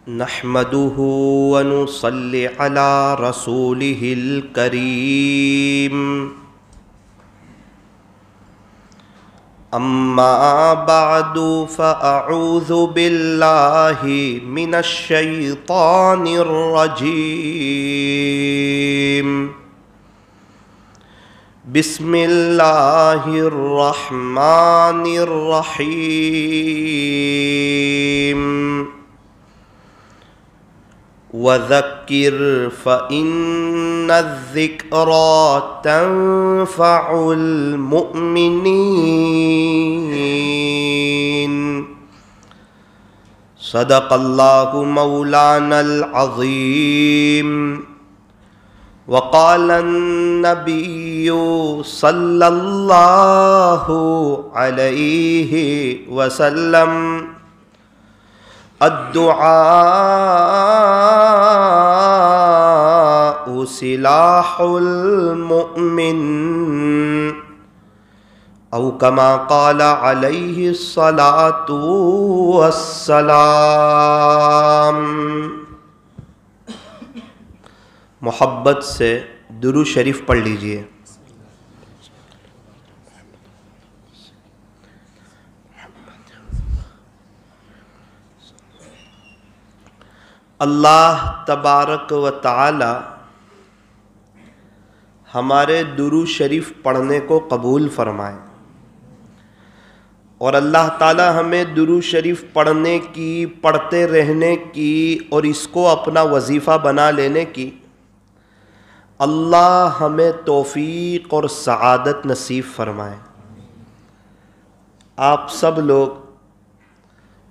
نحمده ونصلي على رسوله الكريم أما بعد فأعوذ بالله من الشيطان الرجيم بسم الله الرحمن الرحيم وذكر فإن الذكرى تنفع المؤمنين صدق الله مولانا العظيم وقال النبي صلى الله عليه وسلم الدعاء سلاح المؤمن او كما قال عليه الصلاة والسلام۔ محبت سے درود شریف پڑھ لیجئے۔ اللہ تبارک و تعالی ہمارے درود شریف پڑھنے کو قبول فرمائے، اور اللہ تعالی ہمیں درود شریف پڑھنے کی، پڑھتے رہنے کی اور اس کو اپنا وظیفہ بنا لینے کی اللہ ہمیں توفیق اور سعادت نصیب فرمائے۔ آپ سب لوگ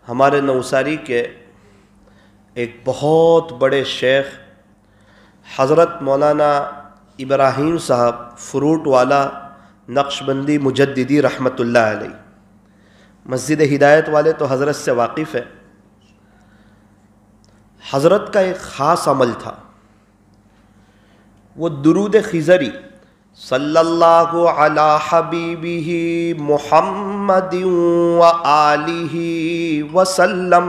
ہمارے نوساری کے ایک بہت بڑے شیخ حضرت مولانا ابراہیم صاحب فروٹ والا نقشبندی مجددی رحمۃ اللہ علیہ، مسجد ہدایت والے تو حضرت سے واقف ہے۔ حضرت کا ایک خاص عمل تھا، وہ درود خضری صلی اللہ علی حبیبہ محمد وآلہ وسلم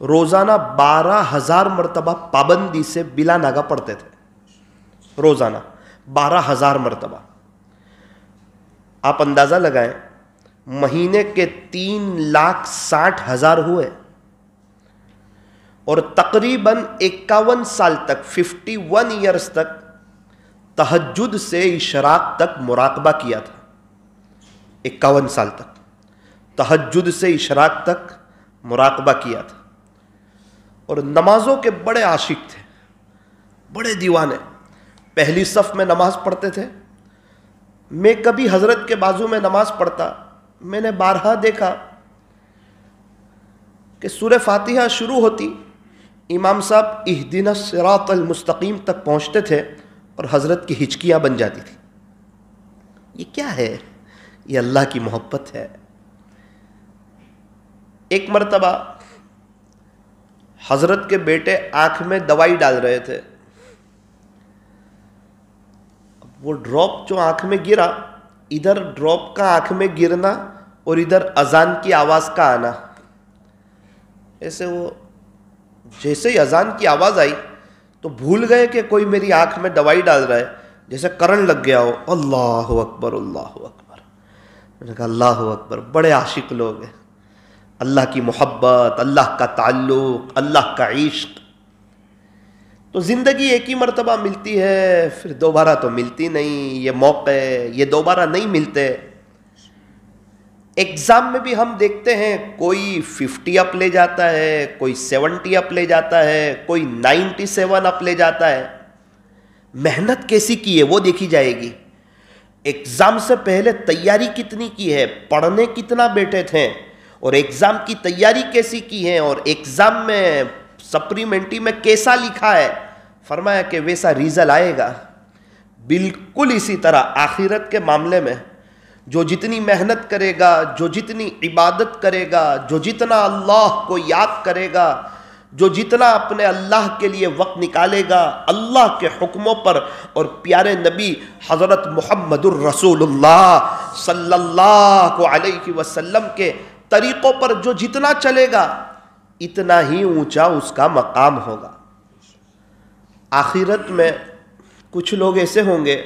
روزانہ 12,000 مرتبہ پابندی سے بلا ناغہ پڑھتے تھے۔ روزانہ 12,000 مرتبہ۔ آپ اندازہ لگائیں، مہینے کے 3,60,000 ہوئے، اور تقریباً 51 سال تک 51 ایئرز تک تہجد سے اشراق تک مراقبہ کیا تھا۔ 51 سال تک تہجد سے اشراق تک مراقبہ کیا تھا، اور نمازوں کے بڑے عاشق تھے، بڑے دیوانے۔ پہلی صف میں نماز پڑھتے تھے۔ میں کبھی حضرت کے بازو میں نماز پڑھتا، میں نے بارہا دیکھا کہ سورہ فاتحہ شروع ہوتی، امام صاحب اہدنا الصراط المستقیم تک پہنچتے تھے اور حضرت کی ہچکیاں بن جاتی تھی۔ یہ کیا ہے؟ یہ اللہ کی محبت ہے۔ ایک مرتبہ حضرت کے بیٹے آنکھ میں دوائی ڈال رہے تھے، وہ ڈراپ جو آنکھ میں گرا، ادھر ڈراپ کا آنکھ میں گرنا اور ادھر اذان کی آواز کا آنا، ایسے وہ جیسے ہی اذان کی آواز آئی تو بھول گئے کہ کوئی میری آنکھ میں دوائی ڈال رہا ہے، جیسے کرنٹ لگ گیا ہو۔ اللہ اکبر اللہ اکبر۔ میں نے کہا اللہ اکبر، بڑے عاشق لوگ ہیں، اللہ کی محبت، اللہ کا تعلق، اللہ کا عشق۔ تو زندگی ایک ہی مرتبہ ملتی ہے، پھر دوبارہ تو ملتی نہیں، یہ موقع یہ دوبارہ نہیں ملتے۔ ایگزام میں بھی ہم دیکھتے ہیں کوئی 50 اپ لے جاتا ہے، کوئی 70 اپ لے جاتا ہے، کوئی 97 اپ لے جاتا ہے۔ محنت کیسی کی ہے وہ دیکھی جائے گی۔ ایگزام سے پہلے تیاری کتنی کی ہے، پڑھنے کتنا بیٹھے تھے، اور ایگزام کی تیاری کیسی کی ہے، اور ایگزام میں سپلیمنٹری میں کیسا لکھا ہے، فرمایا کہ ویسا ریزل آئے گا۔ بالکل اسی طرح آخرت کے معاملے میں جو جتنی محنت کرے گا، جو جتنی عبادت کرے گا، جو جتنا اللہ کو یاد کرے گا، جو جتنا اپنے اللہ کے لیے وقت نکالے گا، اللہ کے حکموں پر اور پیارے نبی حضرت محمد الرسول اللہ صلی اللہ علیہ وسلم کے طریقوں پر جو جتنا چلے گا، اتنا ہی اونچا اس کا مقام ہوگا. آخرت میں کچھ لوگ ایسے ہوں گے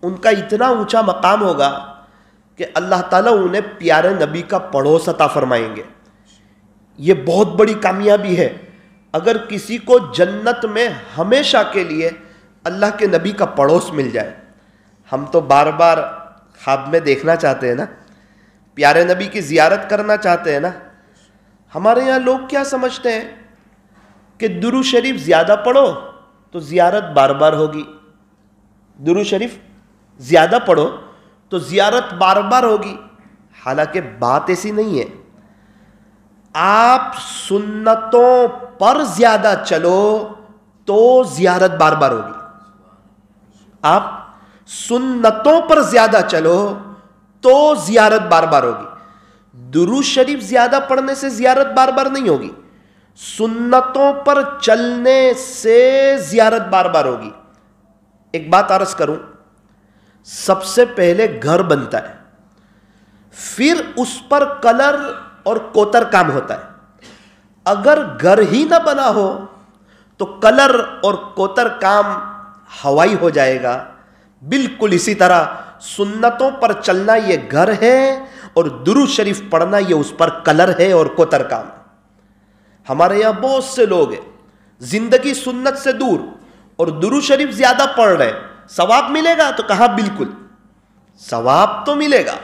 ان کا اتنا اونچا مقام ہوگا کہ اللہ تعالیٰ انہیں پیارے نبی کا پڑوس عطا فرمائیں گے. یہ بہت بڑی کامیابی ہے اگر کسی کو جنت میں ہمیشہ کے لیے اللہ کے نبی کا پڑوس مل جائے. ہم تو بار بار خواب میں دیکھنا چاہتے ہیں نا, پیارے نبی کی زیارت کرنا چاہتے ہیں نا. ہمارے یہاں لوگ کیا سمجھتے ہیں کہ درود شریف زیادہ پڑھو تو زیارت بار بار ہوگی, درود شریف زیادہ پڑھو تو زیارت بار بار ہوگی. حالانکہ بات ایسی نہیں ہے. آپ سنتوں پر زیادہ چلو تو زیارت بار بار ہوگی. آپ سنتوں پر زیادہ چلو تو زیارت بار بار ہوگی. درود شریف زیادہ پڑھنے سے زیارت بار بار نہیں ہوگی, سنتوں پر چلنے سے زیارت بار بار ہوگی. ایک بات عرض کروں, سب سے پہلے گھر بنتا ہے, پھر اس پر کلر اور کوتر کام ہوتا ہے. اگر گھر ہی نہ بنا ہو تو کلر اور کوتر کام ہوائی ہو جائے گا. بالکل اسی طرح سنتوں پر چلنا یہ گھر ہے اور درود شریف پڑھنا یہ اس پر کلر ہے اور کوتر کام. ہمارے یہاں بہت سے لوگ ہیں زندگی سنت سے دور اور درود شریف زیادہ پڑھ رہے. ثواب ملے گا تو کہا بالکل ثواب تو ملے گا,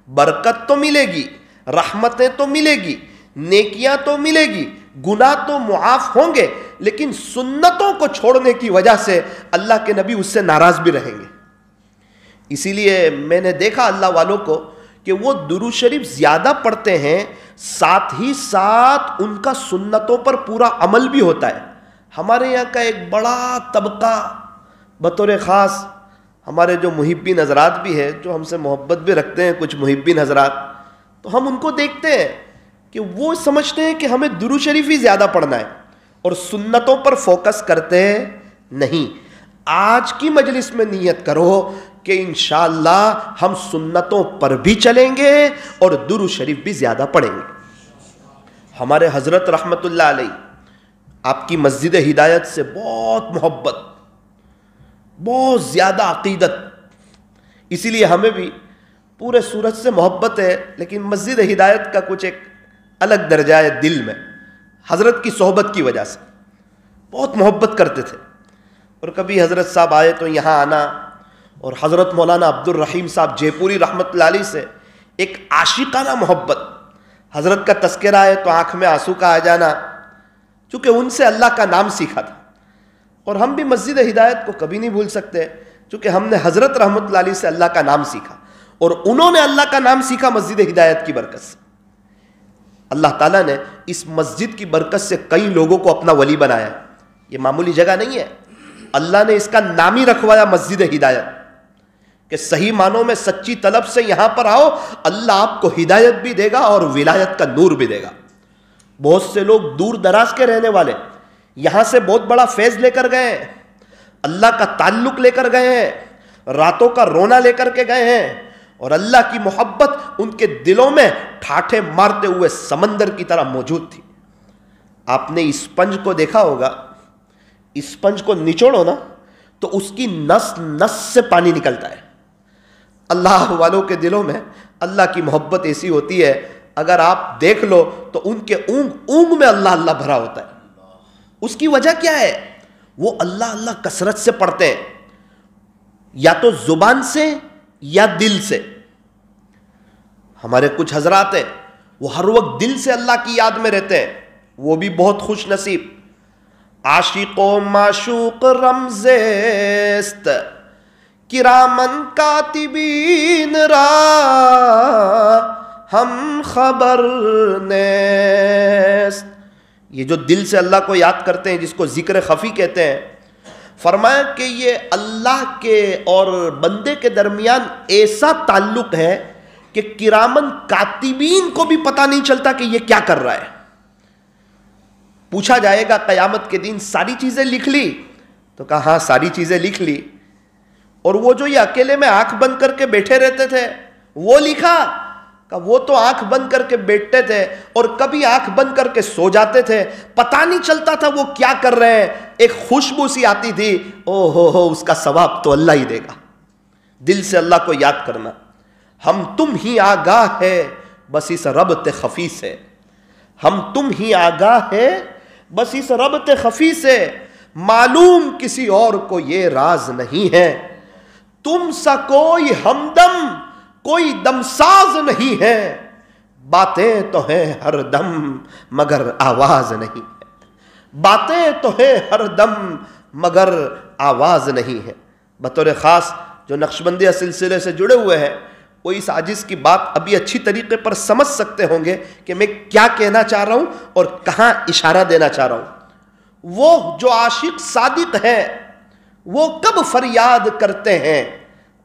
برکت تو ملے گی, رحمتیں تو ملے گی, نیکیاں تو ملے گی, گناہ تو معاف ہوں گے, لیکن سنتوں کو چھوڑنے کی وجہ سے اللہ کے نبی اس سے ناراض بھی رہیں گے. اسی لیے میں نے دیکھا اللہ والوں کو کہ وہ درود شریف زیادہ پڑھتے ہیں, ساتھ ہی ساتھ ان کا سنتوں پر پورا عمل بھی ہوتا ہے. ہمارے یہاں کا ایک بڑا طبقہ بطور خاص ہمارے جو محبین حضرات بھی ہیں, جو ہم سے محبت بھی رکھتے ہیں, کچھ محبین حضرات, تو ہم ان کو دیکھتے ہیں کہ وہ سمجھتے ہیں کہ ہمیں درود شریف ہی زیادہ پڑھنا ہے اور سنتوں پر فوکس کرتے نہیں. آج کی مجلس میں نیت کرو کہ انشاءاللہ ہم سنتوں پر بھی چلیں گے اور درود شریف بھی زیادہ پڑھیں گے. ہمارے حضرت رحمت اللہ علیہ آپ کی مسجد ہدایت سے بہت محبت, بہت زیادہ عقیدت, اسی لیے ہمیں بھی پورے سورج سے محبت ہے, لیکن مسجد ہدایت کا کچھ ایک الگ درجہ ہے دل میں. حضرت کی صحبت کی وجہ سے بہت محبت کرتے تھے. اور کبھی حضرت صاحب آئے تو یہاں آنا, اور حضرت مولانا عبد الرحیم صاحب جے پوری رحمت اللہ علیہ سے ایک عاشقانہ محبت. حضرت کا تذکرہ ہے تو آنکھ میں آنسو کا آ جانا, چونکہ ان سے اللہ کا نام سیکھا تھا. اور ہم بھی مسجد ہدایت کو کبھی نہیں بھول سکتے, چونکہ ہم نے حضرت رحمت اللہ علیہ سے اللہ کا نام سیکھا, اور انہوں نے اللہ کا نام سیکھا مسجد ہدایت کی برکت سے. اللہ تعالیٰ نے اس مسجد کی برکت سے کئی لوگوں کو اپنا ولی بنایا. یہ معمولی جگہ نہیں ہے, اللہ نے اس کا نام ہی رکھوایا مسجد ہدایت, کہ صحیح معنوں میں سچی طلب سے یہاں پر آؤ, اللہ آپ کو ہدایت بھی دے گا اور ولایت کا نور بھی دے گا. بہت سے لوگ دور دراز کے رہنے والے یہاں سے بہت بڑا فیض لے کر گئے ہیں, اللہ کا تعلق لے کر گئے ہیں, راتوں کا رونا لے کر کے گئے ہیں, اور اللہ کی محبت ان کے دلوں میں ٹھاٹھے مارتے ہوئے سمندر کی طرح موجود تھی. آپ نے اسپنج کو دیکھا ہوگا, اسپنج کو نچوڑو نا تو اس کی نس نس سے پانی نکلتا ہے. اللہ والوں کے دلوں میں اللہ کی محبت ایسی ہوتی ہے, اگر آپ دیکھ لو تو ان کے اونگ اونگ میں اللہ اللہ بھرا ہوتا ہے. اس کی وجہ کیا ہے؟ وہ اللہ اللہ کثرت سے پڑھتے ہیں, یا تو زبان سے یا دل سے. ہمارے کچھ حضرات ہیں وہ ہر وقت دل سے اللہ کی یاد میں رہتے ہیں, وہ بھی بہت خوش نصیب. عاشق و معشوق رمزست کرامن کاتبین را ہم خبر نیست. یہ جو دل سے اللہ کو یاد کرتے ہیں, جس کو ذکر خفی کہتے ہیں, فرمایا کہ یہ اللہ کے اور بندے کے درمیان ایسا تعلق ہے کہ کرامن کاتبین کو بھی پتہ نہیں چلتا کہ یہ کیا کر رہا ہے. پوچھا جائے گا قیامت کے دن ساری چیزیں لکھ لی؟ تو کہا ہاں ساری چیزیں لکھ لی. اور وہ جو یہ اکیلے میں آنکھ بند کر کے بیٹھے رہتے تھے وہ لکھا؟ کہ وہ تو آنکھ بند کر کے بیٹھتے تھے اور کبھی آنکھ بند کر کے سو جاتے تھے، پتہ نہیں چلتا تھا وہ کیا کر رہے ہیں، ایک خوشبو سی آتی تھی، او ہو اس کا ثواب تو اللہ ہی دے گا۔ دل سے اللہ کو یاد کرنا، ہم تم ہی آگاہ ہے بس اس ربط خفی سے، ہم تم ہی آگاہ ہے بس اس ربط خفی سے، معلوم کسی اور کو یہ راز نہیں ہے، تم سا کوئی ہمدم کوئی دمساز نہیں ہے، باتیں تو ہیں ہر دم مگر آواز نہیں ہے، باتیں تو ہیں ہر دم مگر آواز نہیں ہے۔ بطور خاص جو نقشبندیہ سلسلے سے جڑے ہوئے ہیں وہ اس عاجز کی بات ابھی اچھی طریقے پر سمجھ سکتے ہوں گے کہ میں کیا کہنا چاہ رہا ہوں اور کہاں اشارہ دینا چاہ رہا ہوں۔ وہ جو عاشق صادق ہیں وہ کب فریاد کرتے ہیں،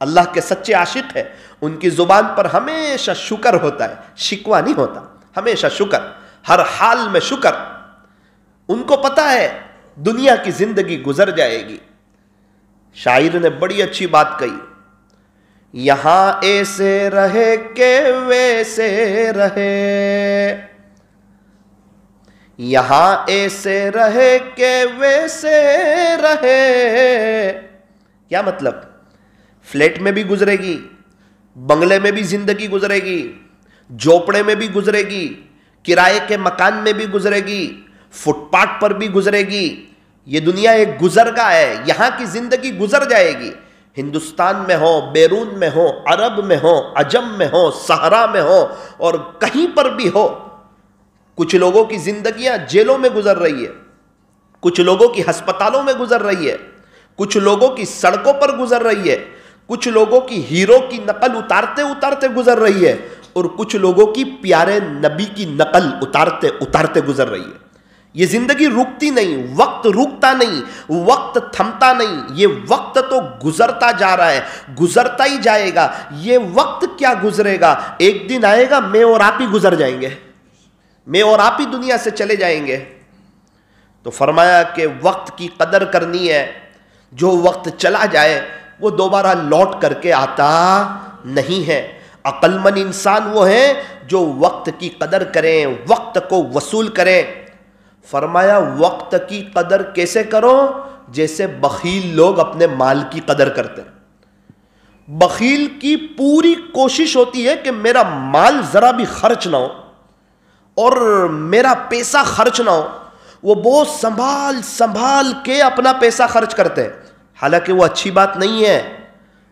اللہ کے سچے عاشق ہیں، ان کی زبان پر ہمیشہ شکر ہوتا ہے، شکوہ نہیں ہوتا، ہمیشہ شکر، ہر حال میں شکر۔ ان کو پتا ہے دنیا کی زندگی گزر جائے گی۔ شاعر نے بڑی اچھی بات کہی، یہاں ایسے رہے کہ ویسے رہے، یہاں ایسے رہے کہ ویسے رہے۔ کیا مطلب؟ فلیٹ میں بھی گزرے گی، بنگلے میں بھی زندگی گزرے گی، جھوپڑے میں بھی گزرے گی، کرائے کے مکان میں بھی گزرے گی، فٹ پاتھ پر بھی گزرے گی۔ یہ دنیا ایک گزرگاہ ہے، یہاں کی زندگی گزر جائے گی۔ ہندوستان میں ہو، بیرون میں ہو، عرب میں ہو، عجم میں ہو، صحرا میں ہو، اور کہیں پر بھی ہو، کچھ لوگوں کی زندگیاں جیلوں میں گزر رہی ہے، کچھ لوگوں کی ہسپتالوں میں گزر رہی ہے، کچھ لوگوں کی سڑکوں پر گزر رہی ہے، کچھ لوگوں کی ہیرو کی نقل اتارتے اتارتے گزر رہی ہے، اور کچھ لوگوں کی پیارے نبی کی نقل اتارتے اتارتے گزر رہی ہے۔ یہ زندگی رکتی نہیں، وقت رکتا نہیں، وقت تھمتا نہیں، یہ وقت تو گزرتا جا رہا ہے، گزرتا ہی جائے گا۔ یہ وقت کیا گزرے گا، ایک دن آئے گا میں اور آپ ہی گزر جائیں گے، میں اور آپ ہی دنیا سے چلے جائیں گے۔ تو فرمایا کہ وقت کی قدر کرنی ہے، جو وقت چلا جائے وہ دوبارہ لوٹ کر کے آتا نہیں ہے۔ عقل مند انسان وہ ہیں جو وقت کی قدر کریں، وقت کو وصول کریں۔ فرمایا وقت کی قدر کیسے کرو؟ جیسے بخیل لوگ اپنے مال کی قدر کرتے ہیں۔ بخیل کی پوری کوشش ہوتی ہے کہ میرا مال ذرا بھی خرچ نہ ہو اور میرا پیسہ خرچ نہ ہو، وہ بہت سنبھال سنبھال کے اپنا پیسہ خرچ کرتے ہیں، حالانکہ وہ اچھی بات نہیں ہے،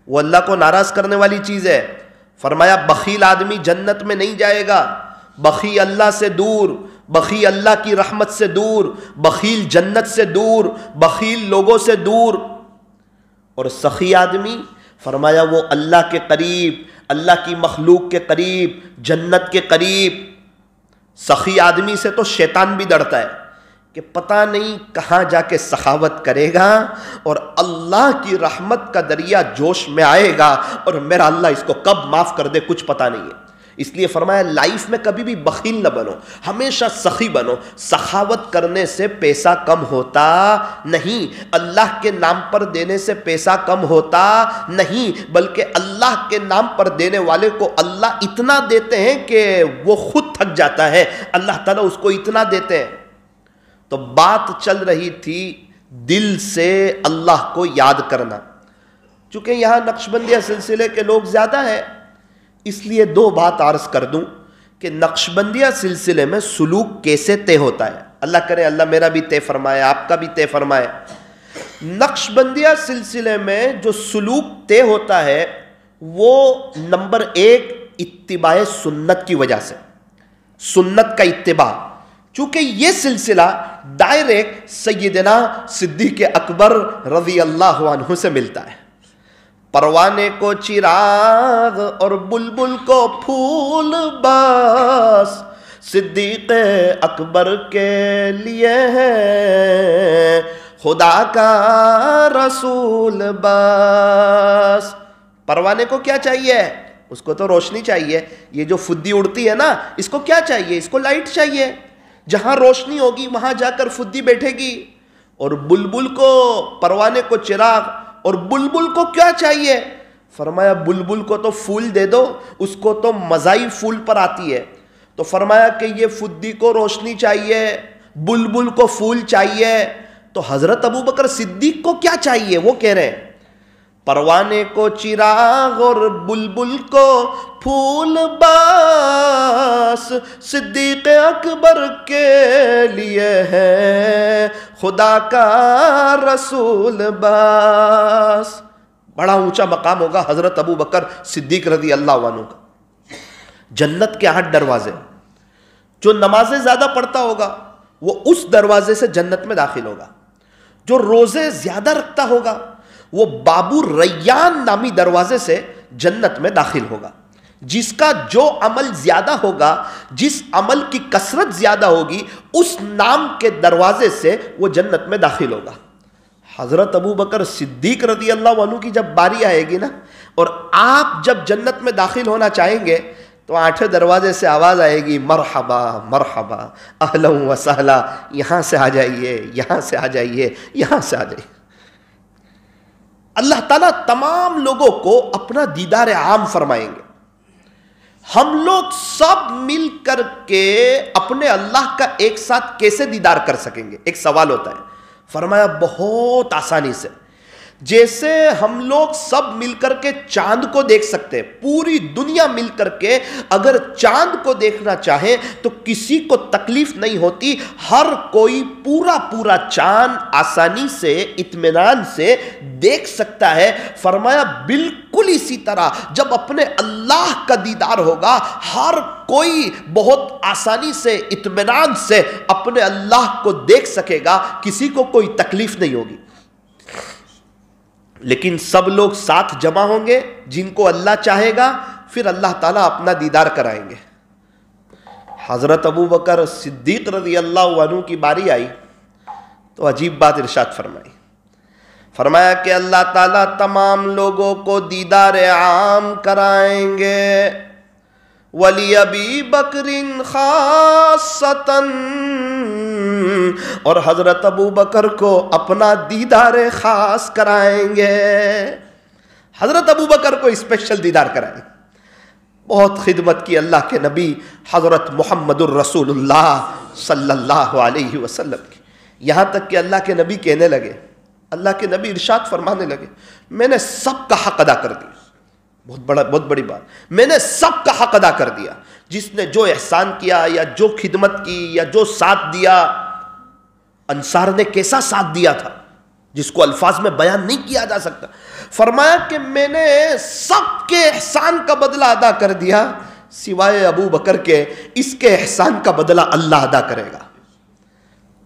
وہ اللہ کو ناراض کرنے والی چیز ہے۔ فرمایا بخیل آدمی جنت میں نہیں جائے گا، بخیل اللہ سے دور، بخیل اللہ کی رحمت سے دور، بخیل جنت سے دور، بخیل لوگوں سے دور۔ اور سخی آدمی فرمایا وہ اللہ کے قریب، اللہ کی مخلوق کے قریب، جنت کے قریب۔ سخی آدمی سے تو شیطان بھی ڈرتا ہے کہ پتہ نہیں کہاں جا کے سخاوت کرے گا اور اللہ کی رحمت کا دریا جوش میں آئے گا اور میرا اللہ اس کو کب معاف کر دے کچھ پتہ نہیں ہے۔ اس لیے فرمایا لائف میں کبھی بھی بخیل نہ بنو، ہمیشہ سخی بنو۔ سخاوت کرنے سے پیسہ کم ہوتا نہیں، اللہ کے نام پر دینے سے پیسہ کم ہوتا نہیں، بلکہ اللہ کے نام پر دینے والے کو اللہ اتنا دیتے ہیں کہ وہ خود تھک جاتا ہے، اللہ تعالیٰ اس کو اتنا دیتے ہیں۔ تو بات چل رہی تھی دل سے اللہ کو یاد کرنا۔ چونکہ یہاں نقشبندیہ سلسلے کے لوگ زیادہ ہیں، اس لیے دو بات عرض کر دوں کہ نقشبندیہ سلسلے میں سلوک کیسے طے ہوتا ہے۔ اللہ کرے اللہ میرا بھی طے فرمائے، آپ کا بھی طے فرمائے۔ نقشبندیہ سلسلے میں جو سلوک طے ہوتا ہے وہ نمبر 1 اتباع سنت کی وجہ سے، سنت کا اتباع۔ چونکہ یہ سلسلہ ڈائریکٹ سیدنا صدیق اکبر رضی اللہ عنہ سے ملتا ہے۔ پروانے کو چراغ اور بلبل کو پھول بس صدیق اکبر کے لیے ہے خدا کا رسول بس۔ پروانے کو کیا چاہیے؟ اس کو تو روشنی چاہیے۔ یہ جو فدی اڑتی ہے نا، اس کو کیا چاہیے؟ اس کو لائٹ چاہیے۔ جہاں روشنی ہوگی وہاں جا کر فدی بیٹھے گی۔ اور بلبل کو، پروانے کو چراغ، اور بلبل کو کیا چاہیے؟ فرمایا بلبل کو تو پھول دے دو، اس کو تو مزائی پھول پر آتی ہے. تو فرمایا کہ یہ فدی کو روشنی چاہیے، بلبل کو پھول چاہیے، تو حضرت ابوبکر صدیق کو کیا چاہیے؟ وہ کہہ رہے ہیں پروانے کو چراغ اور بلبل کو پھول باس، صدیق اکبر کے لیے ہے خدا کا رسول باس. بڑا اونچا مقام ہوگا حضرت ابوبکر صدیق رضی اللہ عنہ کا. جنت کے 8 دروازے. جو نمازیں زیادہ پڑھتا ہوگا وہ اس دروازے سے جنت میں داخل ہوگا. جو روزے زیادہ رکھتا ہوگا وہ بابو ریان نامی دروازے سے جنت میں داخل ہوگا. جس کا جو عمل زیادہ ہوگا، جس عمل کی کثرت زیادہ ہوگی، اس نام کے دروازے سے وہ جنت میں داخل ہوگا. حضرت ابوبکر صدیق رضی اللہ عنہ کی جب باری آئے گی نا، اور آپ جب جنت میں داخل ہونا چاہیں گے تو 8 دروازے سے آواز آئے گی مرحبا مرحبا اہلا و سہلا، یہاں سے آ جائیے، یہاں سے آ جائیے، یہاں سے آ جائیے. اللہ تعالیٰ تمام لوگوں کو اپنا دیدار عام فرمائیں گے. ہم لوگ سب مل کر کے اپنے اللہ کا ایک ساتھ کیسے دیدار کر سکیں گے؟ ایک سوال ہوتا ہے. فرمایا بہت آسانی سے. جیسے ہم لوگ سب مل کر کے چاند کو دیکھ سکتے ہیں، پوری دنیا مل کر کے اگر چاند کو دیکھنا چاہیں تو کسی کو تکلیف نہیں ہوتی، ہر کوئی پورا چاند آسانی سے اطمینان سے دیکھ سکتا ہے. فرمایا بالکل اسی طرح جب اپنے اللہ کا دیدار ہوگا، ہر کوئی بہت آسانی سے اطمینان سے اپنے اللہ کو دیکھ سکے گا، کسی کو کوئی تکلیف نہیں ہوگی. لیکن سب لوگ ساتھ جمع ہوں گے جن کو اللہ چاہے گا، پھر اللہ تعالیٰ اپنا دیدار کرائیں گے. حضرت ابوبکر صدیق رضی اللہ عنہ کی باری آئی تو عجیب بات ارشاد فرمائی. فرمایا کہ اللہ تعالیٰ تمام لوگوں کو دیدار عام کرائیں گے. ولی ابی بکر خاصتاً، اور حضرت ابوبکر کو اپنا دیدار خاص کرائیں گے. حضرت ابوبکر کو اسپیشل دیدار کرائیں. بہت خدمت کی اللہ کے نبی حضرت محمد الرسول اللہ صلی اللہ علیہ وسلم کی. یہاں تک کہ اللہ کے نبی کہنے لگے، اللہ کے نبی ارشاد فرمانے لگے میں نے سب کا حق ادا کر دیا. بہت بڑی بات، میں نے سب کا حق ادا کر دیا. جس نے جو احسان کیا یا جو خدمت کی یا جو ساتھ دیا. انصار نے کیسا ساتھ دیا تھا جس کو الفاظ میں بیان نہیں کیا جا سکتا. فرمایا کہ میں نے سب کے احسان کا بدلہ ادا کر دیا سوائے ابو بکر کے، اس کے احسان کا بدلہ اللہ ادا کرے گا.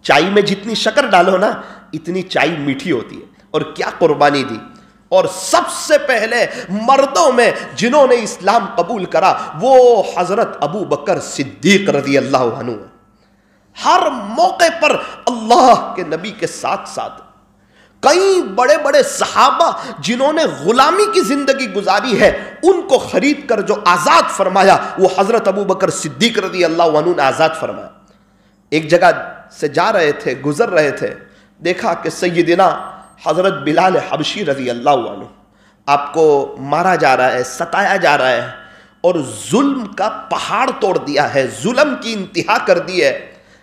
چائے میں جتنی شکر ڈالو نا اتنی چائے میٹھی ہوتی ہے. اور کیا قربانی دی. اور سب سے پہلے مردوں میں جنہوں نے اسلام قبول کرا وہ حضرت ابو بکر صدیق رضی اللہ عنہ. ہر موقع پر اللہ کے نبی کے ساتھ ساتھ کئی بڑے بڑے صحابہ جنہوں نے غلامی کی زندگی گزاری ہے ان کو خرید کر جو آزاد فرمایا وہ حضرت ابو بکر صدیق رضی اللہ عنہ نے آزاد فرمایا. ایک جگہ سے جا رہے تھے، گزر رہے تھے، دیکھا کہ سیدنا حضرت بلال حبشی رضی اللہ عنہ آپ کو مارا جا رہا ہے، ستایا جا رہا ہے اور ظلم کا پہاڑ توڑ دیا ہے، ظلم کی انتہا کر دی ہے.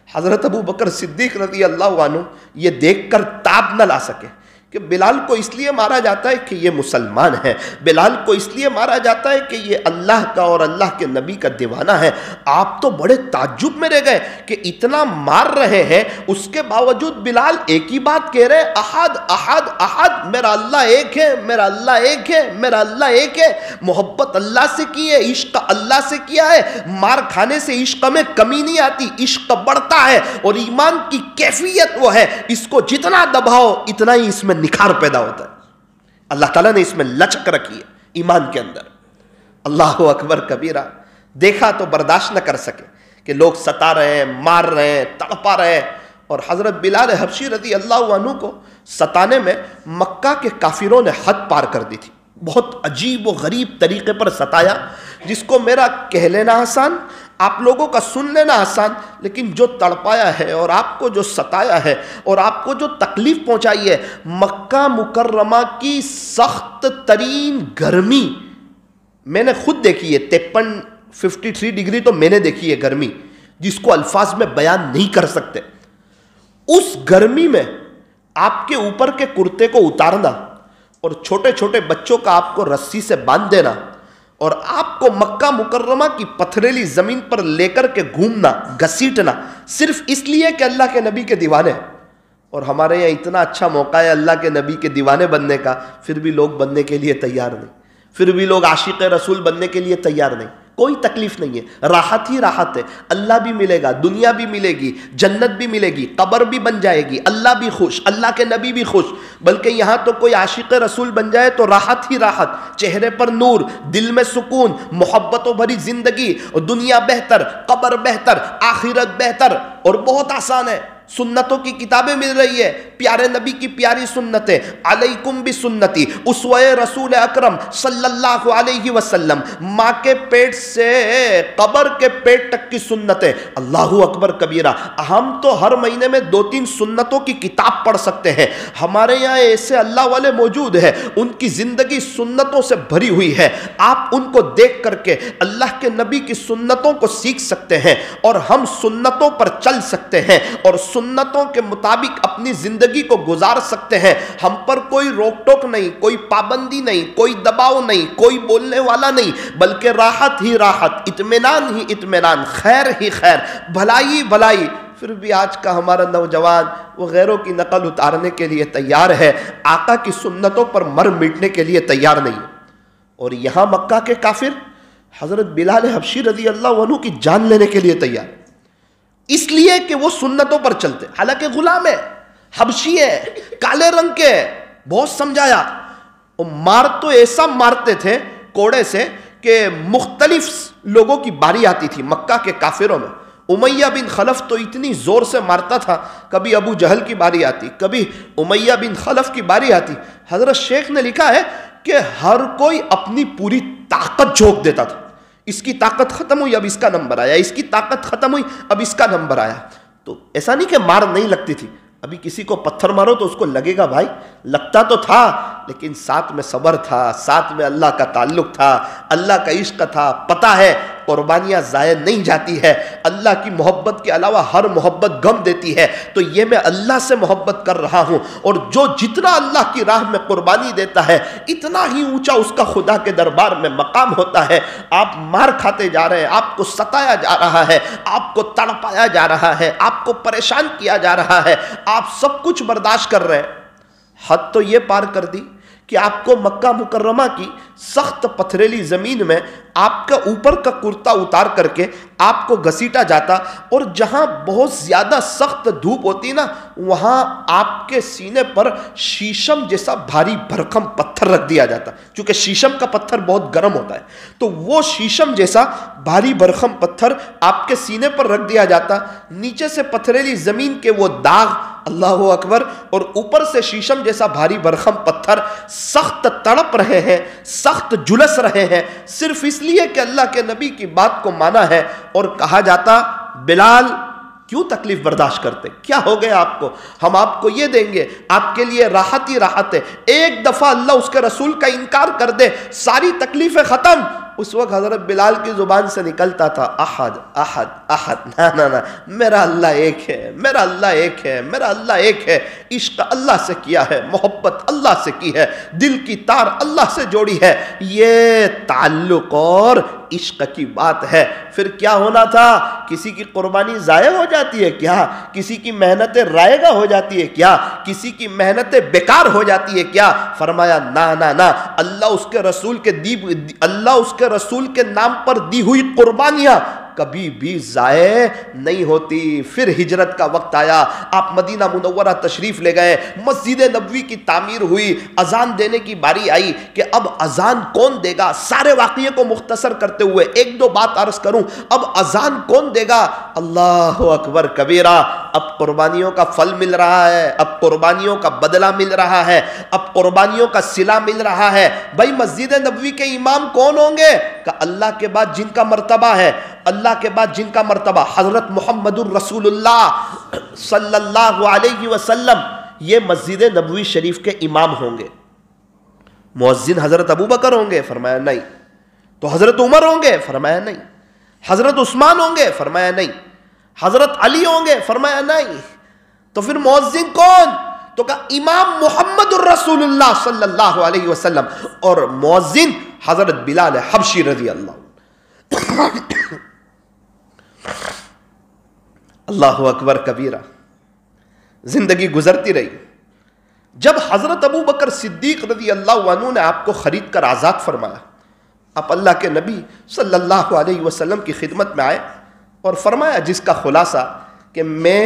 حضرت ابو بکر صدیق رضی اللہ عنہ یہ دیکھ کر تاب نہ لا سکے کہ بلال کو اس لیے مارا جاتا ہے کہ یہ مسلمان ہے، بلال کو اس لیے مارا جاتا ہے کہ یہ اللہ کا اور اللہ کے نبی کا دیوانہ ہے. آپ تو بڑے تعجب میں رہ گئے کہ اتنا مار رہے ہیں اس کے باوجود بلال ایک ہی بات کہہ رہے، احد احد احد، میرا اللہ ایک ہے، میرا اللہ ایک ہے، میرا اللہ ایک ہے. محبت اللہ سے کی ہے، عشق اللہ سے کیا ہے. مار کھانے سے عشق میں کمی نہیں آتی، عشق بڑھتا ہے. اور ایمان کی کیفیت وہ ہے اس کو جتنا دباؤ اتنا ہی اس میں نکھار پیدا ہوتا ہے. اللہ تعالیٰ نے اس میں لچک رکھی ہے ایمان کے اندر. اللہ اکبر کبیرہ. دیکھا تو برداشت نہ کر سکے کہ لوگ ستا رہے ہیں، مار رہے ہیں، تڑپا رہے ہیں. اور حضرت بلال حبشی رضی اللہ عنہ کو ستانے میں مکہ کے کافروں نے حد پار کر دی تھی. بہت عجیب و غریب طریقے پر ستایا جس کو میرا کہہ لینا آسان، آپ لوگوں کا سن لینا آسان، لیکن جو تڑپایا ہے اور آپ کو جو ستایا ہے اور آپ کو جو تکلیف پہنچائی ہے، مکہ مکرمہ کی سخت ترین گرمی میں نے خود دیکھی ہے، 53 ڈگری تو میں نے دیکھی ہے گرمی، جس کو الفاظ میں بیان نہیں کر سکتے۔ اس گرمی میں آپ کے اوپر کے کرتے کو اتارنا اور چھوٹے چھوٹے بچوں کا آپ کو رسی سے باندھ دینا اور آپ کو مکہ مکرمہ کی پتھریلی زمین پر لے کر کے گھومنا، گھسیٹنا، صرف اس لیے کہ اللہ کے نبی کے دیوانے ہیں۔ اور ہمارے یہاں اتنا اچھا موقع ہے اللہ کے نبی کے دیوانے بننے کا، پھر بھی لوگ بننے کے لیے تیار نہیں، پھر بھی لوگ عاشق رسول بننے کے لیے تیار نہیں۔ کوئی تکلیف نہیں ہے، راحت ہی راحت ہے، اللہ بھی ملے گا، دنیا بھی ملے گی، جنت بھی ملے گی، قبر بھی بن جائے گی، اللہ بھی خوش، اللہ کے نبی بھی خوش۔ بلکہ یہاں تو کوئی عاشق رسول بن جائے تو راحت ہی راحت، چہرے پر نور، دل میں سکون، محبتوں بھری زندگی، اور دنیا بہتر، قبر بہتر، آخرت بہتر، اور بہت آسان ہے۔ سنتوں کی کتابیں مل رہی ہے، پیارے نبی کی پیاری سنتیں، علیکم بسنتی، اسوہ رسول اکرم صلی اللہ علیہ وسلم، ماں کے پیٹ سے قبر کے پیٹ تک کی سنتیں، اللہ اکبر کبیرہ۔ ہم تو ہر مہینے میں 2-3 سنتوں کی کتاب پڑھ سکتے ہیں۔ ہمارے یہاں ایسے اللہ والے موجود ہیں، ان کی زندگی سنتوں سے بھری ہوئی ہے، آپ ان کو دیکھ کر کے اللہ کے نبی کی سنتوں کو سیکھ سکتے ہیں، اور ہم سنتوں پر چل سکتے ہیں اور سنتوں کے مطابق اپنی زندگی کو گزار سکتے ہیں۔ ہم پر کوئی روک ٹوک نہیں، کوئی پابندی نہیں، کوئی دباؤ نہیں، کوئی بولنے والا نہیں، بلکہ راحت ہی راحت، اطمینان ہی اطمینان، خیر ہی خیر، بھلائی ہی بھلائی۔ پھر بھی آج کا ہمارا نوجوان وہ غیروں کی نقل اتارنے کے لیے تیار ہے، آقا کی سنتوں پر مر مٹنے کے لیے تیار نہیں۔ اور یہاں مکہ کے کافر حضرت بلال حبشی رضی اللہ عنہ کی جان لینے کے لیے تیار، اس لیے کہ وہ سنتوں پر چلتے، حالانکہ غلام ہے، حبشی ہے، کالے رنگ کے، بہت سمجھایا، اور مار تو ایسا مارتے تھے کوڑے سے کہ مختلف لوگوں کی باری آتی تھی مکہ کے کافروں میں۔ امیہ بن خلف تو اتنی زور سے مارتا تھا، کبھی ابو جہل کی باری آتی، کبھی امیہ بن خلف کی باری آتی۔ حضرت شیخ نے لکھا ہے کہ ہر کوئی اپنی پوری طاقت جھونک دیتا تھا، اس کی طاقت ختم ہوئی اب اس کا نمبر آیا، اس کی طاقت ختم ہوئی اب اس کا نمبر آیا۔ تو ایسا نہیں کہ مار نہیں لگتی تھی، ابھی کسی کو پتھر مارو تو اس کو لگے گا، بھائی لگتا تو تھا، لیکن ساتھ میں صبر تھا، ساتھ میں اللہ کا تعلق تھا، اللہ کا عشق تھا، پتہ ہے قربانیاں ضائع نہیں جاتی ہے، اللہ کی محبت کے علاوہ ہر محبت غم دیتی ہے، تو یہ میں اللہ سے محبت کر رہا ہوں، اور جو جتنا اللہ کی راہ میں قربانی دیتا ہے اتنا ہی اونچا اس کا خدا کے دربار میں مقام ہوتا ہے۔ آپ مار کھاتے جا رہے ہیں، آپ کو ستایا جا رہا ہے، آپ کو تڑپایا جا رہا ہے، آپ کو پریشان کیا جا رہا ہے، آپ سب کچھ برداشت کر رہے ہیں، حد تو یہ پار کر دی کہ آپ کو مکہ مکرمہ کی سخت پتھریلی زمین میں آپ کا اوپر کا کرتا اتار کر کے آپ کو گھسیٹا جاتا، اور جہاں بہت زیادہ سخت دھوپ ہوتی نا، وہاں آپ کے سینے پر شیشم جیسا بھاری بھرکم پتھر رکھ دیا جاتا، چونکہ شیشم کا پتھر بہت گرم ہوتا ہے، تو وہ شیشم جیسا بھاری بھرکم پتھر آپ کے سینے پر رکھ دیا جاتا، نیچے سے پتھریلی زمین کے وہ داغ، اللہ اکبر، اور اوپر سے شیشم جیسا بھاری بھرکم پتھر، سخت تڑپ رہے ہیں، سخت جھلس رہے ہیں، صرف اس لیے کہ اللہ کے نبی کی بات کو مانا ہے، اور کہا جاتا بلال کیوں تکلیف برداشت کرتے، کیا ہو گیا آپ کو، ہم آپ کو یہ دیں گے، آپ کے لیے راحت ہی راحت ہے۔ ایک دفعہ اللہ اس کے رسول کا انکار کر دے، ساری تکلیفیں ختم۔ اس وقت حضرت بلال کی زبان سے نکلتا تھا احد احد احد، نا میرا اللہ ایک ہے، میرا اللہ ایک ہے، میرا اللہ ایک ہے۔ عشق اللہ سے کیا ہے، محبت اللہ سے کی ہے، دل کی تار اللہ سے جوڑی ہے، یہ تعلق اور عشق کی بات ہے۔ پھر کیا ہونا تھا، کسی کی قربانی ضائع ہو جاتی ہے کیا، کسی کی محنتیں رائے گا ہو جاتی ہے کیا، کسی کی محنتیں بیکار ہو جاتی ہے کیا؟ فرمایا نا، اللہ اس کے رسول کے نام پر دی ہوئی قربانیاں کبھی بھی ضائع نہیں ہوتی۔ پھر ہجرت کا وقت آیا، آپ مدینہ منورہ تشریف لے گئے، مسجد نبوی کی تعمیر ہوئی، اذان دینے کی باری آئی کہ اب اذان کون دے گا۔ سارے واقعے کو مختصر کرتے ہوئے ایک دو بات عرض کروں، اب اذان کون دے گا؟ اللہ اکبر کبیرہ، اب قربانیوں کا پھل مل رہا ہے، اب قربانیوں کا بدلہ مل رہا ہے، اب قربانیوں کا صلہ مل رہا ہے۔ بھائی مسجد نبوی کے امام کون ہوں گے؟ کہ اللہ کے بعد جن کا مرتبہ ہے، اللہ کے بعد جن کا مرتبہ حضرت محمد الرسول اللہ صلی اللہ علیہ وسلم، یہ مسجد نبوی شریف کے امام ہوں گے۔ مؤذن حضرت ابو بکر ہوں گے؟ فرمایا نہیں۔ تو حضرت عمر ہوں گے؟ فرمایا نہیں۔ حضرت عثمان ہوں گے؟ فرمایا نہیں۔ حضرت علی ہوں گے؟ فرمایا نہیں۔ تو پھر مؤذن کون؟ تو کہا امام محمد الرسول اللہ صلی اللہ علیہ وسلم، اور مؤذن حضرت بلال حبشی رضی اللہ عنہ۔ اللہ اکبر کبیرہ۔ زندگی گزرتی رہی، جب حضرت ابو بکر صدیق رضی اللہ عنہ نے آپ کو خرید کر آزاد فرمایا، آپ اللہ کے نبی صلی اللہ علیہ وسلم کی خدمت میں آئے اور فرمایا جس کا خلاصہ کہ میں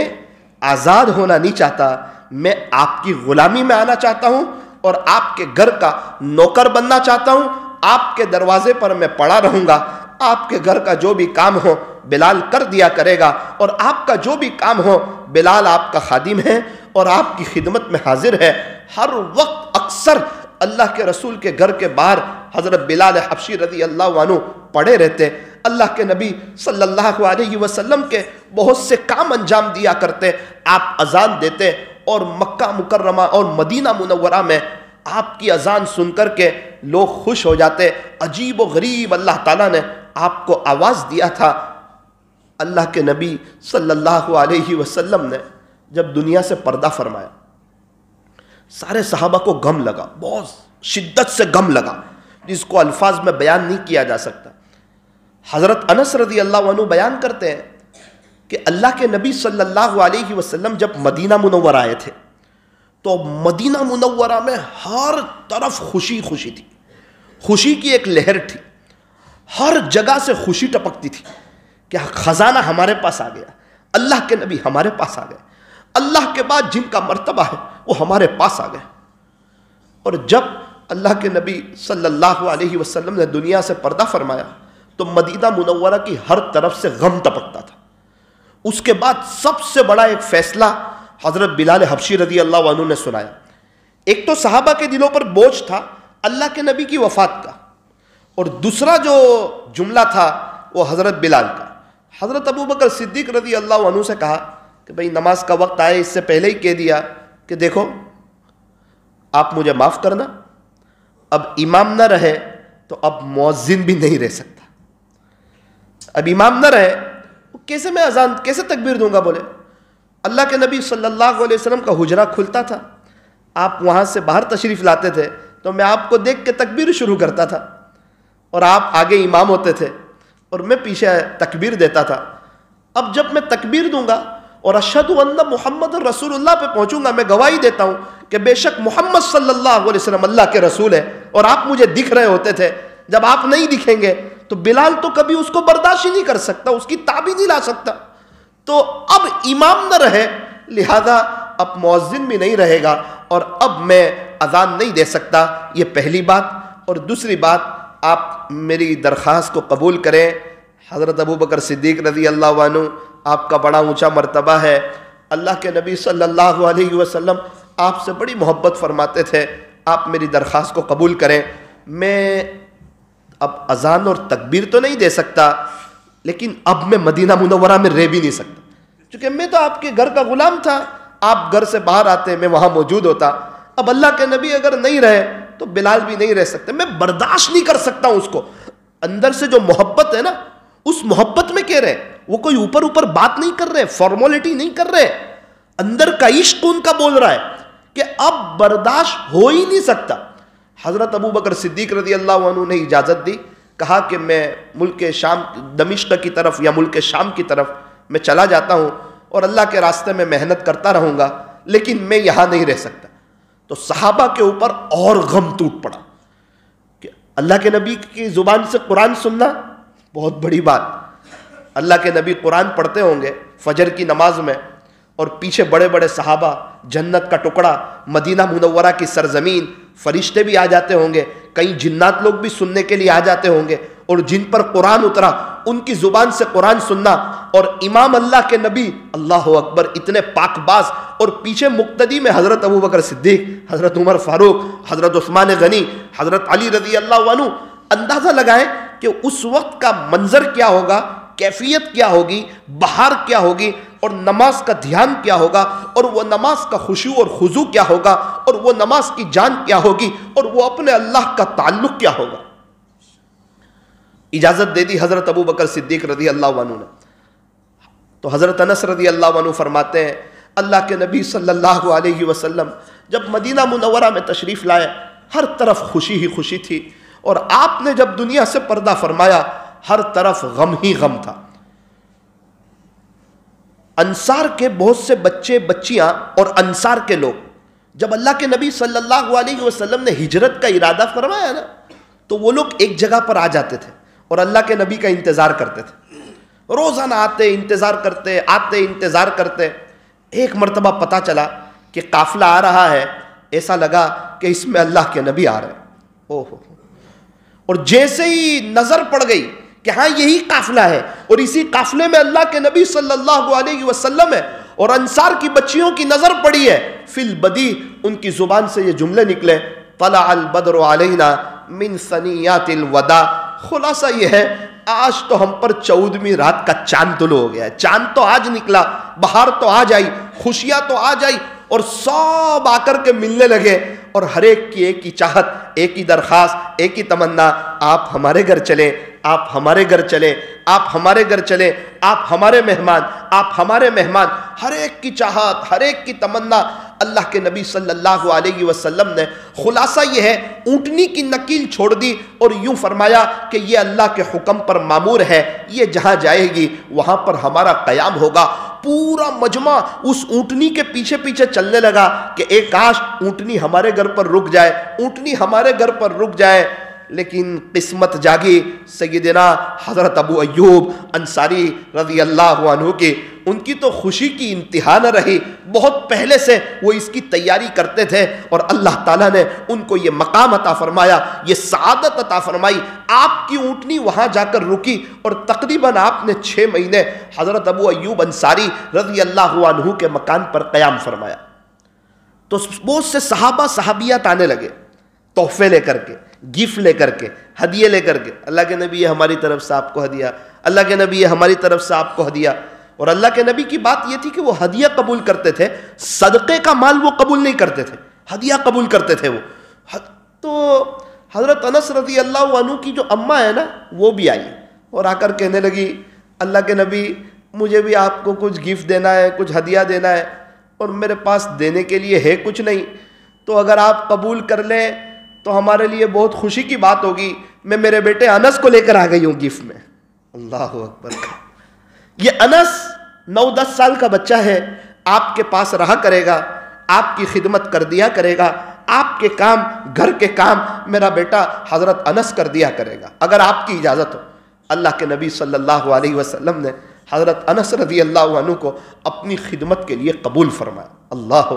آزاد ہونا نہیں چاہتا، میں آپ کی غلامی میں آنا چاہتا ہوں اور آپ کے گھر کا نوکر بننا چاہتا ہوں، آپ کے دروازے پر میں پڑا رہوں گا، آپ کے گھر کا جو بھی کام ہو بلال کر دیا کرے گا، اور آپ کا جو بھی کام ہو بلال آپ کا خادم ہے اور آپ کی خدمت میں حاضر ہے۔ ہر وقت اکثر اللہ کے رسول کے گھر کے باہر حضرت بلال حبشی رضی اللہ عنہ پڑے رہتے، اللہ کے نبی صلی اللہ علیہ وسلم کے بہت سے کام انجام دیا کرتے، آپ اذان دیتے اور مکہ مکرمہ اور مدینہ منورہ میں آپ کی اذان سن کر کے لوگ خوش ہو جاتے۔ عجیب و غریب اللہ تعالیٰ نے آپ کو آواز دیا تھا۔ اللہ کے نبی صلی اللہ علیہ وسلم نے جب دنیا سے پردہ فرمایا، سارے صحابہ کو غم لگا، بہت شدت سے غم لگا، جس کو الفاظ میں بیان نہیں کیا جا سکتا۔ حضرت انس رضی اللہ عنہ بیان کرتے ہیں کہ اللہ کے نبی صلی اللہ علیہ وسلم جب مدینہ منورہ آئے تھے تو مدینہ منورہ میں ہر طرف خوشی خوشی تھی، خوشی کی ایک لہر تھی، ہر جگہ سے خوشی ٹپکتی تھی کہ خزانہ ہمارے پاس آ گیا، اللہ کے نبی ہمارے پاس آ گئے، اللہ کے بعد جن کا مرتبہ ہے وہ ہمارے پاس آ گئے۔ اور جب اللہ کے نبی صلی اللہ علیہ وسلم نے دنیا سے پردہ فرمایا تو مدینہ منورہ کی ہر طرف سے غم ٹپکتا تھا۔ اس کے بعد سب سے بڑا ایک فیصلہ حضرت بلال حبشی رضی اللہ عنہ نے سنایا۔ ایک تو صحابہ کے دلوں پر بوجھ تھا اللہ کے نبی کی وفات کا، اور دوسرا جو جملہ تھا وہ حضرت بلال کا۔ حضرت ابو بکر صدیق رضی اللہ عنہ سے کہا کہ بھئی نماز کا وقت آئے، اس سے پہلے ہی کہہ دیا کہ دیکھو آپ مجھے معاف کرنا، اب امام نہ رہے تو اب مؤذن بھی نہیں رہ سکتا، اب امام نہ رہے کیسے میں اذان کیسے تکبیر دوں گا؟ بولے اللہ کے نبی صلی اللہ علیہ وسلم کا حجرہ کھلتا تھا، آپ وہاں سے باہر تشریف لاتے تھے تو میں آپ کو دیکھ کے تکبیر شروع کرتا تھا، اور آپ آگے امام ہوتے تھے اور میں پیچھے تکبیر دیتا تھا۔ اب جب میں تکبیر دوں گا اور اشہد ان محمد رسول اللہ پہ پہنچوں گا، میں گواہی دیتا ہوں کہ بے شک محمد صلی اللہ علیہ وسلم اللہ کے رسول ہے، اور آپ مجھے دکھ رہے ہوتے تھے، جب آپ نہیں دکھیں گے تو بلال تو کبھی اس کو برداشت ہی نہیں کر سکتا، اس کی تاب ہی نہیں لا سکتا۔ تو اب امام نہ رہے لہذا اب مؤذن بھی نہیں رہے گا، اور اب میں اذان نہیں دے سکتا۔ یہ پہلی بات۔ اور دوسری بات، آپ میری درخواست کو قبول کریں۔ حضرت ابو بکر صدیق رضی اللہ عنہ، آپ کا بڑا اونچا مرتبہ ہے، اللہ کے نبی صلی اللہ علیہ وسلم آپ سے بڑی محبت فرماتے تھے، آپ میری درخواست کو قبول کریں۔ میں اب اذان اور تکبیر تو نہیں دے سکتا، لیکن اب میں مدینہ منورہ میں رہ بھی نہیں سکتا، کیونکہ میں تو آپ کے گھر کا غلام تھا، آپ گھر سے باہر آتے میں وہاں موجود ہوتا، اب اللہ کے نبی اگر نہیں رہے تو بلال بھی نہیں رہ سکتے، میں برداشت نہیں کر سکتا ہوں اس کو۔ اندر سے جو محبت ہے نا، اس محبت میں کہہ رہے، وہ کوئی اوپر اوپر بات نہیں کر رہے، فارمولیٹی نہیں کر رہے، اندر کا عشق ان کا بول رہا ہے کہ اب برداشت ہو ہی نہیں سکتا۔ حضرت ابو بکر صدیق رضی اللہ عنہ نے اجازت دی، کہا کہ میں ملک شام دمشق کی طرف یا ملک شام کی طرف میں چلا جاتا ہوں اور اللہ کے راستے میں محنت کرتا رہوں گا، لیکن میں یہاں نہیں رہ سکتا۔ تو صحابہ کے اوپر اور غم ٹوٹ پڑا کہ اللہ کے نبی کی زبان سے قرآن سننا بہت بڑی بات۔ اللہ کے نبی قرآن پڑھتے ہوں گے فجر کی نماز میں، اور پیچھے بڑے بڑے صحابہ، جنت کا ٹکڑا، مدینہ منورہ کی سرزمین، فرشتے بھی آ جاتے ہوں گے، کئی جنات لوگ بھی سننے کے لیے آ جاتے ہوں گے، اور جن پر قرآن اترا ان کی زبان سے قرآن سننا، اور امام اللہ کے نبی اللہ اکبر اتنے پاک باز، اور پیچھے مقتدی میں حضرت ابو بکر صدیق، حضرت عمر فاروق، حضرت عثمان غنی، حضرت علی رضی اللہ عنہ. اندازہ لگائیں کہ اس وقت کا منظر کیا ہوگا، کیفیت کیا ہوگی، بہار کیا ہوگی، اور نماز کا دھیان کیا ہوگا، اور وہ نماز کا خشوع اور خضوع کیا ہوگا، اور وہ نماز کی جان کیا ہوگی، اور وہ اپنے اللہ کا تعلق کیا ہوگا. اجازت دے دی حضرت ابو بکر صدیق رضی اللہ عنہ نے. تو حضرت انس رضی اللہ عنہ فرماتے ہیں اللہ کے نبی صلی اللہ علیہ وسلم جب مدینہ منورہ میں تشریف لائے ہر طرف خوشی ہی خوشی تھی، اور آپ نے جب دنیا سے پردہ فرمایا ہر طرف غم ہی غم تھا. انصار کے بہت سے بچے بچیاں اور انصار کے لوگ جب اللہ کے نبی صلی اللہ علیہ وسلم نے ہجرت کا ارادہ فرمایا نا، تو وہ لوگ ایک جگہ پر آ جاتے تھے اور اللہ کے نبی کا انتظار کرتے تھے. روزانہ آتے انتظار کرتے، آتے انتظار کرتے. ایک مرتبہ پتہ چلا کہ قافلہ آ رہا ہے، ایسا لگا کہ اس میں اللہ کے نبی آ رہے ہیں. اوہ، اور جیسے ہی نظر پڑ گئی کہ ہاں یہی قافلہ ہے، اور اسی قافلے میں اللہ کے نبی صلی اللہ علیہ وسلم ہے، اور انصار کی بچیوں کی نظر پڑی ہے، فی البدی ان کی زبان سے یہ جملے نکلے طلع البدر علینا من ثنیات الوداع. خلاصہ یہ ہے آج تو ہم پر 14ویں رات کا چاند طلوع ہو گیا ہے. چاند تو آج نکلا، بہار تو آج آئی، خوشیاں تو آج آئی، اور سب آ کر کے ملنے لگے، اور ہر ایک کی ایک ہی چاہت، ایک ہی درخواست، ایک ہی تمنا، آپ ہمارے گھر چلیں، آپ ہمارے گھر چلیں، آپ ہمارے گھر چلیں، آپ ہمارے مہمان، آپ ہمارے مہمان. ہر ایک کی چاہت، ہر ایک کی تمنا. اللہ کے نبی صلی اللہ علیہ وسلم نے خلاصہ یہ ہے اونٹنی کی نکیل چھوڑ دی، اور یوں فرمایا کہ یہ اللہ کے حکم پر مامور ہے، یہ جہاں جائے گی وہاں پر ہمارا قیام ہوگا. پورا مجمع اس اونٹنی کے پیچھے پیچھے چلنے لگا کہ ایک کاش اونٹنی ہمارے گھر پر رک جائے، اونٹنی ہمارے گھر پر رک جائے. لیکن قسمت جاگی سیدنا حضرت ابو ایوب انصاری رضی اللہ عنہ کی. ان کی تو خوشی کی انتہا نہ رہی، بہت پہلے سے وہ اس کی تیاری کرتے تھے، اور اللہ تعالیٰ نے ان کو یہ مقام عطا فرمایا، یہ سعادت عطا فرمائی. آپ کی اونٹنی وہاں جا کر رکی، اور تقریباً آپ نے 6 مہینے حضرت ابو ایوب انصاری رضی اللہ عنہ کے مکان پر قیام فرمایا. تو بہت سے صحابہ صحابیات آنے لگے تحفے لے کر کے، گفٹ لے کر کے، ہدیے لے کر کے. اللہ کے نبی یہ ہماری طرف سے آپ کو ہدیہ، اللہ کے نبی یہ ہماری طرف سے آپ کو ہدیہ. اور اللہ کے نبی کی بات یہ تھی کہ وہ ہدیہ قبول کرتے تھے، صدقے کا مال وہ قبول نہیں کرتے تھے، ہدیہ قبول کرتے تھے وہ. تو حضرت انس رضی اللہ عنہ کی جو اماں ہے نا وہ بھی آئی اور آ کر کہنے لگی اللہ کے نبی مجھے بھی آپ کو کچھ گفٹ دینا ہے، کچھ ہدیہ دینا ہے، اور میرے پاس دینے کے لیے ہے کچھ نہیں، تو اگر آپ قبول کر لیں تو ہمارے لیے بہت خوشی کی بات ہوگی. میں میرے بیٹے انس کو لے کر آ گئی ہوں گفٹ میں. اللہ اکبر. یہ انس 9-10 سال کا بچہ ہے، آپ کے پاس رہا کرے گا، آپ کی خدمت کر دیا کرے گا، آپ کے کام، گھر کے کام میرا بیٹا حضرت انس کر دیا کرے گا اگر آپ کی اجازت ہو. اللہ کے نبی صلی اللہ علیہ وسلم نے حضرت انس رضی اللہ عنہ کو اپنی خدمت کے لیے قبول فرمایا. اللہ.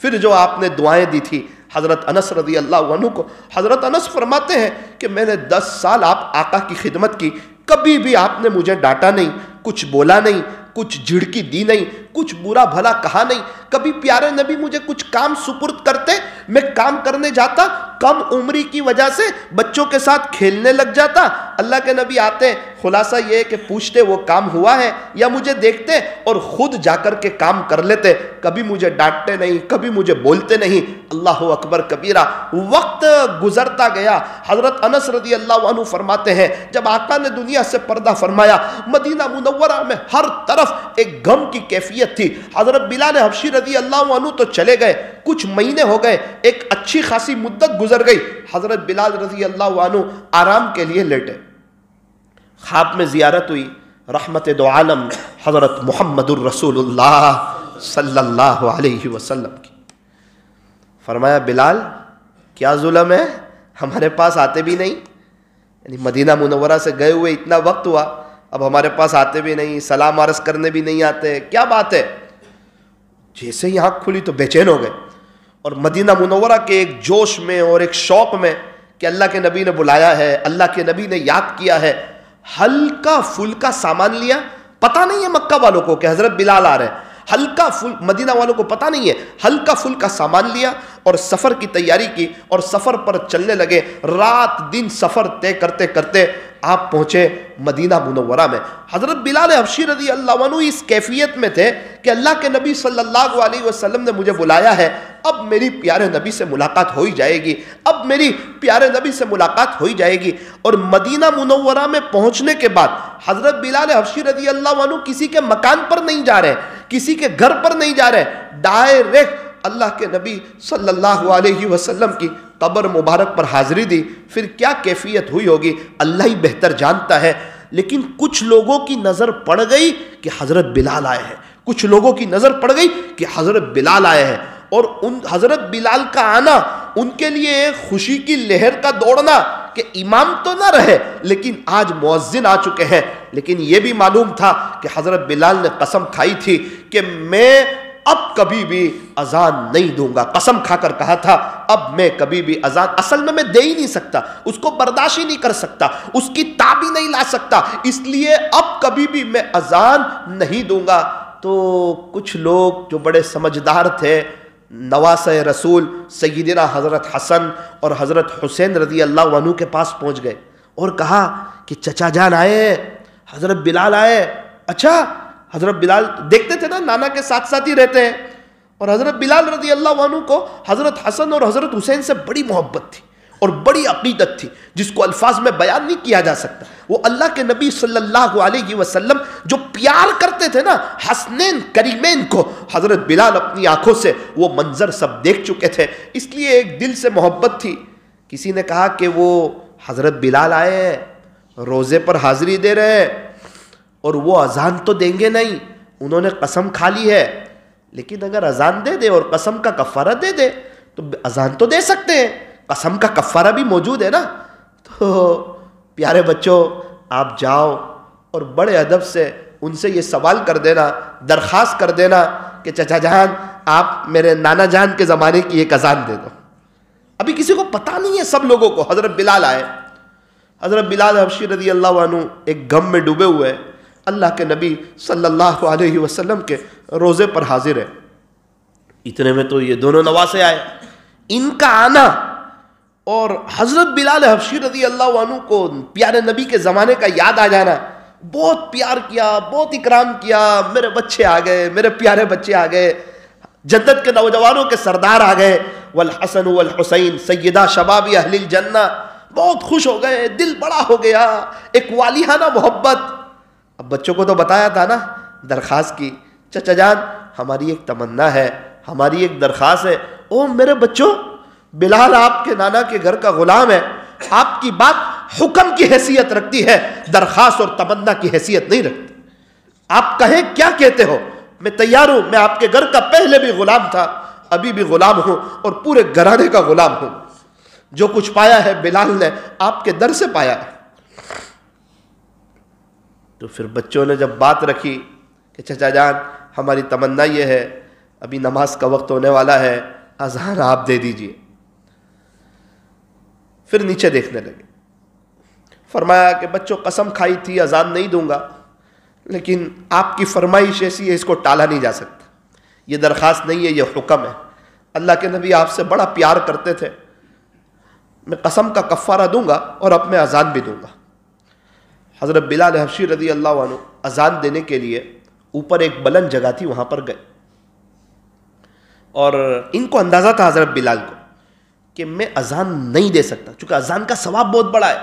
پھر جو آپ نے دعائیں دی تھی حضرت انس رضی اللہ عنہ کو، حضرت انس فرماتے ہیں کہ میں نے 10 سال آپ آقا کی خدمت کی، کبھی بھی آپ نے مجھے ڈانٹا نہیں، کچھ بولا نہیں، کچھ جھڑکی دی نہیں، کچھ برا بھلا کہا نہیں. کبھی پیارے نبی مجھے کچھ کام سپرد کرتے، میں کام کرنے جاتا، کم عمری کی وجہ سے بچوں کے ساتھ کھیلنے لگ جاتا، اللہ کے نبی آتے، خلاصہ یہ ہے کہ پوچھتے وہ کام ہوا ہے، یا مجھے دیکھتے اور خود جا کر کے کام کر لیتے. کبھی مجھے ڈانٹتے نہیں، کبھی مجھے بولتے نہیں. اللہ اکبر کبیرہ. وقت گزرتا گیا. حضرت انس رضی اللہ عنہ فرماتے ہیں جب آقا نے دنیا سے پردہ فرمایا مدینہ منورہ میں ہر طرف ایک غم کی کیفیت تھی. حضرت بلال حبشی رضی اللہ عنہ تو چلے گئے، کچھ مہینے ہو گئے، ایک اچھی خاصی مدت گزر گئی. حضرت بلال رضی اللہ عنہ آرام کے لیے لیٹے. خواب میں زیارت ہوئی رحمت دو عالم حضرت محمد الرسول اللہ صلی اللہ علیہ وسلم کی. فرمایا بلال کیا ظلم ہے، ہمارے پاس آتے بھی نہیں، یعنی مدینہ منورہ سے گئے ہوئے اتنا وقت ہوا، اب ہمارے پاس آتے بھی نہیں، سلام عرض کرنے بھی نہیں آتے، کیا بات ہے. جیسے ہی آنکھ کھلی تو بے چین ہو گئے، اور مدینہ منورہ کے ایک جوش میں اور ایک شوق میں کہ اللہ کے نبی نے بلایا ہے، اللہ کے نبی نے یاد کیا ہے، ہلکا پھلکا سامان لیا، پتہ نہیں ہے مکہ والوں کو کہ حضرت بلال آ رہے ہیں، ہلکا مدینہ والوں کو پتہ نہیں ہے، ہلکا پھلکا سامان لیا اور سفر کی تیاری کی اور سفر پر چلنے لگے۔ رات دن سفر طے کرتے کرتے آپ پہنچے مدینہ منورہ میں۔ حضرت بلال حبشی رضی اللہ عنہ اس کیفیت میں تھے کہ اللہ کے نبی صلی اللہ علیہ وسلم نے مجھے بلایا ہے، اب میری پیارے نبی سے ملاقات ہو ہی جائے گی، اب میری پیارے نبی سے ملاقات ہو ہی جائے گی۔ اور مدینہ منورہ میں پہنچنے کے بعد حضرت بلال حبشی رضی اللہ عنہ کسی کے مکان پر نہیں جا رہے، کسی کے گھر پر نہیں جا رہے، ڈائریکٹ اللہ کے نبی صلی اللہ علیہ وسلم کی قبر مبارک پر حاضری دی۔ پھر کیا کیفیت ہوئی ہوگی اللہ ہی بہتر جانتا ہے، لیکن کچھ لوگوں کی نظر پڑ گئی کہ حضرت بلال آئے ہیں، کچھ لوگوں کی نظر پڑ گئی کہ حضرت بلال آئے ہیں، اور ان حضرت بلال کا آنا ان کے لیے ایک خوشی کی لہر کا دوڑنا کہ امام تو نہ رہے لیکن آج مؤذن آ چکے ہیں۔ لیکن یہ بھی معلوم تھا کہ حضرت بلال نے قسم کھائی تھی کہ میں اب کبھی بھی اذان نہیں دوں گا، قسم کھا کر کہا تھا اب میں کبھی بھی اذان، اصل میں دے ہی نہیں سکتا، اس کو برداشت ہی نہیں کر سکتا، اس کی تاب ہی نہیں لا سکتا، اس لیے اب کبھی بھی میں اذان نہیں دوں گا۔ تو کچھ لوگ جو بڑے سمجھدار تھے، نواسۂ رسول سیدنا حضرت حسن اور حضرت حسین رضی اللہ عنہ کے پاس پہنچ گئے اور کہا کہ چچا جان آئے ہیں، حضرت بلال آئے۔ اچھا، حضرت بلال دیکھتے تھے نا نانا کے ساتھ ساتھ ہی رہتے ہیں، اور حضرت بلال رضی اللہ عنہ کو حضرت حسن اور حضرت حسین سے بڑی محبت تھی اور بڑی عقیدت تھی جس کو الفاظ میں بیان نہیں کیا جا سکتا۔ وہ اللہ کے نبی صلی اللہ علیہ وسلم جو پیار کرتے تھے نا حسنین کریمین کو، حضرت بلال اپنی آنکھوں سے وہ منظر سب دیکھ چکے تھے، اس لیے ایک دل سے محبت تھی۔ کسی نے کہا کہ وہ حضرت بلال آئے ہیں، روزے پر حاضری دے رہے ہیں اور وہ اذان تو دیں گے نہیں، انہوں نے قسم کھا لی ہے، لیکن اگر اذان دے دے اور قسم کا کفارہ دے دے تو اذان تو دے سکتے ہیں، قسم کا کفارہ بھی موجود ہے نا۔ تو پیارے بچوں، آپ جاؤ اور بڑے ادب سے ان سے یہ سوال کر دینا، درخواست کر دینا کہ چچا جان آپ میرے نانا جان کے زمانے کی ایک اذان دے دو۔ ابھی کسی کو پتہ نہیں ہے، سب لوگوں کو حضرت بلال آئے۔ حضرت بلال حبشی رضی اللہ عنہ ایک غم میں ڈوبے ہوئے اللہ کے نبی صلی اللہ علیہ وسلم کے روزے پر حاضر ہے۔ اتنے میں تو یہ دونوں نواسے آئے، ان کا آنا اور حضرت بلال حبشی رضی اللہ عنہ کو پیارے نبی کے زمانے کا یاد آ جانا، بہت پیار کیا، بہت اکرام کیا، میرے بچے آ گئے، میرے پیارے بچے آ گئے، جنت کے نوجوانوں کے سردار آ گئے، والحسن والحسین سیدہ شباب اہل الجنہ، بہت خوش ہو گئے، دل بڑا ہو گیا، ایک والہانہ محبت۔ اب بچوں کو تو بتایا تھا نا، درخواست کی، چچا جان ہماری ایک تمنا ہے، ہماری ایک درخواست ہے۔ او میرے بچوں، بلال آپ کے نانا کے گھر کا غلام ہے، آپ کی بات حکم کی حیثیت رکھتی ہے، درخواست اور تمنا کی حیثیت نہیں رکھتی۔ آپ کہیں کیا کہتے ہو، میں تیار ہوں، میں آپ کے گھر کا پہلے بھی غلام تھا، ابھی بھی غلام ہوں اور پورے گھرانے کا غلام ہوں۔ جو کچھ پایا ہے بلال نے آپ کے در سے پایا ہے۔ تو پھر بچوں نے جب بات رکھی کہ چچا جان ہماری تمنا یہ ہے، ابھی نماز کا وقت ہونے والا ہے، اذان آپ دے دیجئے۔ پھر نیچے دیکھنے لگے، فرمایا کہ بچوں قسم کھائی تھی اذان نہیں دوں گا، لیکن آپ کی فرمائش ایسی ہے، اس کو ٹالا نہیں جا سکتا، یہ درخواست نہیں ہے، یہ حکم ہے، اللہ کے نبی آپ سے بڑا پیار کرتے تھے، میں قسم کا کفارہ دوں گا اور اب میں اذان بھی دوں گا۔ حضرت بلال حبشی رضی اللہ عنہ اذان دینے کے لیے اوپر ایک بلند جگہ تھی، وہاں پر گئے، اور ان کو اندازہ تھا حضرت بلال کو کہ میں اذان نہیں دے سکتا، چونکہ اذان کا ثواب بہت بڑا ہے،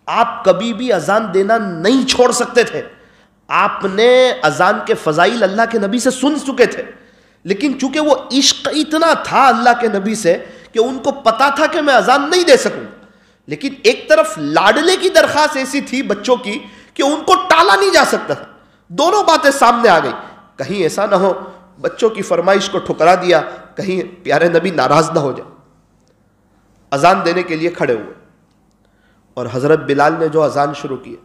آپ کبھی بھی اذان دینا نہیں چھوڑ سکتے تھے، آپ نے اذان کے فضائل اللہ کے نبی سے سن چکے تھے، لیکن چونکہ وہ عشق اتنا تھا اللہ کے نبی سے کہ ان کو پتا تھا کہ میں اذان نہیں دے سکوں، لیکن ایک طرف لاڈلے کی درخواست ایسی تھی بچوں کی کہ ان کو ٹالا نہیں جا سکتا تھا، دونوں باتیں سامنے آ گئی، کہیں ایسا نہ ہو بچوں کی فرمائش کو ٹھکرا دیا، کہیں پیارے نبی ناراض نہ ہو جائے۔ اذان دینے کے لیے کھڑے ہوئے اور حضرت بلال نے جو اذان شروع کی،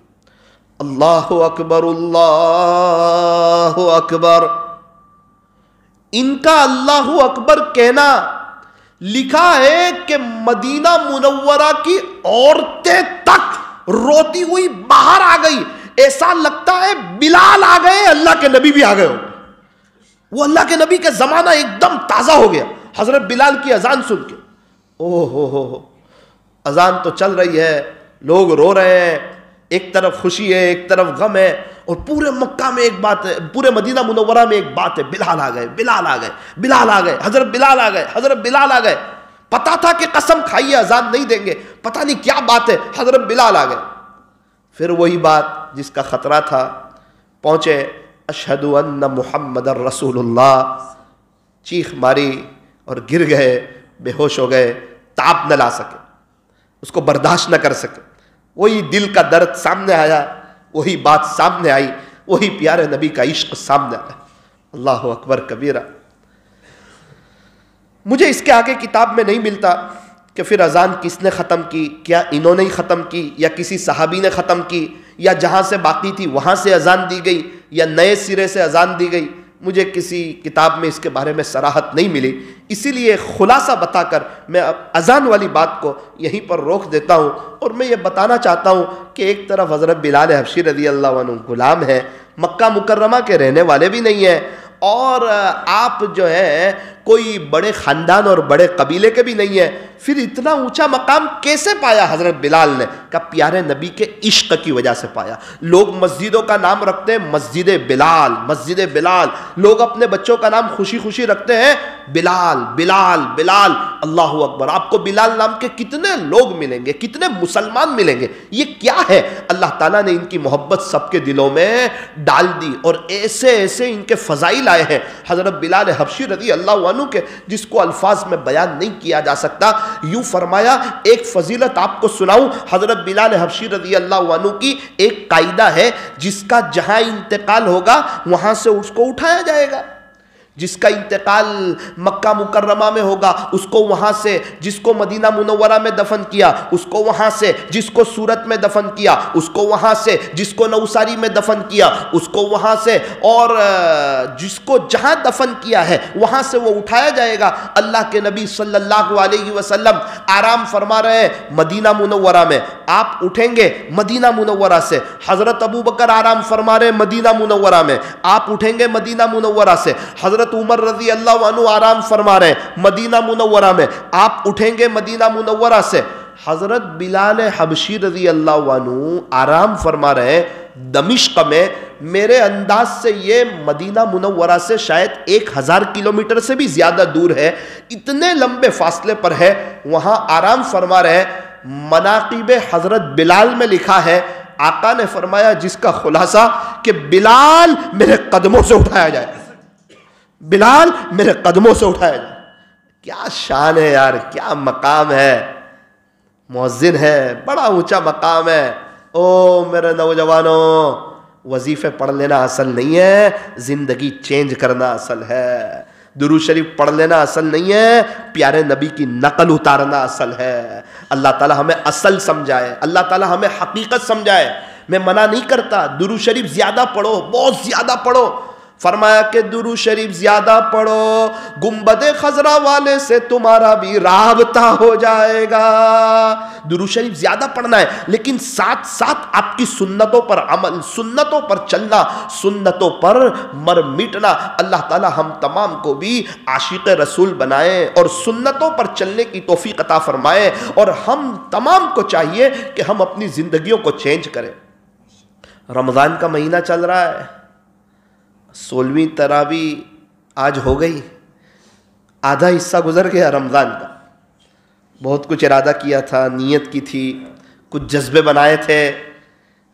اللہ اکبر اللہ اکبر، ان کا اللہ اکبر کہنا لکھا ہے کہ مدینہ منورہ کی عورتیں تک روتی ہوئی باہر آ گئی. ایسا لگتا ہے بلال آ گئے, اللہ کے نبی بھی آ گئے ہو. وہ اللہ کے نبی کا زمانہ ایک دم تازہ ہو گیا حضرت بلال کی اذان سن کے. او ہو اذان تو چل رہی ہے, لوگ رو رہے ہیں, ایک طرف خوشی ہے ایک طرف غم ہے, اور پورے مکہ میں ایک بات ہے, پورے مدینہ منورہ میں ایک بات ہے, بلال آ گئے, بلال آ گئے, بلال آ گئے, حضرت بلال آ گئے, حضرت بلال آ گئے. پتا تھا کہ قسم کھائیے اذان نہیں دیں گے, پتہ نہیں کیا بات ہے, حضرت بلال آ گئے. پھر وہی بات جس کا خطرہ تھا, پہنچے, اشہد ان محمد رسول اللہ, چیخ ماری اور گر گئے, بے ہوش ہو گئے, تاب نہ لا سکے, اس کو برداشت نہ کر سکے. وہی دل کا درد سامنے آیا, وہی بات سامنے آئی, وہی پیارے نبی کا عشق سامنے آیا. اللہ اکبر کبیرہ. مجھے اس کے آگے کتاب میں نہیں ملتا کہ پھر اذان کس نے ختم کی, کیا انہوں نے ہی ختم کی یا کسی صحابی نے ختم کی, یا جہاں سے باقی تھی وہاں سے اذان دی گئی, یا نئے سرے سے اذان دی گئی. مجھے کسی کتاب میں اس کے بارے میں صراحت نہیں ملی. اسی لیے خلاصہ بتا کر میں اذان والی بات کو یہیں پر روک دیتا ہوں, اور میں یہ بتانا چاہتا ہوں کہ ایک طرف حضرت بلال حبشی رضی اللہ عنہ غلام ہے, مکہ مکرمہ کے رہنے والے بھی نہیں ہیں, اور آپ جو ہے کوئی بڑے خاندان اور بڑے قبیلے کے بھی نہیں ہیں. پھر اتنا اونچا مقام کیسے پایا حضرت بلال نے؟ کہ پیارے نبی کے عشق کی وجہ سے پایا. لوگ مسجدوں کا نام رکھتے ہیں مسجد بلال, مسجد بلال. لوگ اپنے بچوں کا نام خوشی خوشی رکھتے ہیں بلال, بلال, بلال. اللہ اکبر. آپ کو بلال نام کے کتنے لوگ ملیں گے, کتنے مسلمان ملیں گے. یہ کیا ہے؟ اللہ تعالیٰ نے ان کی محبت سب کے دلوں میں ڈال دی, اور ایسے ایسے ان کے فضائل آئے ہیں حضرت بلال حبشی رضی اللہ عنہ کے, جس کو الفاظ میں بیان نہیں کیا جا سکتا. یوں فرمایا, ایک فضیلت آپ کو سناؤں. حضرت بلال حبشی رضی اللہ عنہ کی ایک قاعدہ ہے, جس کا جہاں انتقال ہوگا وہاں سے اس کو اٹھایا جائے گا. جس کا انتقال مکہ مکرمہ میں ہوگا اس کو وہاں سے, جس کو مدینہ منورہ میں دفن کیا اس کو وہاں سے, جس کو سورت میں دفن کیا اس کو وہاں سے, جس کو نوساری میں دفن کیا اس کو وہاں سے, اور جس کو جہاں دفن کیا ہے وہاں سے وہ اٹھایا جائے گا. اللہ کے نبی صلی اللہ علیہ وسلم آرام فرما رہے ہیں مدینہ منورہ میں, آپ اٹھیں گے مدینہ منورہ سے. حضرت ابو بکر آرام فرما رہے ہیں مدینہ منورہ میں, آپ اٹھیں گے مدینہ منورہ سے. حضرت عمر رضی اللہ عنہ آرام فرما رہے ہیں مدینہ منورہ میں, آپ اٹھیں گے مدینہ منورہ سے. حضرت بلال حبشی رضی اللہ عنہ آرام فرما رہے ہیں دمشق میں. میرے انداز سے یہ مدینہ منورہ سے شاید 1000 کلومیٹر سے بھی زیادہ دور ہے, اتنے لمبے فاصلے پر ہے. وہاں آرام فرما رہے ہیں. مناقب حضرت بلال میں لکھا ہے, آقا نے فرمایا جس کا خلاصہ کہ بلال میرے قدموں سے اٹھایا جائے, بلال میرے قدموں سے اٹھایا جائے. کیا شان ہے یار, کیا مقام ہے. مؤذن ہے, بڑا اونچا مقام ہے. او میرے نوجوانوں, وظیفے پڑھ لینا اصل نہیں ہے, زندگی چینج کرنا اصل ہے. درود شریف پڑھ لینا اصل نہیں ہے, پیارے نبی کی نقل اتارنا اصل ہے. اللہ تعالی ہمیں اصل سمجھائے, اللہ تعالی ہمیں حقیقت سمجھائے. میں منع نہیں کرتا, درود شریف زیادہ پڑھو, بہت زیادہ پڑھو. فرمایا کہ درود شریف زیادہ پڑھو, گنبد خضرا والے سے تمہارا بھی رابطہ ہو جائے گا. درود شریف زیادہ پڑھنا ہے, لیکن ساتھ ساتھ آپ کی سنتوں پر عمل, سنتوں پر چلنا, سنتوں پر مر مٹنا. اللہ تعالی ہم تمام کو بھی عاشق رسول بنائے اور سنتوں پر چلنے کی توفیق عطا فرمائے. اور ہم تمام کو چاہیے کہ ہم اپنی زندگیوں کو چینج کریں. رمضان کا مہینہ چل رہا ہے, 16ویں تراویح آج ہو گئی, آدھا حصہ گزر گیا رمضان کا. بہت کچھ ارادہ کیا تھا, نیت کی تھی, کچھ جذبے بنائے تھے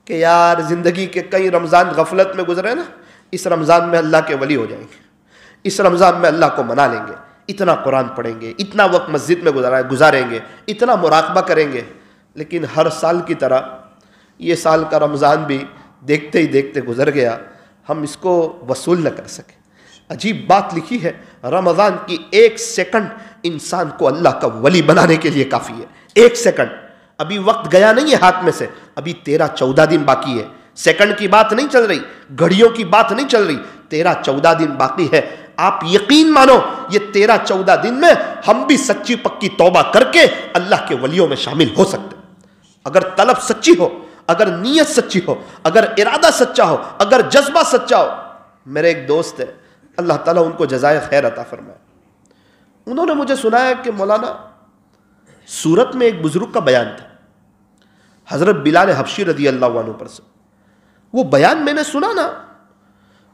کہ یار زندگی کے کئی رمضان غفلت میں گزرے نا, اس رمضان میں اللہ کے ولی ہو جائیں گے, اس رمضان میں اللہ کو منا لیں گے, اتنا قرآن پڑھیں گے, اتنا وقت مسجد میں گزاریں گے, اتنا مراقبہ کریں گے. لیکن ہر سال کی طرح یہ سال کا رمضان بھی دیکھتے ہی دیکھتے گزر گیا, ہم اس کو وصول نہ کر سکے. عجیب بات لکھی ہے, رمضان کی 1 سیکنڈ انسان کو اللہ کا ولی بنانے کے لیے کافی ہے. 1 سیکنڈ. ابھی وقت گیا نہیں ہے ہاتھ میں سے, ابھی 13-14 دن باقی ہے. سیکنڈ کی بات نہیں چل رہی, گھڑیوں کی بات نہیں چل رہی, 13-14 دن باقی ہے. آپ یقین مانو یہ 13-14 دن میں ہم بھی سچی پکی توبہ کر کے اللہ کے ولیوں میں شامل ہو سکتے ہیں، اگر طلب سچی ہو، اگر نیت سچی ہو، اگر ارادہ سچا ہو، اگر جذبہ سچا ہو۔ میرے ایک دوست ہے، اللہ تعالیٰ ان کو جزائے خیر عطا فرمائے، انہوں نے مجھے سنایا کہ مولانا سورت میں ایک بزرگ کا بیان تھا، حضرت بلال حبشی رضی اللہ عنہ پر سے۔ وہ بیان میں نے سنا نا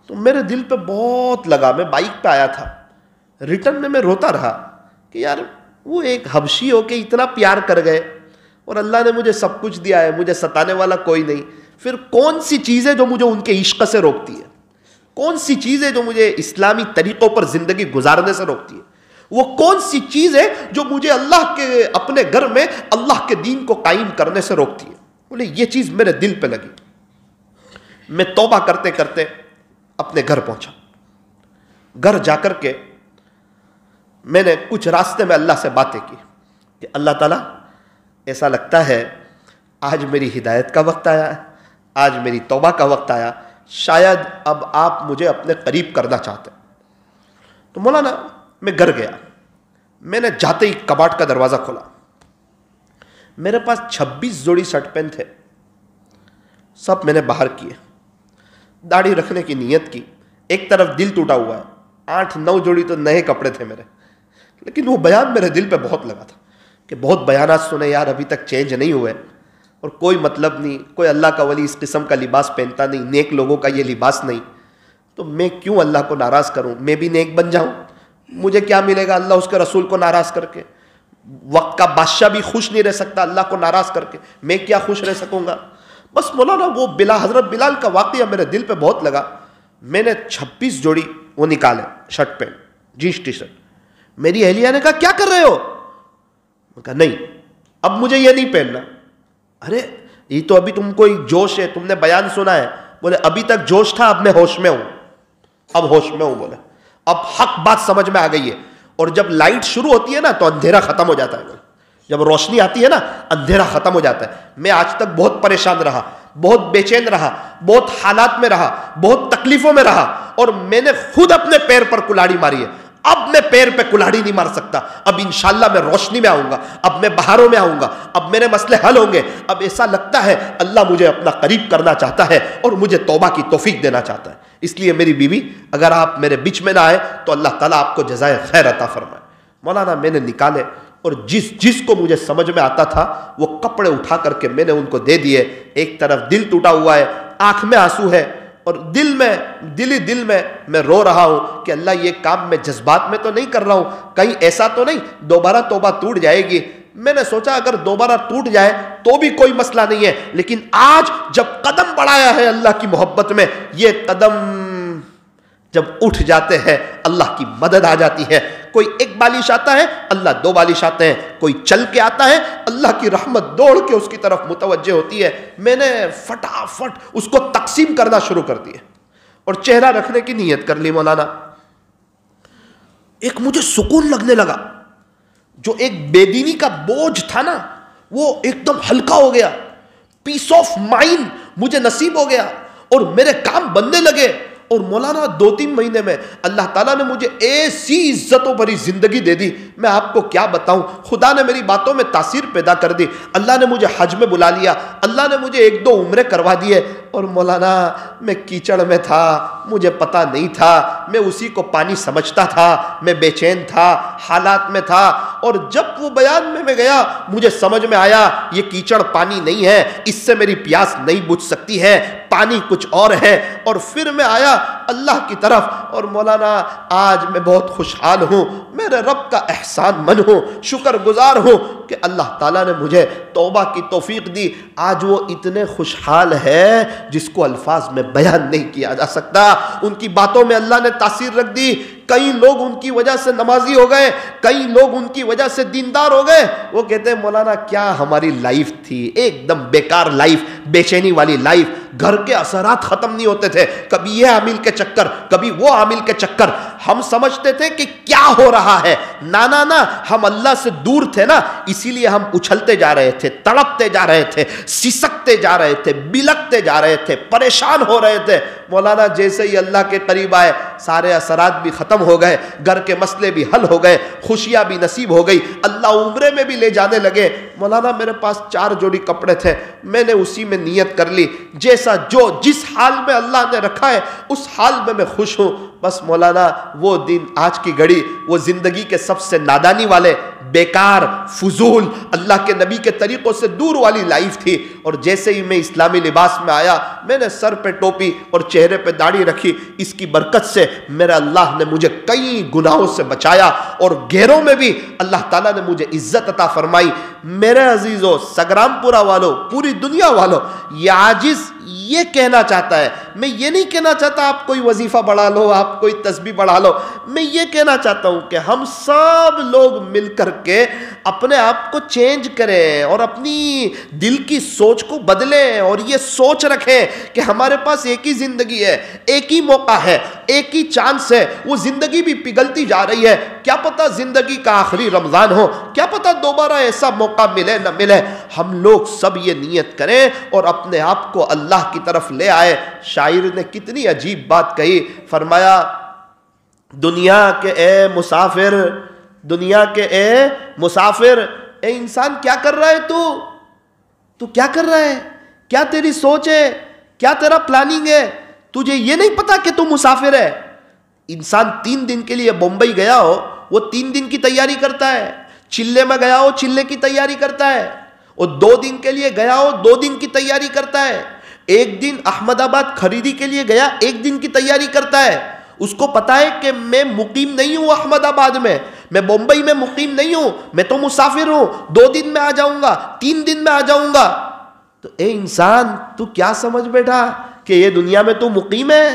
تو میرے دل پہ بہت لگا، میں بائک پہ آیا تھا، ریٹرن میں روتا رہا کہ یار وہ ایک حبشی ہو کے اتنا پیار کر گئے اور اللہ نے مجھے سب کچھ دیا ہے، مجھے ستانے والا کوئی نہیں، پھر کون سی چیز ہے جو مجھے ان کے عشق سے روکتی ہے؟ کون سی چیز ہے جو مجھے اسلامی طریقوں پر زندگی گزارنے سے روکتی ہے؟ وہ کون سی چیز ہے جو مجھے اللہ کے اپنے گھر میں اللہ کے دین کو قائم کرنے سے روکتی ہے؟ بولے یہ چیز میرے دل پہ لگی۔ میں توبہ کرتے کرتے اپنے گھر پہنچا، گھر جا کر کے میں نے کچھ راستے میں اللہ سے باتیں کی کہ اللہ تعالیٰ ایسا لگتا ہے آج میری ہدایت کا وقت آیا ہے، آج میری توبہ کا وقت آیا، شاید اب آپ مجھے اپنے قریب کرنا چاہتے ہیں۔ تو مولانا میں گھر گیا، میں نے جاتے ہی کباٹ کا دروازہ کھولا، میرے پاس 26 جوڑی شرٹ پین تھے، سب میں نے باہر کیے، داڑھی رکھنے کی نیت کی، ایک طرف دل ٹوٹا ہوا ہے، 8-9 جوڑی تو نئے کپڑے تھے میرے، لیکن وہ بیان میرے دل پہ بہت لگا تھا کہ بہت بیانات سنے یار، ابھی تک چینج نہیں ہوئے اور کوئی مطلب نہیں، کوئی اللہ کا ولی اس قسم کا لباس پہنتا نہیں، نیک لوگوں کا یہ لباس نہیں، تو میں کیوں اللہ کو ناراض کروں؟ میں بھی نیک بن جاؤں، مجھے کیا ملے گا اللہ اس کے رسول کو ناراض کر کے؟ وقت کا بادشاہ بھی خوش نہیں رہ سکتا اللہ کو ناراض کر کے، میں کیا خوش رہ سکوں گا؟ بس مولانا وہ حضرت بلال کا واقعہ میرے دل پہ بہت لگا، میں نے 26 جوڑی وہ نکالے shirt pant, jeans T shirt. میری اہلیہ نے کہا کیا کر رہے ہو؟ میں کہا نہیں اب مجھے یہ نہیں پہننا۔ ارے یہ تو ابھی تم کو ایک جوش ہے، تم نے بیان سنا ہے۔ بولے ابھی تک جوش تھا، اب میں ہوش میں ہوں، اب ہوش میں ہوں۔ بولے اب حق بات سمجھ میں آ گئی ہے، اور جب لائٹ شروع ہوتی ہے نا تو اندھیرا ختم ہو جاتا ہے، جب روشنی آتی ہے نا اندھیرا ختم ہو جاتا ہے۔ میں آج تک بہت پریشان رہا، بہت بے چین رہا، بہت حالات میں رہا، بہت تکلیفوں میں رہا، اور میں نے خود اپنے پیر پر کلاڑی ماری ہے۔ اب میں پیر پہ کلاڑی نہیں مار سکتا، اب انشاءاللہ میں روشنی میں آؤں گا، اب میں بہاروں میں آؤں گا، اب میرے مسئلے حل ہوں گے۔ اب ایسا لگتا ہے اللہ مجھے اپنا قریب کرنا چاہتا ہے اور مجھے توبہ کی توفیق دینا چاہتا ہے۔ اس لیے میری بیوی اگر آپ میرے بیچ میں نہ آئے تو اللہ تعالیٰ آپ کو جزائے خیر عطا فرمائے۔ مولانا میں نے نکالے اور جس کو مجھے سمجھ میں آتا تھا وہ کپڑے اٹھا کر کے میں نے ان کو دے دیے۔ ایک طرف دل ٹوٹا ہوا ہے، آنکھ میں آنسو ہے، اور دل میں میں رو رہا ہوں کہ اللہ یہ کام میں جذبات میں تو نہیں کر رہا ہوں، کہیں ایسا تو نہیں دوبارہ توبہ ٹوٹ جائے گی۔ میں نے سوچا اگر دوبارہ ٹوٹ جائے تو بھی کوئی مسئلہ نہیں ہے، لیکن آج جب قدم بڑھایا ہے اللہ کی محبت میں، یہ قدم جب اٹھ جاتے ہیں اللہ کی مدد آ جاتی ہے۔ کوئی ایک بالش آتا ہے، اللہ 2 بالش آتے ہیں، کوئی چل کے آتا ہے، اللہ کی رحمت دوڑ کے اس کی طرف متوجہ ہوتی ہے۔ میں نے فٹافٹ اس کو تقسیم کرنا شروع کر دیا اور چہرہ رکھنے کی نیت کر لی۔ مولانا ایک مجھے سکون لگنے لگا، جو ایک بے دینی کا بوجھ تھا نا وہ ایک دم ہلکا ہو گیا، پیس آف مائنڈ مجھے نصیب ہو گیا اور میرے کام بننے لگے۔ اور مولانا 2-3 مہینے میں اللہ تعالیٰ نے مجھے ایسی عزتوں بھری زندگی دے دی، میں آپ کو کیا بتاؤں۔ خدا نے میری باتوں میں تاثیر پیدا کر دی، اللہ نے مجھے حج میں بلا لیا، اللہ نے مجھے 1-2 عمرے کروا دیے۔ اور مولانا میں کیچڑ میں تھا، مجھے پتہ نہیں تھا، میں اسی کو پانی سمجھتا تھا، میں بے چین تھا، حالات میں تھا۔ اور جب وہ بیان میں گیا مجھے سمجھ میں آیا یہ کیچڑ پانی نہیں ہے، اس سے میری پیاس نہیں بجھ سکتی ہے، پانی کچھ اور ہے۔ اور پھر میں آیا اللہ کی طرف، اور مولانا آج میں بہت خوشحال ہوں، میرے رب کا احسان من ہوں، شکر گزار ہوں کہ اللہ تعالیٰ نے مجھے توبہ کی توفیق دی۔ آج وہ اتنے خوشحال ہے جس کو الفاظ میں بیان نہیں کیا جا سکتا۔ ان کی باتوں میں اللہ نے تاثیر رکھ دی، کئی لوگ ان کی وجہ سے نمازی ہو گئے، کئی لوگ ان کی وجہ سے دیندار ہو گئے۔ وہ کہتے ہیں مولانا کیا ہماری لائف تھی، ایک دم بیکار لائف، بے چینی والی لائف، گھر کے اثرات ختم نہیں ہوتے تھے، کبھی یہ عامل کے چکر، کبھی وہ عامل کے چکر۔ ہم سمجھتے تھے کہ کیا ہو رہا ہے، نا ہم اللہ سے دور تھے نا، اسی لیے ہم اچھلتے جا رہے تھے، تڑپتے جا رہے تھے، سسکتے جا رہے تھے، بلکتے جا رہے تھے، پریشان ہو رہے تھے۔ مولانا جیسے ہی اللہ کے قریب آئے، سارے اثرات بھی ختم ہو گئے، گھر کے مسئلے بھی حل ہو گئے، خوشیاں بھی نصیب ہو گئی، اللہ عمرے میں بھی لے جانے لگے۔ مولانا میرے پاس 4 جوڑی کپڑے تھے، میں نے اسی میں نیت کر لی، جیسا جو جس حال میں اللہ نے رکھا ہے اس حال میں خوش ہوں۔ بس مولانا وہ دن، آج کی گھڑی، وہ زندگی کے سب سے نادانی والے، بیکار، فضول، اللہ کے نبی کے طریقوں سے دور والی لائف تھی۔ اور جیسے ہی میں اسلامی لباس میں آیا، میں نے سر پہ ٹوپی اور چہرے پہ داڑھی رکھی، اس کی برکت سے میرا اللہ نے مجھے کئی گناہوں سے بچایا، اور گھیروں میں بھی اللہ تعالیٰ نے مجھے عزت عطا فرمائی۔ میرے عزیزوں، سگرام پورہ والوں، پوری دنیا والوں، یہ عاجز یہ کہنا چاہتا ہے، میں یہ نہیں کہنا چاہتا آپ کوئی وظیفہ بڑھا لو، آپ کوئی تسبیح بڑھا لو، میں یہ کہنا چاہتا ہوں کہ ہم سب لوگ مل کر کے اپنے آپ کو چینج کریں اور اپنی دل کی سوچ کو بدلیں، اور یہ سوچ رکھیں کہ ہمارے پاس ایک ہی زندگی ہے، ایک ہی موقع ہے، ایک ہی چانس ہے۔ وہ زندگی بھی پگھلتی جا رہی ہے، کیا پتہ زندگی کا آخری رمضان ہو، کیا پتہ دوبارہ ایسا موقع ملے نہ ملے۔ ہم لوگ سب یہ نیت کریں اور اپنے آپ کو اللہ کی طرف لے آئے۔ شاعر نے کتنی عجیب بات کہی، فرمایا دنیا کے اے مسافر، دنیا کے اے مسافر، اے انسان کیا کر رہا ہے تو کیا کر رہا ہے؟ کیا تیری سوچ ہے؟ کیا تیرا پلاننگ ہے؟ تجھے یہ نہیں پتا کہ تو مسافر ہے؟ انسان 3 دن کے لیے بمبئی گیا ہو، وہ 3 دن کی تیاری کرتا ہے، چلے میں گیا ہو، چلے کی تیاری کرتا ہے، اور 2 دن کے لیے گیا ہو، 2 دن کی تیاری کرتا ہے، 1 دن احمد آباد خریدی کے لیے گیا، 1 دن کی تیاری کرتا ہے۔ اس کو پتا ہے کہ میں مقیم نہیں ہوں احمد آباد میں بمبئی میں مقیم نہیں ہوں، میں تو مسافر ہوں، 2 دن میں آ جاؤں گا، 3 دن میں آ جاؤں گا۔ تو اے انسان، تو کیا سمجھ بیٹھا کہ یہ دنیا میں تو مقیم ہے؟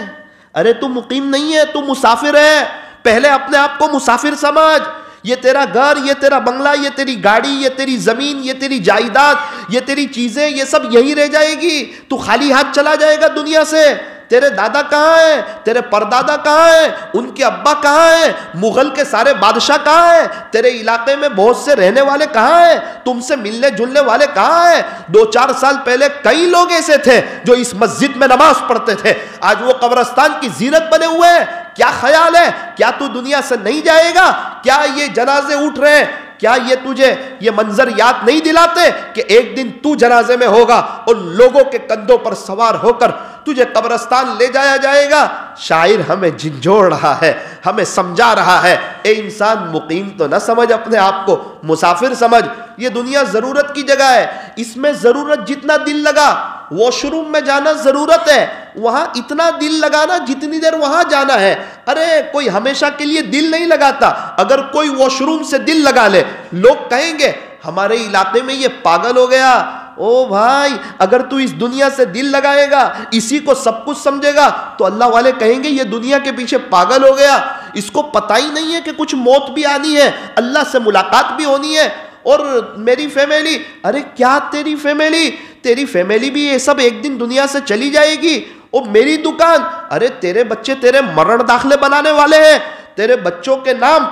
ارے تو مقیم نہیں ہے، تو مسافر ہے۔ پہلے اپنے آپ کو مسافر سمجھ۔ یہ تیرا گھر، یہ تیرا بنگلہ، یہ تیری گاڑی، یہ تیری زمین، یہ تیری جائیداد، یہ تیری چیزیں، یہ سب یہی رہ جائے گی۔ تو خالی ہاتھ چلا جائے گا دنیا سے۔ تیرے دادا کہاں ہیں؟ تیرے پردادا کہاں ہیں؟ ان کے ابا کہاں ہیں؟ مغل کے سارے بادشاہ کہاں ہیں؟ تیرے علاقے میں بہت سے رہنے والے کہاں ہیں؟ تم سے ملنے جلنے والے کہاں ہیں؟ 2-4 سال پہلے کئی لوگ ایسے تھے جو اس مسجد میں نماز پڑھتے تھے، آج وہ قبرستان کی زینت بنے ہوئے ہیں۔ کیا خیال ہے؟ کیا تو دنیا سے نہیں جائے گا؟ کیا یہ جنازے اٹھ رہے ہیں، کیا یہ تجھے یہ منظر یاد نہیں دلاتے کہ ایک دن تو جنازے میں ہوگا اور لوگوں کے کندھوں پر سوار ہو کر تجھے قبرستان لے جایا جائے گا؟ شاعر ہمیں جھنجھوڑ رہا ہے، ہمیں سمجھا رہا ہے، اے انسان مقیم تو نہ سمجھ اپنے آپ کو، مسافر سمجھ۔ یہ دنیا ضرورت کی جگہ ہے، اس میں ضرورت جتنا دل لگا، واش روم میں جانا ضرورت ہے، وہاں اتنا دل لگانا جتنی دیر وہاں جانا ہے۔ ارے کوئی ہمیشہ کے لیے دل نہیں لگاتا۔ اگر کوئی واش روم سے دل لگا لے، لوگ کہیں گے ہمارے علاقے میں یہ پاگل ہو گیا۔ او بھائی، اگر تو اس دنیا سے دل لگائے گا، اسی کو سب کچھ سمجھے گا، تو اللہ والے کہیں گے یہ دنیا کے پیچھے پاگل ہو گیا، اس کو پتہ ہی نہیں ہے کہ کچھ موت بھی آنی ہے، اللہ سے ملاقات بھی ہونی ہے۔ اور میری فیملی، ارے کیا تیری فیملی؟ تیری فیملی بھی یہ سب ایک دن دنیا سے چلی جائے گی۔ اور میری دکان، ارے تیرے بچے تیرے مرن داخلے بنانے والے ہیں، تیرے بچوں کے نام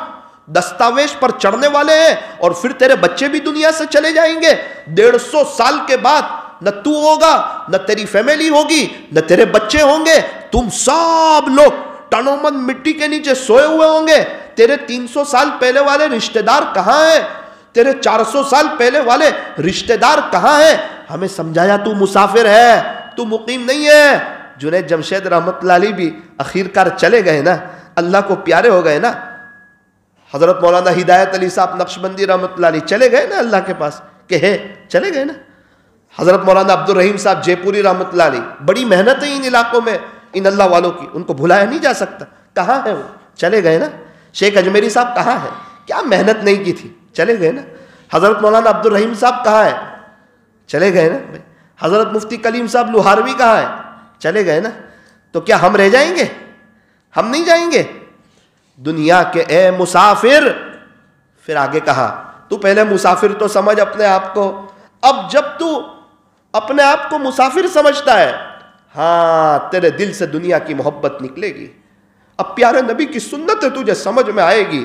دستاویز پر چڑھنے والے ہیں، اور پھر تیرے بچے بھی دنیا سے چلے جائیں گے۔ 150 سال کے بعد نہ تو ہوگا، نہ تیری فیملی ہوگی، نہ تیرے بچے ہوں گے، تم سب لوگ ٹنومن مٹی کے نیچے سوئے ہوئے ہوں گے۔ تیرے 300 سال پہلے والے رشتہ دار کہاں ہیں؟ تیرے 400 سال پہلے والے رشتہ دار کہاں ہیں؟ ہمیں سمجھایا تو مسافر ہے، تو مقیم نہیں ہے۔ جنید جمشید رحمت اللہ علیہ بھی اخیر کار چلے گئے نا، اللہ کو پیارے ہو گئے نا۔ حضرت مولانا ہدایت علی صاحب نقشبندی رحمت اللہ علیہ چلے گئے نا اللہ کے پاس، کہ ہے چلے گئے نا۔ حضرت مولانا عبد الرحیم صاحب جے پوری رحمت اللہ علیہ، بڑی محنت ہے ان علاقوں میں ان اللہ والوں کی، ان کو بھلایا نہیں جا سکتا۔ کہاں ہے وہ؟ چلے گئے نا۔ شیخ اجمیری صاحب کہاں ہے؟ کیا محنت نہیں کی تھی، چلے گئے نا۔ حضرت مولانا عبد الرحیم صاحب کہاں ہے؟ چلے گئے نا۔ حضرت مفتی کلیم صاحب لوہاروی کہاں ہے؟ چلے گئے نا۔ تو کیا ہم رہ جائیں گے؟ ہم نہیں جائیں گے۔ دنیا کے اے مسافر، پھر آگے کہا تو پہلے مسافر تو سمجھ اپنے آپ کو۔ اب جب تو اپنے آپ کو مسافر سمجھتا ہے، ہاں تیرے دل سے دنیا کی محبت نکلے گی، اب پیارے نبی کی سنت تجھے سمجھ میں آئے گی.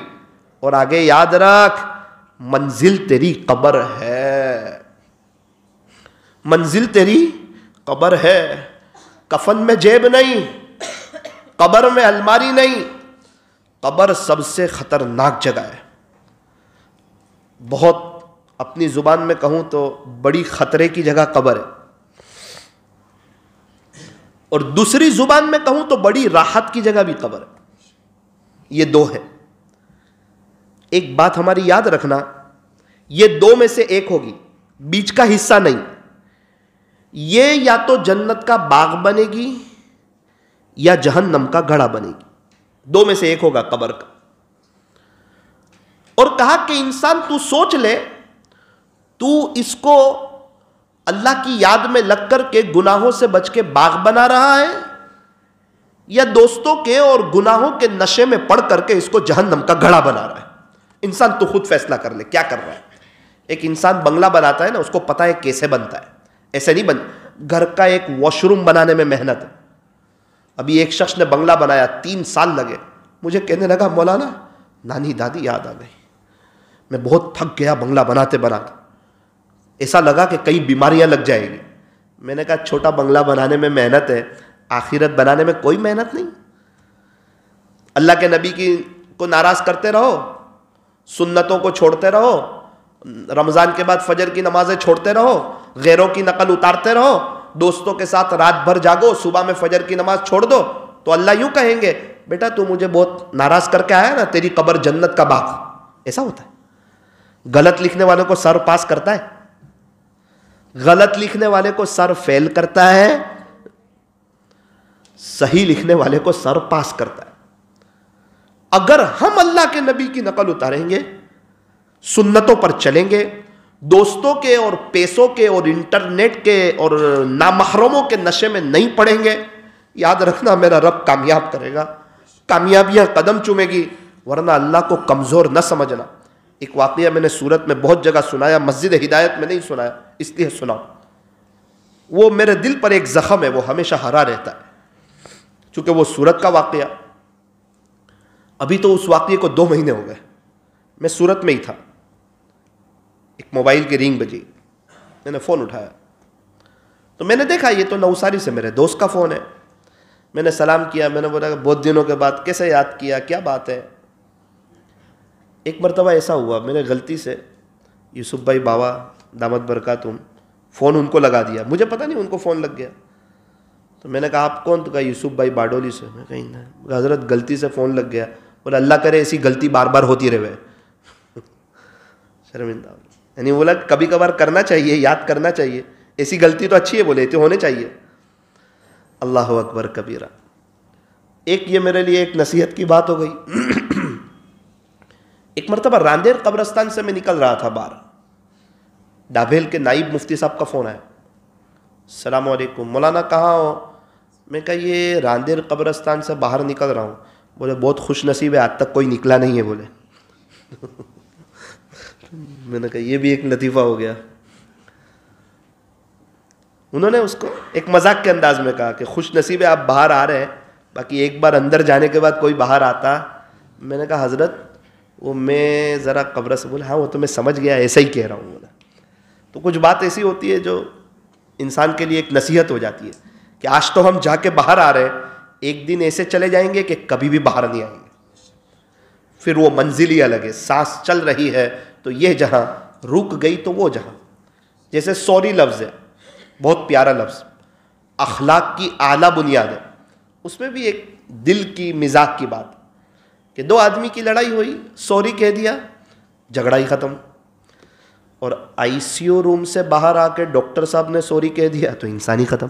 اور آگے یاد رکھ, منزل تیری قبر ہے, منزل تیری قبر ہے. کفن میں جیب نہیں, قبر میں الماری نہیں, قبر سب سے خطرناک جگہ ہے. بہت اپنی زبان میں کہوں تو بڑی خطرے کی جگہ قبر ہے, اور دوسری زبان میں کہوں تو بڑی راحت کی جگہ بھی قبر ہے. یہ دو ہے. ایک بات ہماری یاد رکھنا, یہ دو میں سے ایک ہوگی, بیچ کا حصہ نہیں. یہ یا تو جنت کا باغ بنے گی یا جہنم کا گڑھا بنے گی, دو میں سے ایک ہوگا قبر کا. اور کہا کہ انسان تو سوچ لے, تو اس کو اللہ کی یاد میں لگ کر کے گناہوں سے بچ کے باغ بنا رہا ہے, یا دوستوں کے اور گناہوں کے نشے میں پڑ کر کے اس کو جہنم کا گڑھا بنا رہا ہے. انسان تو خود فیصلہ کر لے کیا کر رہا ہے. ایک انسان بنگلہ بناتا ہے نا, اس کو پتا ہے کیسے بنتا ہے, ایسے نہیں گھر کا ایک واش روم بنانے میں محنت ہے. ابھی ایک شخص نے بنگلہ بنایا, 3 سال لگے. مجھے کہنے لگا مولانا نانی دادی یاد آ گئی, میں بہت تھک گیا بنگلہ بناتے بناتے, ایسا لگا کہ کئی بیماریاں لگ جائیں گی. میں نے کہا چھوٹا بنگلہ بنانے میں محنت ہے, آخرت بنانے میں کوئی محنت نہیں. اللہ کے نبی کو ناراض کرتے رہو, سنتوں کو چھوڑتے رہو, رمضان کے بعد فجر کی نمازیں چھوڑتے رہو, غیروں کی نقل اتارتے رہو, دوستوں کے ساتھ رات بھر جاگو, صبح میں فجر کی نماز چھوڑ دو, تو اللہ یوں کہیں گے بیٹا تو مجھے بہت ناراض کر کے آیا نا, تیری قبر جنت کا باغ. ایسا ہوتا ہے. غلط لکھنے والوں کو سر پاس کرتا ہے, غلط لکھنے والے کو سر فیل کرتا ہے, صحیح لکھنے والے کو سر پاس کرتا ہے. اگر ہم اللہ کے نبی کی نقل اتاریں گے, سنتوں پر چلیں گے, دوستوں کے اور پیسوں کے اور انٹرنیٹ کے اور نامحرموں کے نشے میں نہیں پڑیں گے, یاد رکھنا میرا رب کامیاب کرے گا, کامیابیاں قدم چومے گی, ورنہ اللہ کو کمزور نہ سمجھنا. ایک واقعہ میں نے سورت میں بہت جگہ سنایا, مسجد ہدایت میں نہیں سنایا, اس لیے سناؤں. وہ میرے دل پر ایک زخم ہے, وہ ہمیشہ ہرا رہتا ہے, چونکہ وہ سورت کا واقعہ. ابھی تو اس واقعے کو 2 مہینے ہو گئے, میں سورت میں ہی تھا. ایک موبائل کی رنگ بجی, میں نے فون اٹھایا تو میں نے دیکھا یہ تو نوساری سے میرے دوست کا فون ہے. میں نے سلام کیا, میں نے بولا کہ بہت دنوں کے بعد کیسے یاد کیا, کیا بات ہے. ایک مرتبہ ایسا ہوا, میں نے غلطی سے یوسف بھائی باوا دامت برکاتہم فون ان کو لگا دیا, مجھے پتہ نہیں ان کو فون لگ گیا. تو میں نے کہا آپ کون؟ تو کہا یوسف بھائی باڈولی سے. میں کہیں نہ حضرت غلطی سے فون لگ گیا. بولا اللہ کرے ایسی غلطی بار بار ہوتی رہے. شرمندہ. یعنی بولا کبھی کبھار کرنا چاہیے, یاد کرنا چاہیے, ایسی غلطی تو اچھی ہے, بولے تو ہونے چاہیے. اللہ اکبر کبیرہ. ایک یہ میرے لیے ایک نصیحت کی بات ہو گئی. ایک مرتبہ راندیر قبرستان سے میں نکل رہا تھا باہر, ڈابھیل کے نائب مفتی صاحب کا فون آیا, السلام علیکم مولانا کہاں ہو؟ میں کہا یہ راندیر قبرستان سے باہر نکل رہا ہوں. بولے بہت خوش نصیب ہے, آج تک کوئی نکلا نہیں ہے. بولے میں نے کہا یہ بھی ایک لطیفہ ہو گیا. انہوں نے اس کو ایک مذاق کے انداز میں کہا کہ خوش نصیب ہے آپ باہر آ رہے ہیں, باقی ایک بار اندر جانے کے بعد کوئی باہر آتا. میں نے کہا حضرت وہ میں ذرا قبر سے. بولے ہاں وہ تو میں سمجھ گیا, ایسا ہی کہہ رہا ہوں. بولا تو کچھ بات ایسی ہوتی ہے جو انسان کے لیے ایک نصیحت ہو جاتی ہے کہ آج تو ہم جا کے باہر آ رہے ہیں, ایک دن ایسے چلے جائیں گے کہ کبھی بھی باہر نہیں آئیں گے. پھر وہ منزل ہی الگ ہے. سانس چل رہی ہے تو یہ جہاں, رک گئی تو وہ جہاں. جیسے سوری لفظ ہے, بہت پیارا لفظ, اخلاق کی اعلیٰ بنیاد ہے. اس میں بھی ایک دل کی مزاح کی بات کہ 2 آدمی کی لڑائی ہوئی, سوری کہہ دیا, جھگڑا ہی ختم. اور آئی سی یو روم سے باہر آ کے ڈاکٹر صاحب نے سوری کہہ دیا تو انسان ہی ختم.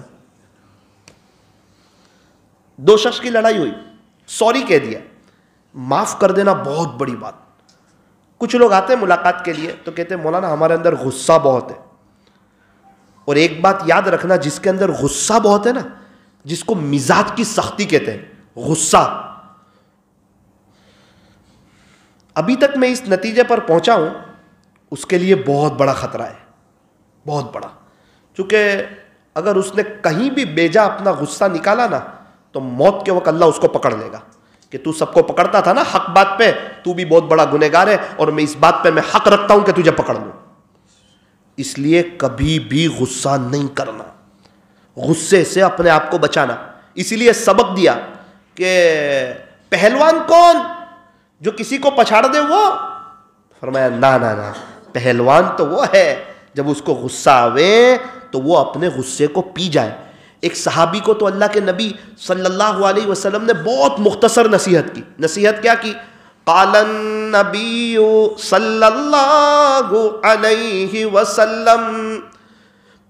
2 شخص کی لڑائی ہوئی, سوری کہہ دیا, معاف کر دینا بہت بڑی بات. کچھ لوگ آتے ہیں ملاقات کے لیے تو کہتے ہیں مولانا ہمارے اندر غصہ بہت ہے. اور ایک بات یاد رکھنا, جس کے اندر غصہ بہت ہے نا, جس کو مزاج کی سختی کہتے ہیں, غصہ. ابھی تک میں اس نتیجے پر پہنچا ہوں, اس کے لیے بہت بڑا خطرہ ہے, بہت بڑا. چونکہ اگر اس نے کہیں بھی بیجا اپنا غصہ نکالا نا تو موت کے وقت اللہ اس کو پکڑ لے گا, کہ تو سب کو پکڑتا تھا نا حق بات پہ, تو بھی بہت بڑا گنہگار ہے اور میں اس بات پہ میں حق رکھتا ہوں کہ تجھے پکڑ لوں. اس لیے کبھی بھی غصہ نہیں کرنا, غصے سے اپنے آپ کو بچانا. اسی لیے سبق دیا کہ پہلوان کون جو کسی کو پچھاڑ دے وہ؟ فرمایا نا, پہلوان تو وہ ہے جب اس کو غصہ آوے تو وہ اپنے غصے کو پی جائے. ایک صحابی کو تو اللہ کے نبی صلی اللہ علیہ وسلم نے بہت مختصر نصیحت کی. نصیحت کیا کی؟ قال النبی صلی اللہ علیہ وسلم,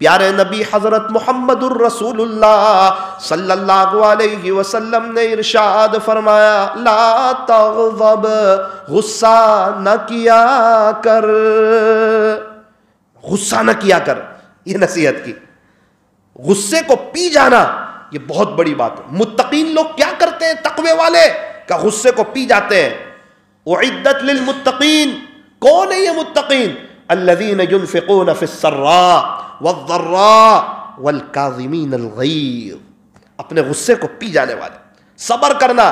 پیارے نبی حضرت محمد الرسول اللہ صلی اللہ علیہ وسلم نے ارشاد فرمایا, لا تغضب, غصہ نہ کیا کر, غصہ نہ کیا کر. یہ نصیحت کی. غصے کو پی جانا یہ بہت بڑی بات ہے. متقین لوگ کیا کرتے ہیں؟ تقوی والے کا غصے کو پی جاتے ہیں. اعدت للمتقین, کون ہے یہ متقین؟ الذین ينفقون فی السراء والضراء والکاظمین الغیظ, اپنے غصے کو پی جانے والے. صبر کرنا,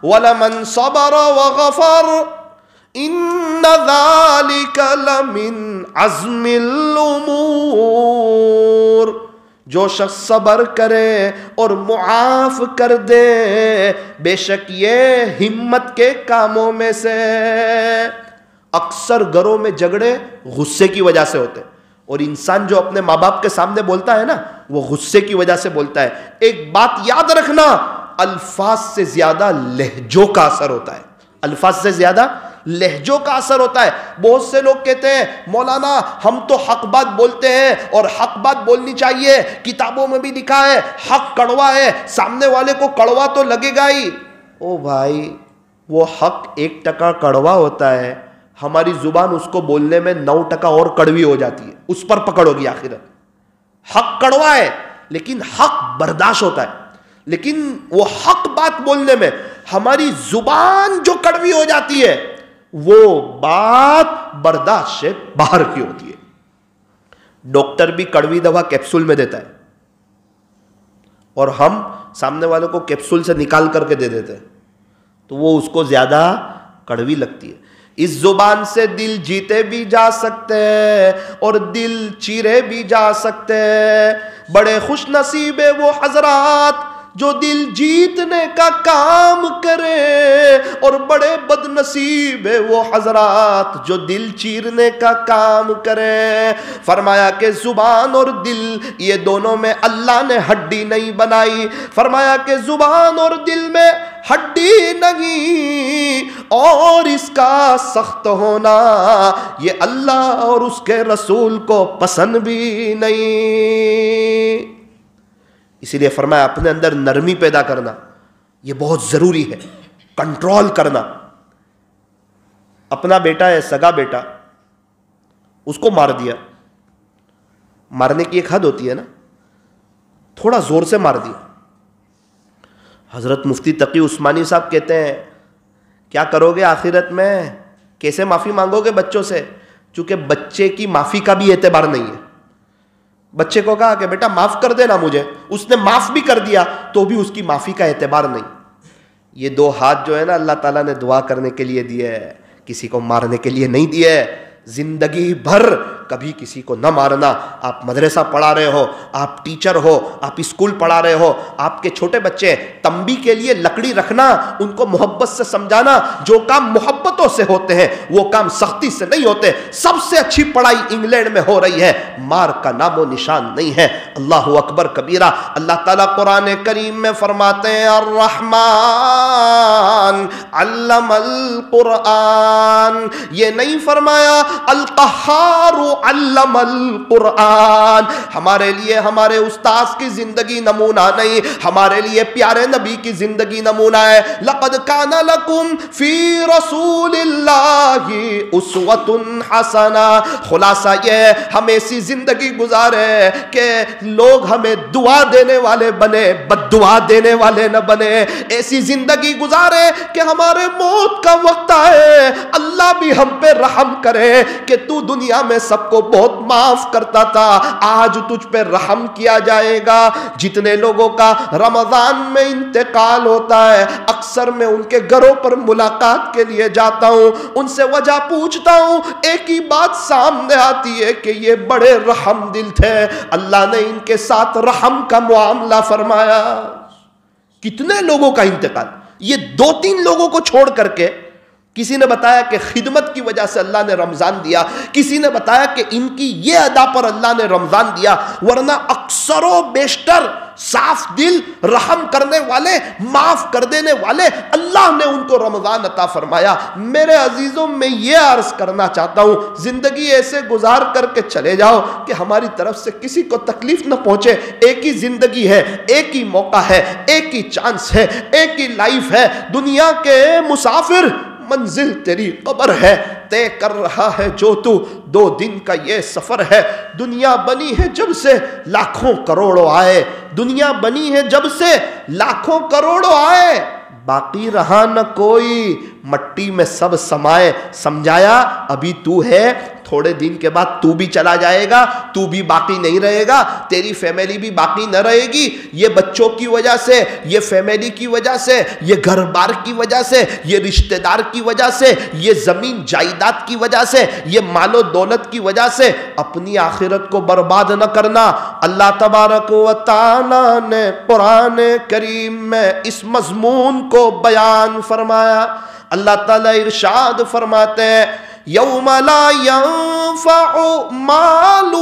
وَلَمَنْ صَبَرَ وَغَفَرَ إِنَّ ذَلِكَ لَمِنْ عَزْمِ الْأُمُورِ, جو شخص صبر کرے اور معاف کر دے بے شک یہ ہمت کے کاموں میں سے. اکثر گھروں میں جھگڑے غصے کی وجہ سے ہوتے ہیں, اور انسان جو اپنے ماں باپ کے سامنے بولتا ہے نا وہ غصے کی وجہ سے بولتا ہے. ایک بات یاد رکھنا, الفاظ سے زیادہ لہجوں کا اثر ہوتا ہے. الفاظ سے زیادہ لہجوں کا اثر ہوتا ہے. بہت سے لوگ کہتے ہیں مولانا ہم تو حق بات بولتے ہیں اور حق بات بولنی چاہیے, کتابوں میں بھی لکھا ہے حق کڑوا ہے, سامنے والے کو کڑوا تو لگے گا ہی. او بھائی, وہ حق 1% کڑوا ہوتا ہے, ہماری زبان اس کو بولنے میں 9% اور کڑوی ہو جاتی ہے, اس پر پکڑ ہوگی آخرت. حق کڑوا ہے لیکن حق برداشت ہوتا ہے. لیکن وہ حق بات بولنے میں ہماری زبان جو کڑوی ہو جاتی ہے وہ بات برداشت سے باہر کی ہوتی ہے. ڈاکٹر بھی کڑوی دوا کیپسول میں دیتا ہے اور ہم سامنے والوں کو کیپسول سے نکال کر کے دے دیتے ہیں تو وہ اس کو زیادہ کڑوی لگتی ہے. اس زبان سے دل جیتے بھی جا سکتے اور دل چیرے بھی جا سکتے. بڑے خوش نصیب وہ حضرات جو دل جیتنے کا کام کرے, اور بڑے بد نصیب وہ حضرات جو دل چیرنے کا کام کرے. فرمایا کہ زبان اور دل یہ دونوں میں اللہ نے ہڈی نہیں بنائی. فرمایا کہ زبان اور دل میں ہڈی نہیں, اور اس کا سخت ہونا یہ اللہ اور اس کے رسول کو پسند بھی نہیں. اسی لیے فرمایا اپنے اندر نرمی پیدا کرنا یہ بہت ضروری ہے, کنٹرول کرنا. اپنا بیٹا ہے, سگا بیٹا, اس کو مار دیا. مارنے کی ایک حد ہوتی ہے نا, تھوڑا زور سے مار دیا. حضرت مفتی تقی عثمانی صاحب کہتے ہیں کیا کرو گے آخرت میں, کیسے معافی مانگو گے بچوں سے؟ چونکہ بچے کی معافی کا بھی اعتبار نہیں ہے. بچے کو کہا کہ بیٹا معاف کر دینا مجھے, اس نے معاف بھی کر دیا تو بھی اس کی معافی کا اعتبار نہیں. یہ 2 ہاتھ جو ہے نا اللہ تعالیٰ نے دعا کرنے کے لیے دیے, کسی کو مارنے کے لیے نہیں دیے. زندگی بھر کبھی کسی کو نہ مارنا. آپ مدرسہ پڑھا رہے ہو, آپ ٹیچر ہو, آپ اسکول پڑھا رہے ہو, آپ کے چھوٹے بچے, تنبیہ کے لیے لکڑی رکھنا, ان کو محبت سے سمجھانا. جو کام محبتوں سے ہوتے ہیں وہ کام سختی سے نہیں ہوتے. سب سے اچھی پڑھائی انگلینڈ میں ہو رہی ہے, مار کا نام و نشان نہیں ہے. اللہ اکبر کبیرہ. اللہ تعالیٰ قرآن کریم میں فرماتے ہیں الرحمن علم القرآن, یہ نہیں فرمایا القہار علم القرآن. ہمارے لیے ہمارے استاذ کی زندگی نمونہ نہیں, ہمارے لیے پیارے نبی کی زندگی نمونہ ہے. لقد کان لکم فی رسول اللہ اسوۃ حسنہ. خلاصہ یہ ہم ایسی زندگی گزارے کہ لوگ ہمیں دعا دینے والے بنے, بد دعا دینے والے نہ بنے. ایسی زندگی گزارے کہ ہمارے موت کا وقت آئے اللہ اللہ بھی ہم پہ رحم کرے کہ تو دنیا میں سب کو بہت معاف کرتا تھا، آج تجھ پہ رحم کیا جائے گا۔ جتنے لوگوں کا رمضان میں انتقال ہوتا ہے، اکثر میں ان کے گھروں پر ملاقات کے لیے جاتا ہوں، ان سے وجہ پوچھتا ہوں، ایک ہی بات سامنے آتی ہے کہ یہ بڑے رحم دل تھے، اللہ نے ان کے ساتھ رحم کا معاملہ فرمایا۔ کتنے لوگوں کا انتقال، یہ 2-3 لوگوں کو چھوڑ کر کے۔ کسی نے بتایا کہ خدمت کی وجہ سے اللہ نے رمضان دیا، کسی نے بتایا کہ ان کی یہ ادا پر اللہ نے رمضان دیا، ورنہ اکثر و بیشتر صاف دل، رحم کرنے والے، معاف کر دینے والے، اللہ نے ان کو رمضان عطا فرمایا۔ میرے عزیزوں، میں یہ عرض کرنا چاہتا ہوں، زندگی ایسے گزار کر کے چلے جاؤ کہ ہماری طرف سے کسی کو تکلیف نہ پہنچے۔ ایک ہی زندگی ہے، ایک ہی موقع ہے، ایک ہی چانس ہے، ایک ہی لائف ہے۔ دنیا کے مسافر، منزل تیری قبر ہے، طے کر رہا ہے جو تو 2 دن کا یہ سفر ہے۔ دنیا بنی ہے جب سے لاکھوں کروڑوں آئے، دنیا بنی ہے جب سے لاکھوں کروڑوں آئے، باقی رہا نہ کوئی، مٹی میں سب سمائے۔ سمجھایا ابھی تو ہے، تھوڑے دن کے بعد تو بھی چلا جائے گا، تو بھی باقی نہیں رہے گا، تیری فیملی بھی باقی نہ رہے گی۔ یہ بچوں کی وجہ سے، یہ فیملی کی وجہ سے، یہ گھر بار کی وجہ سے، یہ رشتہ دار کی وجہ سے، یہ زمین جائیداد کی وجہ سے، یہ مال و دولت کی وجہ سے اپنی آخرت کو برباد نہ کرنا۔ اللہ تبارک و تعالی نے قرآن کریم میں اس مضمون کو بیان فرمایا۔ اللہ تعالی ارشاد فرماتے ہیں، یوم لا ينفع مال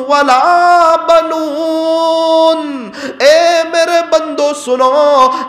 ولا بنون۔ اے میرے بندو سنو،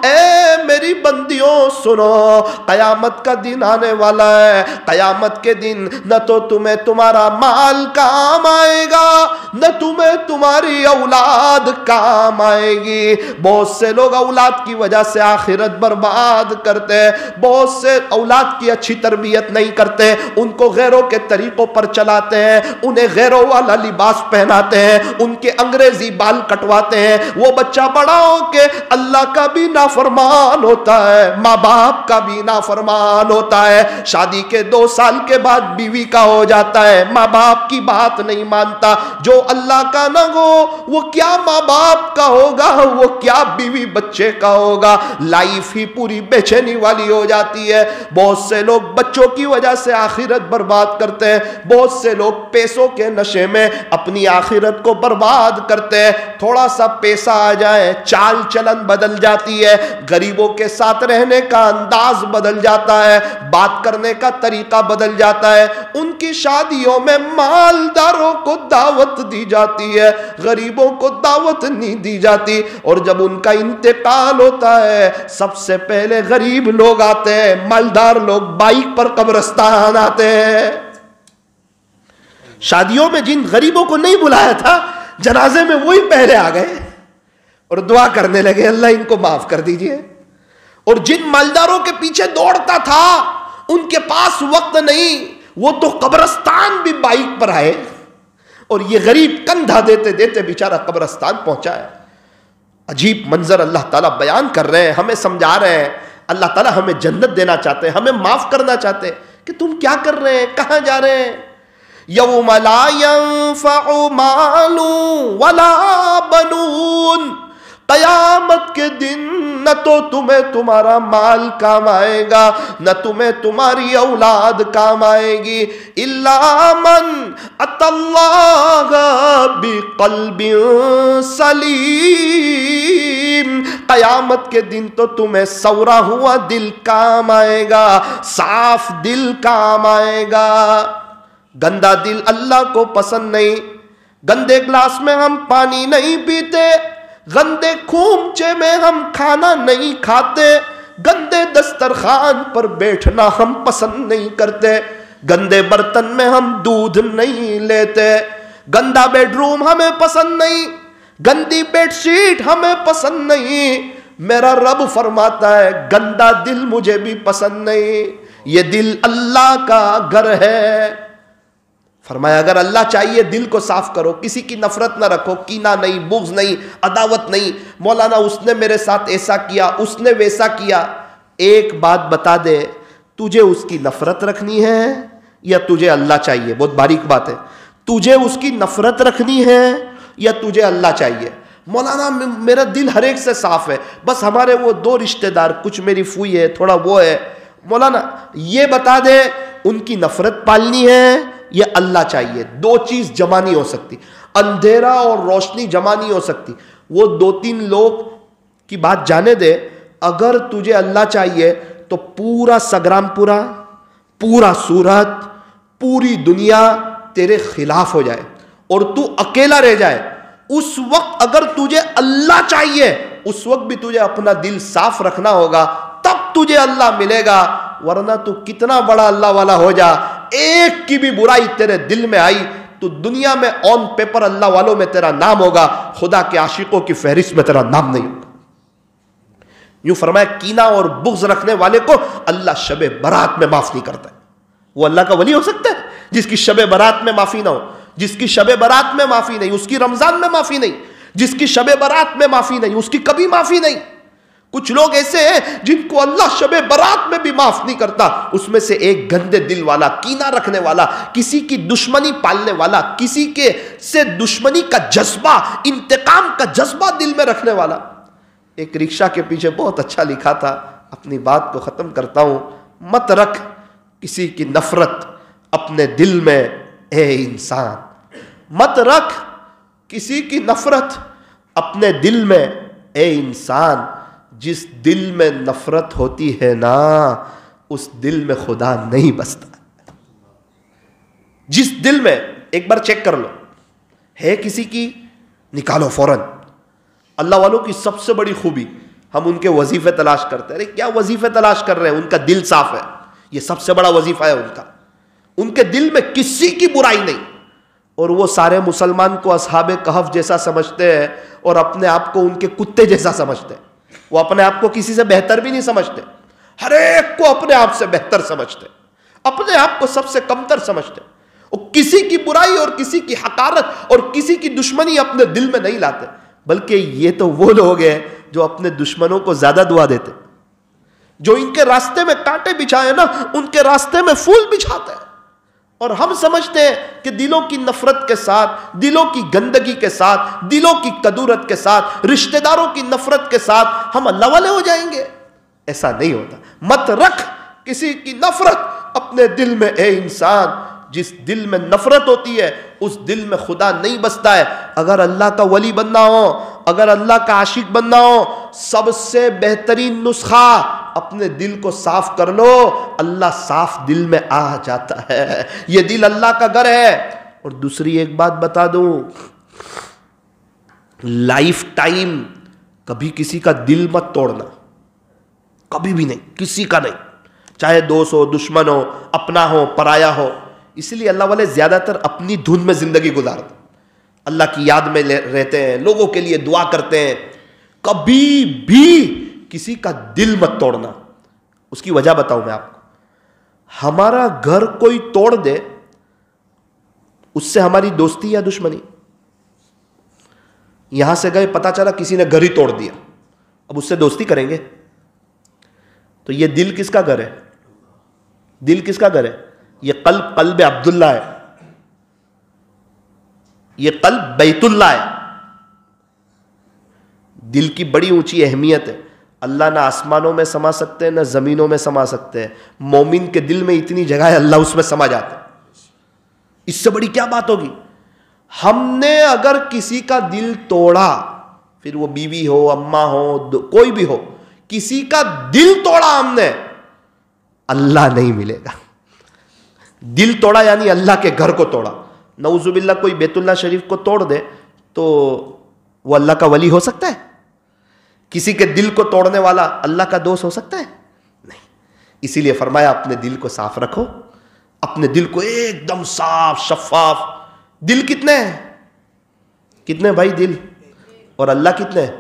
اے میری بندیوں سنو، قیامت کا دن آنے والا ہے۔ قیامت کے دن نہ تو تمہیں تمہارا مال کام آئے گا، نہ تمہیں تمہاری اولاد کام آئے گی۔ بہت سے لوگ اولاد کی وجہ سے آخرت برباد کرتے ہیں، بہت سے اولاد کی اچھی تربیت نہیں کرتے، ان کو غیروں کے طریقوں پر چلاتے ہیں، انہیں غیروں والا لباس پہناتے ہیں، ان کے انگریزی بال کٹواتے ہیں۔ وہ بچہ بڑا ہو کے اللہ کا بھی نافرمان ہوتا ہے، ماں باپ کا بھی نافرمان ہوتا ہے۔ شادی کے 2 سال کے بعد بیوی کا ہو جاتا ہے، ماں باپ کی بات نہیں مانتا۔ جو اللہ کا نہ ہو وہ کیا ماں باپ کا ہوگا، وہ کیا بیوی بچے کا ہوگا۔ لائف ہی پوری بے چینی والی ہو جاتی ہے۔ بہت سے لوگ بچوں کی وجہ سے آخرت برباد کرتے ہیں، بہت سے لوگ پیسوں کے نشے میں اپنی آخرت کو برباد کرتے ہیں۔ تھوڑا سا پیسہ آ جائے، چال چلن بدل جاتی ہے، غریبوں کے ساتھ رہنے کا انداز بدل جاتا ہے، بات کرنے کا طریقہ بدل جاتا ہے۔ ان کی شادیوں میں مالداروں کو دعوت دی جاتی ہے، غریبوں کو دعوت نہیں دی جاتی۔ اور جب ان کا انتقال ہوتا ہے، سب سے پہلے غریب لوگ آتے ہیں، مالدار لوگ بائک پر قبرستان آتے ہیں۔ شادیوں میں جن غریبوں کو نہیں بلایا تھا، جنازے میں وہی پہلے آ گئے اور دعا کرنے لگے، اللہ ان کو معاف کر دیجئے۔ اور جن مالداروں کے پیچھے دوڑتا تھا، ان کے پاس وقت نہیں، وہ تو قبرستان بھی بائک پر آئے، اور یہ غریب کندھا دیتے دیتے بیچارہ قبرستان پہنچا ہے۔ عجیب منظر اللہ تعالیٰ بیان کر رہے ہیں، ہمیں سمجھا رہے ہیں۔ اللہ تعالیٰ ہمیں جنت دینا چاہتے ہیں، ہمیں معاف کرنا چاہتے ہیں کہ تم کیا کر رہے ہیں، کہاں جا رہے ہیں۔ یوم لا ينفع مال ولا بنون، قیامت کے دن نہ تو تمہیں تمہارا مال کام آئے گا، نہ تمہیں تمہاری اولاد کام آئے گی، الا من اتی اللہ بقلب سلیم۔ قیامت کے دن تو تمہیں سورا ہوا دل کام آئے گا، صاف دل کام آئے گا۔ گندا دل اللہ کو پسند نہیں۔ گندے گلاس میں ہم پانی نہیں پیتے، گندے کھومچے میں ہم کھانا نہیں کھاتے، گندے دسترخوان پر بیٹھنا ہم پسند نہیں کرتے، گندے برتن میں ہم دودھ نہیں لیتے، گندا بیڈ روم ہمیں پسند نہیں، گندی بیڈ شیٹ ہمیں پسند نہیں۔ میرا رب فرماتا ہے گندا دل مجھے بھی پسند نہیں، یہ دل اللہ کا گھر ہے۔ فرمایا اگر اللہ چاہیے دل کو صاف کرو، کسی کی نفرت نہ رکھو، کینہ نہیں، بغض نہیں، عداوت نہیں، مولانا اس نے میرے ساتھ ایسا کیا، اس نے ویسا کیا۔ ایک بات بتا دے، تجھے اس کی نفرت رکھنی ہے یا تجھے اللہ چاہیے؟ بہت باریک بات ہے. تجھے اس کی نفرت رکھنی ہے یا تجھے اللہ چاہیے؟ مولانا میرا دل ہر ایک سے صاف ہے، بس ہمارے وہ 2 رشتہ دار، کچھ میری پھوئی ہے، تھوڑا وہ ہے. مولانا یہ بتا دے ان کی نفرت پالنی ہے یا اللہ چاہیے؟ 2 چیز جمع نہیں ہو سکتی، اندھیرا اور روشنی جمع نہیں ہو سکتی. وہ 2-3 لوگ کی بات جانے دے. اگر تجھے اللہ چاہیے تو پورا سگرام پورا، پورا سورت، پوری دنیا تیرے خلاف ہو جائے اور تو اکیلا رہ جائے، اس وقت اگر تجھے اللہ چاہیے اس وقت بھی تجھے اپنا دل صاف رکھنا ہوگا، تب تجھے اللہ ملے گا. ورنہ تو کتنا بڑا اللہ والا ہو جا، ایک کی بھی برائی تیرے دل میں آئی تو دنیا میں آن پیپر اللہ والوں میں تیرا نام ہوگا، خدا کے عاشقوں کی فہرست میں تیرا نام نہیں ہوگا. یوں فرمایا کینہ اور بغض رکھنے والے کو اللہ شب برات میں معاف نہیں کرتا ہے. وہ اللہ کا ولی ہو سکتا ہے جس کی شب برات میں معافی نہ ہو؟ جس کی شب برات میں معافی نہیں، اس کی رمضان میں معافی نہیں. جس کی شب برات میں معافی نہیں، اس کی کبھی معافی نہیں. کچھ لوگ ایسے ہیں جن کو اللہ شب برات میں بھی معاف نہیں کرتا. اس میں سے ایک گندے دل والا، کینہ رکھنے والا، کسی کی دشمنی پالنے والا، کسی کے سے دشمنی کا جذبہ، انتقام کا جذبہ دل میں رکھنے والا. ایک رکشہ کے پیچھے بہت اچھا لکھا تھا، اپنی بات کو ختم کرتا ہوں. مت رکھ کسی کی نفرت اپنے دل میں اے انسان، مت رکھ کسی کی نفرت اپنے دل میں اے انسان. جس دل میں نفرت ہوتی ہے نا اس دل میں خدا نہیں بستا. جس دل میں، ایک بار چیک کر لو، ہے کسی کی نکالو فوراً. اللہ والوں کی سب سے بڑی خوبی، ہم ان کے وظیفے تلاش کرتے ہیں. ارے کیا وظیفے تلاش کر رہے ہیں؟ ان کا دل صاف ہے، یہ سب سے بڑا وظیفہ ہے ان کا. ان کے دل میں کسی کی برائی نہیں. اور وہ سارے مسلمان کو اصحاب کہف جیسا سمجھتے ہیں اور اپنے آپ کو ان کے کتے جیسا سمجھتے ہیں. وہ اپنے آپ کو کسی سے بہتر بھی نہیں سمجھتے، ہر ایک کو اپنے آپ سے بہتر سمجھتے، اپنے آپ کو سب سے کمتر سمجھتے. اور کسی کی برائی اور کسی کی حقارت اور کسی کی دشمنی اپنے دل میں نہیں لاتے. بلکہ یہ تو وہ لوگ ہیں جو اپنے دشمنوں کو زیادہ دعا دیتے، جو ان کے راستے میں کانٹے بچھائے نا ان کے راستے میں پھول بچھاتے ہیں. اور ہم سمجھتے ہیں کہ دلوں کی نفرت کے ساتھ، دلوں کی گندگی کے ساتھ، دلوں کی کدورت کے ساتھ، رشتہ داروں کی نفرت کے ساتھ ہم اللہ والے ہو جائیں گے. ایسا نہیں ہوتا. مت رکھ کسی کی نفرت اپنے دل میں اے انسان. جس دل میں نفرت ہوتی ہے اس دل میں خدا نہیں بستا ہے. اگر اللہ کا ولی بننا ہو، اگر اللہ کا عاشق بننا ہو، سب سے بہترین نسخہ اپنے دل کو صاف کر لو، اللہ صاف دل میں آ جاتا ہے. یہ دل اللہ کا گھر ہے. اور دوسری ایک بات بتا دوں، لائف ٹائم کبھی کسی کا دل مت توڑنا، کبھی بھی نہیں، کسی کا نہیں، چاہے دوست ہو، دشمن ہو، اپنا ہو، پرایا ہو. اس لیے اللہ والے زیادہ تر اپنی دھن میں زندگی گزارتے، اللہ کی یاد میں رہتے ہیں، لوگوں کے لیے دعا کرتے ہیں. کبھی بھی کسی کا دل مت توڑنا. اس کی وجہ بتاؤں میں آپ کو. ہمارا گھر کوئی توڑ دے، اس سے ہماری دوستی یا دشمنی؟ یہاں سے گئے، پتا چلا کسی نے گھر ہی توڑ دیا، اب اس سے دوستی کریں گے؟ تو یہ دل کس کا گھر ہے؟ دل کس کا گھر ہے؟ یہ قلب عبداللہ ہے، یہ قلب بیت اللہ ہے. دل کی بڑی اونچی اہمیت ہے. اللہ نہ آسمانوں میں سما سکتے ہیں نہ زمینوں میں سما سکتے ہیں. مومن کے دل میں اتنی جگہ ہے، اللہ اس میں سما جاتا ہے. اس سے بڑی کیا بات ہوگی؟ ہم نے اگر کسی کا دل توڑا، پھر وہ بیوی ہو، اماں ہو، کوئی بھی ہو، کسی کا دل توڑا ہم نے، اللہ نہیں ملے گا. دل توڑا یعنی اللہ کے گھر کو توڑا. نعوذ باللہ کوئی بیت اللہ شریف کو توڑ دے تو وہ اللہ کا ولی ہو سکتا ہے؟ کسی کے دل کو توڑنے والا اللہ کا دوست ہو سکتا ہے؟ نہیں. اسی لیے فرمایا اپنے دل کو صاف رکھو، اپنے دل کو ایک دم صاف شفاف. دل کتنے ہیں؟ کتنے بھائی دل؟ اور اللہ کتنے ہیں؟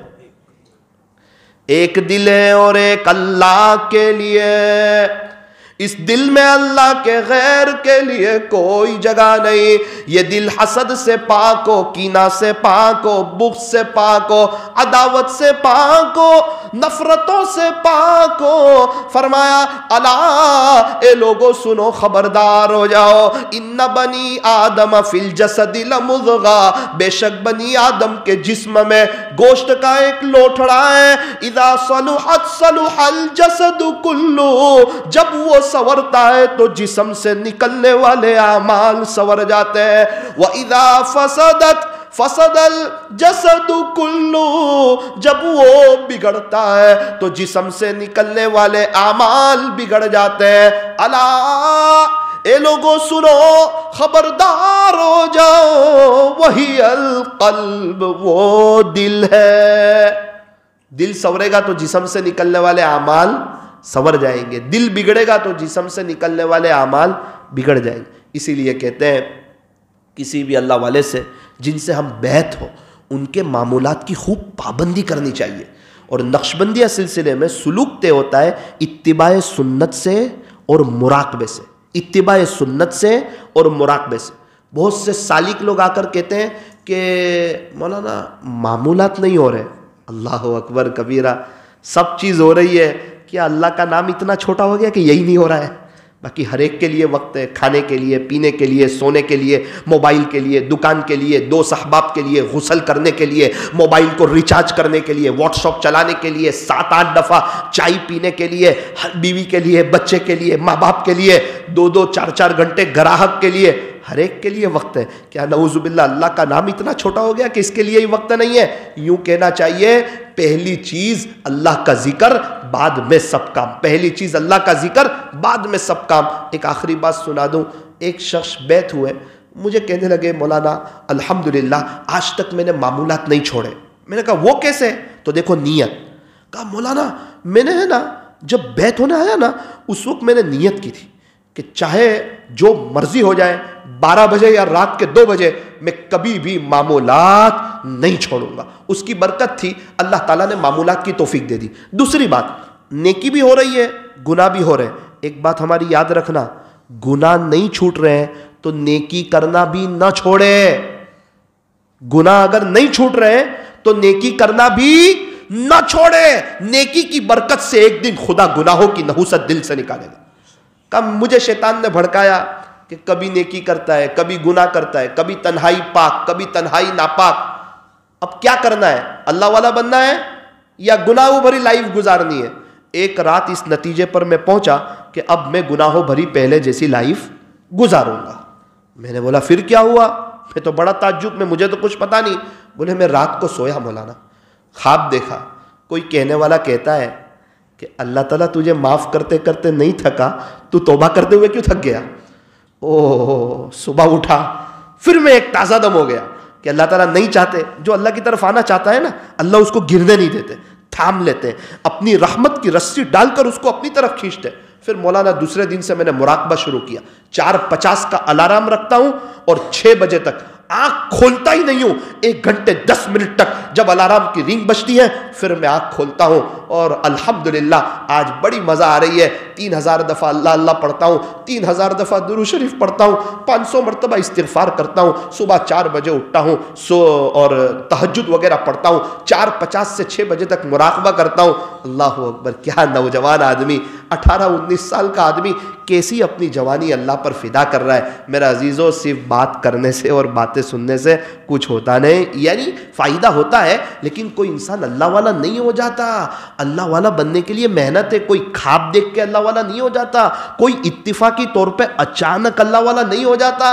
ایک دل ہے اور ایک اللہ کے لیے. اس دل میں اللہ کے غیر کے لیے کوئی جگہ نہیں. یہ دل حسد سے پاک ہو, کینہ سے پاک ہو, بغض سے پاک ہو, عداوت سے پاک ہو, نفرتوں سے پاک ہو. فرمایا الا اے لوگوں سنو, خبردار ہو جاؤ, ان بنی آدم فی الجسد لمضغہ, بے شک بنی آدم کے جسم میں گوشت کا ایک لوٹھڑا ہے. اذا صلحت صلح الجسد کلہ, جب وہ سورتا ہے تو جسم سے نکلنے والے اعمال سور جاتے ہیں. وَإِذَا فَسَدَتْ فَسَدَ الْجَسَدُ كُلُّهُ, جب وہ بگڑتا ہے تو جسم سے نکلنے والے اعمال بگڑ جاتے ہیں. الا اے لوگوں سنو, خبردار ہو جاؤ, وہی القلب, وہ دل ہے. دل سورے گا تو جسم سے نکلنے والے اعمال سور جائیں گے, دل بگڑے گا تو جسم سے نکلنے والے اعمال بگڑ جائیں گے. اسی لیے کہتے ہیں کسی بھی اللہ والے سے جن سے ہم بیعت ہو ان کے معمولات کی خوب پابندی کرنی چاہیے. اور نقشبندیہ سلسلے میں سلوک طے ہوتا ہے اتباع سنت سے اور مراقبے سے, اتباع سنت سے اور مراقبے سے. بہت سے سالک لوگ آ کر کہتے ہیں کہ مولانا معمولات نہیں ہو رہے. اللہ اکبر کبیرہ, سب چیز ہو رہی ہے, کیا اللہ کا نام اتنا چھوٹا ہو گیا کہ یہی نہیں ہو رہا ہے؟ باقی ہر ایک کے لیے وقت ہے, کھانے کے لیے, پینے کے لیے, سونے کے لیے, موبائل کے لیے, دکان کے لیے, دوست احباب کے لیے, غسل کرنے کے لیے, موبائل کو ریچارج کرنے کے لیے, واٹس ایپ چلانے کے لیے, 7-8 دفعہ چائے پینے کے لیے, بیوی کے لیے, بچے کے لیے, ماں باپ کے لیے, 2-2 4-4 گھنٹے گراہک کے لیے, ہر ایک کے لیے وقت ہے. کیا نعوذ باللہ اللہ کا نام اتنا چھوٹا ہو گیا کہ اس کے لیے ہی وقت نہیں ہے؟ یوں کہنا چاہیے پہلی چیز اللہ کا ذکر, بعد میں سب کام. پہلی چیز اللہ کا ذکر, بعد میں سب کام. ایک آخری بات سنا دوں. ایک شخص بیت ہوئے, مجھے کہنے لگے مولانا الحمدللہ آج تک میں نے معمولات نہیں چھوڑے. میں نے کہا وہ کیسے؟ تو دیکھو نیت. کہا مولانا میں نے ہے نا جب بیت ہونے آیا نا اس وقت میں نے نیت کی تھی کہ چاہے جو مرضی ہو جائے, 12 بجے یا رات کے 2 بجے, میں کبھی بھی معمولات نہیں چھوڑوں گا. اس کی برکت تھی, اللہ تعالیٰ نے معمولات کی توفیق دے دی. دوسری بات, نیکی بھی ہو رہی ہے, گناہ بھی ہو رہے ہیں. ایک بات ہماری یاد رکھنا, گناہ نہیں چھوٹ رہے ہیں تو نیکی کرنا بھی نہ چھوڑے. گناہ اگر نہیں چھوٹ رہے ہیں تو نیکی کرنا بھی نہ چھوڑے. نیکی کی برکت سے ایک دن خدا گناہوں کی نحوست دل سے نکالے گا. کب مجھے شیطان نے بھڑکایا کہ کبھی نیکی کرتا ہے, کبھی گناہ کرتا ہے, کبھی تنہائی پاک, کبھی تنہائی ناپاک. اب کیا کرنا ہے؟ اللہ والا بننا ہے یا گناہوں بھری لائف گزارنی ہے؟ ایک رات اس نتیجے پر میں پہنچا کہ اب میں گناہوں بھری پہلے جیسی لائف گزاروں گا. میں نے بولا پھر کیا ہوا؟ میں تو بڑا تعجب میں, مجھے تو کچھ پتا نہیں. بولے میں رات کو سویا مولانا, خواب دیکھا. کوئی کہنے والا کہتا ہے کہ اللہ تعالیٰ تجھے معاف کرتے کرتے نہیں تھکا, تو توبہ کرتے ہوئے کیوں تھک گیا؟ اوہ, صبح اٹھا, پھر میں ایک تازہ دم ہو گیا کہ اللہ تعالیٰ نہیں چاہتے, جو اللہ کی طرف آنا چاہتا ہے نا اللہ اس کو گرنے نہیں دیتے, تھام لیتے ہیں, اپنی رحمت کی رسی ڈال کر اس کو اپنی طرف کھینچتے. پھر مولانا دوسرے دن سے میں نے مراقبہ شروع کیا. 4:50 کا الارم رکھتا ہوں اور 6 بجے تک آنکھ کھولتا ہی نہیں ہوں. 1 گھنٹے 10 منٹ تک جب الارم کی رنگ بجتی ہے پھر میں آنکھ کھولتا ہوں. اور الحمدللہ آج بڑی مزہ آ رہی ہے. 3000 دفعہ اللہ اللہ پڑھتا ہوں, 3000 دفعہ درود شریف پڑھتا ہوں, 500 مرتبہ استغفار کرتا ہوں, صبح 4 بجے اٹھتا ہوں اور تہجد وغیرہ پڑھتا ہوں, 4:50 سے 6 بجے تک مراقبہ کرتا ہوں. اللہ اکبر, کیا نوجوان آدمی, 18-19 سال کا آدمی کیسی اپنی جوانی اللہ پر فدا کر رہا ہے. میرا عزیزو, صرف بات کرنے سے اور باتیں سننے سے کچھ ہوتا نہیں. یعنی فائدہ ہوتا ہے لیکن کوئی انسان اللہ والا نہیں ہو جاتا. اللہ والا بننے کے لیے محنت ہے. کوئی خواب دیکھ کے اللہ والا نہیں ہو جاتا, کوئی اتفاقی طور پہ اچانک اللہ والا نہیں ہو جاتا.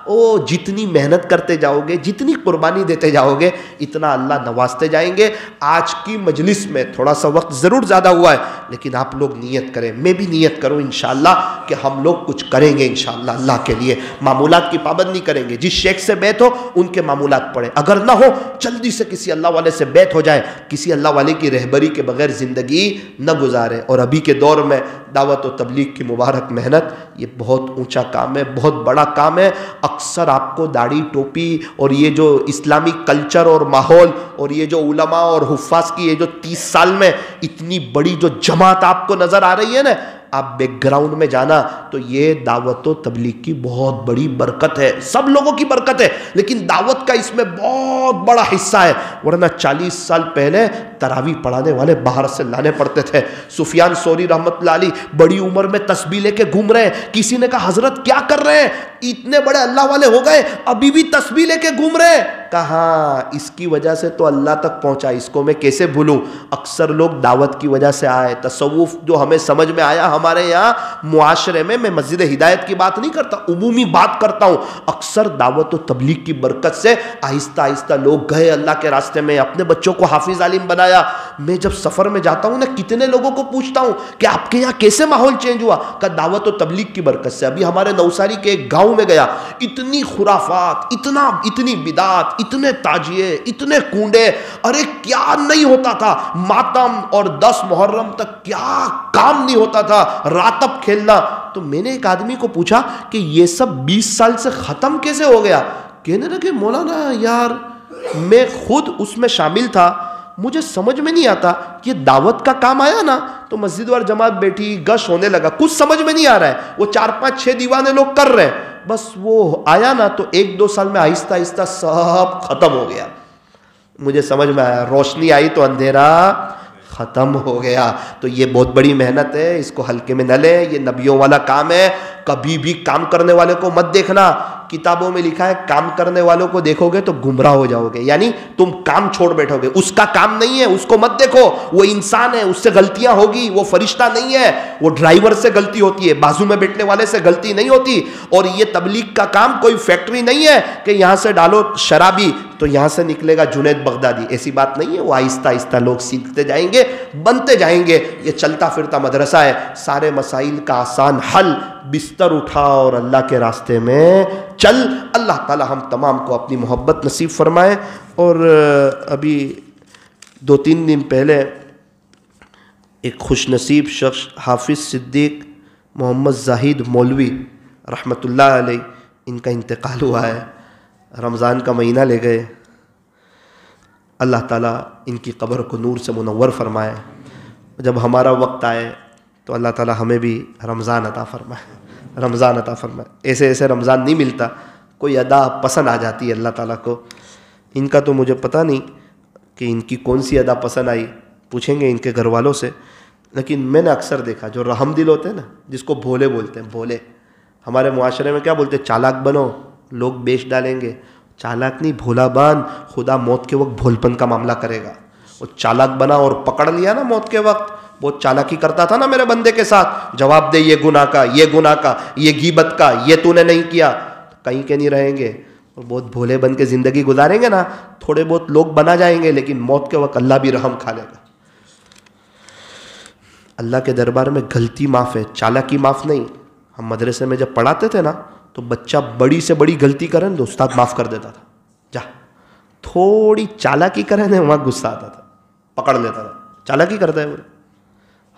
او جتنی محنت کرتے جاؤ گے, جتنی قربانی دیتے جاؤ گے, اتنا اللہ نوازتے جائیں گے. آج کی مجلس میں تھوڑا سا وقت ضرور زیادہ ہوا ہے لیکن آپ لوگ نیت کریں, میں بھی نیت کروں انشاءاللہ کہ ہم لوگ کچھ کریں گے انشاءاللہ اللہ کے لیے. معمولات کی پابندی کریں گے. جس شیخ سے بیعت ہو ان کے معمولات پڑھیں, اگر نہ ہو جلدی سے کسی اللہ والے سے بیعت ہو جائے. کسی اللہ والے کی رہبری کے بغیر زندگی نہ گزارے. اور ابھی کے دور میں دعوت و تبلیغ کی مبارک محنت یہ بہت اونچا کام ہے, بہت بڑا کام ہے. اکثر آپ کو داڑھی ٹوپی اور یہ جو اسلامی کلچر اور ماحول اور یہ جو علماء اور حفاظ کی یہ جو 30 سال میں اتنی بڑی جو جماعت آپ کو نظر آ رہی ہے نا, آپ بیک گراؤنڈ میں جانا تو یہ دعوت و تبلیغ کی بہت بڑی برکت ہے، سب لوگوں کی برکت ہے، لیکن دعوت کا اس میں بہت بڑا حصہ ہے، ورنہ 40 سال پہلے تراویح پڑھانے والے باہر سے لانے پڑتے تھے۔ سفیان ثوری رحمت اللہ علیہ بڑی عمر میں تسبیح لے کے گھوم رہے ہیں، کسی نے کہا حضرت کیا کر رہے ہیں، اتنے بڑے اللہ والے ہو گئے ابھی بھی تسبیح لے کے گھوم رہے ہیں؟ کہاں اس کی وجہ سے تو اللہ تک پہنچا، اس کو میں کیسے بھولوں؟ اکثر لوگ دعوت کی وجہ سے آئے، تصوف جو ہمیں سمجھ میں آیا ہمارے یہاں معاشرے میں مسجد ہدایت کی بات نہیں کرتا، عمومی بات کرتا ہوں، اکثر دعوت و تبلیغ کی برکت سے آہستہ آہستہ لوگ گئے اللہ کے راستے میں، اپنے بچوں کو حافظ عالم بنایا۔ میں جب سفر میں جاتا ہوں نا، کتنے لوگوں کو پوچھتا ہوں کہ آپ کے یہاں کیسے ماحول چینج ہوا، کہ دعوت و تبلیغ کی برکت سے۔ ابھی ہمارے نوساری کے ایک گاؤں میں گیا، اتنی خرافات، اتنی بدعات، اتنے تاجیے، اتنے کنڈے، ارے کیا نہیں ہوتا تھا، ماتم اور 10 محرم تک کیا کام نہیں ہوتا تھا، راتب کھیلنا۔ تو میں نے ایک آدمی کو پوچھا کہ یہ سب 20 سال سے ختم کیسے ہو گیا؟ کہنے لگے مولانا یار میں خود اس میں شامل تھا، مجھے سمجھ میں نہیں آتا، یہ دعوت کا کام آیا نا تو مسجد اور جماعت بیٹھی، گش ہونے لگا، کچھ سمجھ میں نہیں آ رہا ہے، وہ 4 5 6 دیوانے لوگ کر رہے ہیں، بس وہ آیا نا تو 1 2 سال میں آہستہ آہستہ سب ختم ہو گیا۔ مجھے سمجھ میں آیا، روشنی آئی تو اندھیرا ختم ہو گیا۔ تو یہ بہت بڑی محنت ہے، اس کو ہلکے میں نہ لیں، یہ نبیوں والا کام ہے۔ کبھی بھی کام کرنے والے کو مت دیکھنا، کتابوں میں لکھا ہے کام کرنے والوں کو دیکھو گے تو گمراہ ہو جاؤ گے، یعنی تم کام چھوڑ بیٹھو گے، اس کا کام نہیں ہے، اس کو مت دیکھو، وہ انسان ہے، اس سے غلطیاں ہوگی، وہ فرشتہ نہیں ہے، وہ ڈرائیور سے غلطی ہوتی ہے، بازو میں بیٹھنے والے سے غلطی نہیں ہوتی۔ اور یہ تبلیغ کا کام کوئی فیکٹری نہیں ہے کہ یہاں سے ڈالو شرابی تو یہاں سے نکلے گا جنید بغدادی، ایسی بات نہیں ہے، وہ آہستہ آہستہ لوگ سیکھتے جائیں گے، بنتے جائیں گے۔ یہ چلتا پھرتا مدرسہ ہے، سارے مسائل کا آسان حل، بستر اٹھا اور اللہ کے راستے میں چل۔ اللہ تعالی ہم تمام کو اپنی محبت نصیب فرمائے۔ اور ابھی 2-3 دن پہلے ایک خوش نصیب شخص حافظ صدیق محمد زاہد مولوی رحمۃ اللہ علیہ، ان کا انتقال ہوا ہے، رمضان کا مہینہ لے گئے۔ اللہ تعالیٰ ان کی قبر کو نور سے منور فرمائے۔ جب ہمارا وقت آئے تو اللہ تعالیٰ ہمیں بھی رمضان عطا فرمائے، رمضان عطا فرمائے۔ ایسے رمضان نہیں ملتا، کوئی ادا پسند آ جاتی ہے اللہ تعالیٰ کو۔ ان کا تو مجھے پتہ نہیں کہ ان کی کون سی ادا پسند آئی، پوچھیں گے ان کے گھر والوں سے، لیکن میں نے اکثر دیکھا جو رحم دل ہوتے ہیں نا، جس کو بھولے بولتے ہیں، بھولے، ہمارے معاشرے میں کیا بولتے ہیں، چالاک بنو لوگ بیچ ڈالیں گے۔ چالاک نہیں، بھولا بان، خدا موت کے وقت بھولپن کا معاملہ کرے گا۔ وہ چالاک بنا اور پکڑ لیا نا موت کے وقت، بہت چالاکی کرتا تھا نا میرے بندے کے ساتھ، جواب دے یہ گناہ کا، یہ گناہ کا، یہ غیبت کا، یہ تو نے نہیں کیا، کہیں کے نہیں رہیں گے، اور بہت بھولے بن کے زندگی گزاریں گے نا، تھوڑے بہت لوگ بنا جائیں گے، لیکن موت کے وقت اللہ بھی رحم کھا لے گا۔ اللہ کے دربار میں غلطی معاف ہے، چالاکی معاف نہیں۔ ہم مدرسے میں جب پڑھاتے تھے نا تو بچہ بڑی سے بڑی غلطی کرے تو استاد معاف کر دیتا تھا، جا تھوڑی چالاکی کرے نا وہاں غصہ آتا تھا، پکڑ لیتا تھا، چالاکی کرتا ہے وہ۔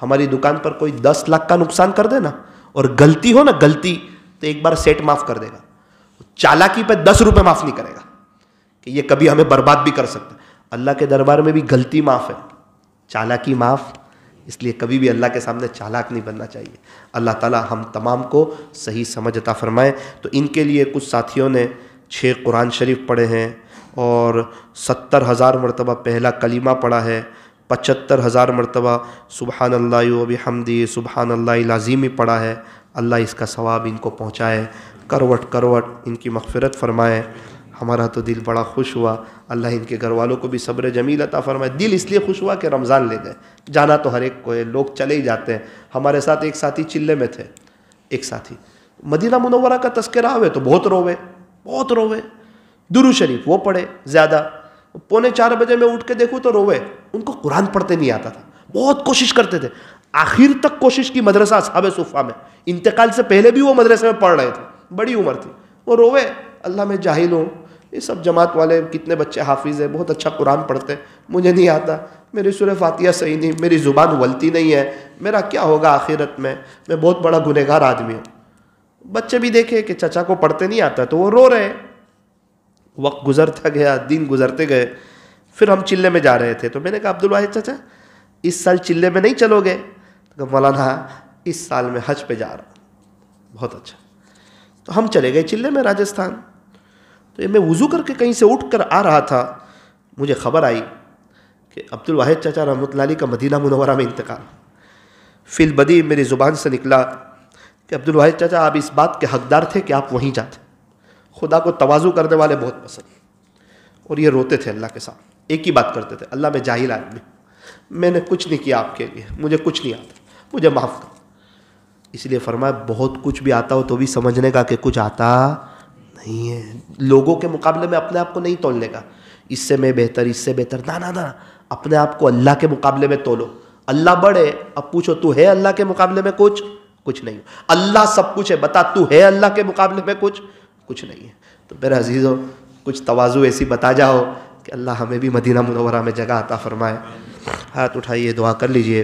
ہماری دکان پر کوئی 10 لاکھ کا نقصان کر دے نا اور غلطی ہو نا، غلطی تو ایک بار سیٹ معاف کر دے گا، چالاکی پہ 10 روپے معاف نہیں کرے گا کہ یہ کبھی ہمیں برباد بھی کر سکتا ہے۔ اللہ کے دربار میں بھی غلطی معاف ہے، چالاکی معاف، اس لیے کبھی بھی اللہ کے سامنے چالاک نہیں بننا چاہیے۔ اللہ تعالیٰ ہم تمام کو صحیح سمجھ عطا فرمائے۔ تو ان کے لیے کچھ ساتھیوں نے 6 قرآن شریف پڑھے ہیں اور 70,000 مرتبہ پہلا کلمہ پڑھا ہے، 75,000 مرتبہ سبحان اللہ و بحمدہ سبحان اللہ العظیم پڑھا ہے۔ اللہ اس کا ثواب ان کو پہنچائے، کروٹ کروٹ ان کی مغفرت فرمائے۔ ہمارا تو دل بڑا خوش ہوا، اللہ ان کے گھر والوں کو بھی صبر جمیل عطا فرمائے۔ دل اس لیے خوش ہوا کہ رمضان لے گئے، جانا تو ہر ایک کو ہے، لوگ چلے ہی جاتے ہیں۔ ہمارے ساتھ ایک ساتھی چلے میں تھے، ایک ساتھی مدینہ منورہ کا تذکرہ ہوئے تو بہت روئے، درود شریف وہ پڑھے زیادہ، 3:45 بجے میں اٹھ کے دیکھوں تو روئے، ان کو قرآن پڑھتے نہیں آتا تھا، بہت کوشش کرتے تھے، آخر تک کوشش کی مدرسہ اصحاب صفہ میں، انتقال سے پہلے بھی وہ مدرسے میں پڑھ رہے تھے، بڑی عمر تھی، وہ روئے، اللہ میں جاہل ہوں، یہ سب جماعت والے کتنے بچے حافظ ہیں، بہت اچھا قرآن پڑھتے ہیں، مجھے نہیں آتا، میری سورہ فاتحہ صحیح نہیں، میری زبان ولتی نہیں ہے، میرا کیا ہوگا آخرت میں بہت بڑا گنہگار آدمی ہوں۔ بچے بھی دیکھے کہ چچا کو پڑھتے نہیں آتا تو وہ رو رہے۔ وقت گزرتا گیا، دن گزرتے گئے، پھر ہم چلے میں جا رہے تھے تو میں نے کہا عبدالواحد چچا اس سال چلے میں نہیں چلو گے؟ تو کہا مولانا اس سال میں حج پہ جا رہا ہوں۔ بہت اچھا۔ تو ہم چلے گئے چلے میں راجستھان۔ تو میں وضو کر کے کہیں سے اٹھ کر آ رہا تھا، مجھے خبر آئی کہ عبدالواحد چاچا رحمۃ اللہ علیہ کا مدینہ منورہ میں انتقال۔ فی البدیہہ میری زبان سے نکلا کہ عبدالواحد چاچا آپ اس بات کے حقدار تھے کہ آپ وہیں جاتے۔ خدا کو تواضع کرنے والے بہت پسند، اور یہ روتے تھے اللہ کے سامنے، ایک ہی بات کرتے تھے، اللہ میں جاہل آدمی، میں نے کچھ نہیں کیا آپ کے لیے، مجھے کچھ نہیں آتا، مجھے معاف کر۔ اس لیے فرمایا بہت کچھ بھی آتا ہو تو بھی سمجھنے کا کہ کچھ آتا نہیں ہے، لوگوں کے مقابلے میں اپنے آپ کو نہیں تولنے کا، اس سے میں بہتر، اس سے بہتر، نہ، اپنے آپ کو اللہ کے مقابلے میں تولو۔ اللہ بڑے، اب پوچھو تو ہے اللہ کے مقابلے میں کچھ نہیں، اللہ سب کچھ ہے، بتا تو ہے اللہ کے مقابلے میں کچھ نہیں ہے۔ تو میرے عزیزو کچھ تواضع ایسی بتا جاؤ کہ اللہ ہمیں بھی مدینہ منورہ میں جگہ عطا فرمائے۔ ہاتھ اٹھائیے، دعا کر لیجئے۔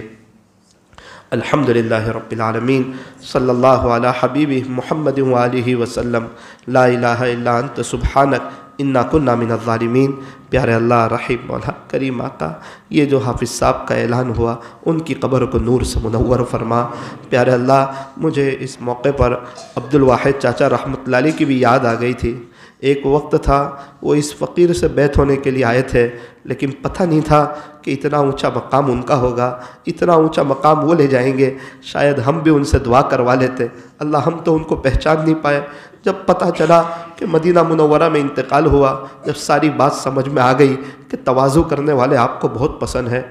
الحمدللہ رب العالمین، صلی اللہ علی حبیبہ محمد وآلہ وسلم، لا الہ الا انت سبحانک انا کنا من الظالمین۔ پیارے اللہ، رحیم مولا، کریم آقا، یہ جو حافظ صاحب کا اعلان ہوا ان کی قبر کو نور سے منور فرما۔ پیارے اللہ، مجھے اس موقع پر عبدالواحد چاچا رحمۃ اللہ علیہ کی بھی یاد آ گئی تھی۔ ایک وقت تھا وہ اس فقیر سے بیعت ہونے کے لیے آئے تھے، لیکن پتہ نہیں تھا کہ اتنا اونچا مقام ان کا ہوگا، اتنا اونچا مقام وہ لے جائیں گے۔ شاید ہم بھی ان سے دعا کروا لیتے، اللہ ہم تو ان کو پہچان نہیں پائے۔ جب پتہ چلا کہ مدینہ منورہ میں انتقال ہوا، جب ساری بات سمجھ میں آ گئی کہ تواضع کرنے والے آپ کو بہت پسند ہیں،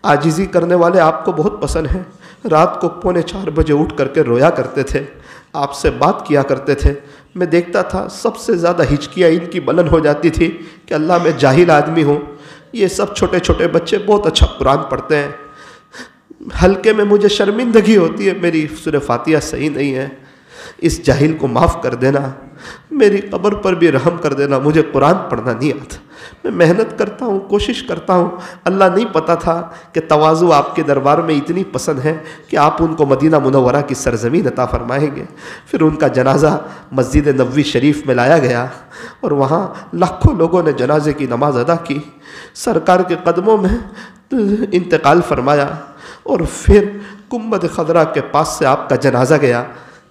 عاجزی کرنے والے آپ کو بہت پسند ہیں، رات کو 3:45 بجے اٹھ کر کے رویا کرتے تھے، آپ سے بات کیا کرتے تھے۔ میں دیکھتا تھا سب سے زیادہ ہچکیاں ان کی بلند ہو جاتی تھی کہ اللہ میں جاہل آدمی ہوں، یہ سب چھوٹے چھوٹے بچے بہت اچھا قرآن پڑھتے ہیں، ہلکے میں مجھے شرمندگی ہوتی ہے، میری سورہ فاتحہ صحیح نہیں ہے، اس جاہل کو معاف کر دینا، میری قبر پر بھی رحم کر دینا، مجھے قرآن پڑھنا نہیں آتا۔ میں محنت کرتا ہوں، کوشش کرتا ہوں، اللہ نہیں پتا تھا کہ تواضع آپ کے دربار میں اتنی پسند ہے کہ آپ ان کو مدینہ منورہ کی سرزمین عطا فرمائیں گے۔ پھر ان کا جنازہ مسجد نبوی شریف میں لایا گیا اور وہاں لاکھوں لوگوں نے جنازے کی نماز ادا کی، سرکار کے قدموں میں انتقال فرمایا، اور پھر گنبد خضرا کے پاس سے آپ کا جنازہ گیا۔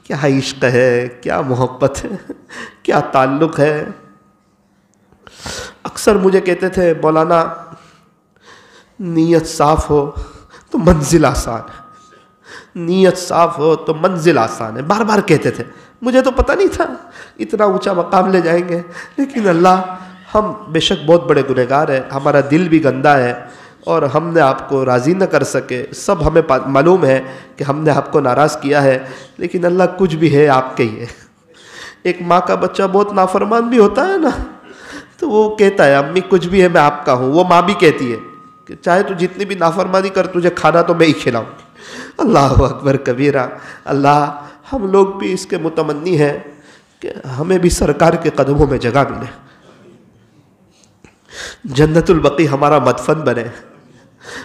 کیا عشق ہے، کیا محبت ہے، کیا تعلق ہے۔ اکثر مجھے کہتے تھے مولانا نیت صاف ہو تو منزل آسان ہے، نیت صاف ہو تو منزل آسان ہے، بار بار کہتے تھے۔ مجھے تو پتہ نہیں تھا اتنا اونچا مقام لے جائیں گے، لیکن اللہ، ہم بے شک بہت بڑے گنہگار ہیں، ہمارا دل بھی گندا ہے، اور ہم نے آپ کو راضی نہ کر سکے، سب ہمیں معلوم ہے کہ ہم نے آپ کو ناراض کیا ہے، لیکن اللہ کچھ بھی ہے آپ کے ہی ہے۔ ایک ماں کا بچہ بہت نافرمان بھی ہوتا ہے نا، تو وہ کہتا ہے امی کچھ بھی ہے میں آپ کا ہوں، وہ ماں بھی کہتی ہے کہ چاہے تو جتنی بھی نافرمانی کر، تجھے کھانا تو میں ہی کھلاؤں گی۔ اللہ اکبر کبیرہ۔ اللہ، ہم لوگ بھی اس کے متمنی ہیں کہ ہمیں بھی سرکار کے قدموں میں جگہ ملے، جنت البقیع ہمارا مدفن بنے،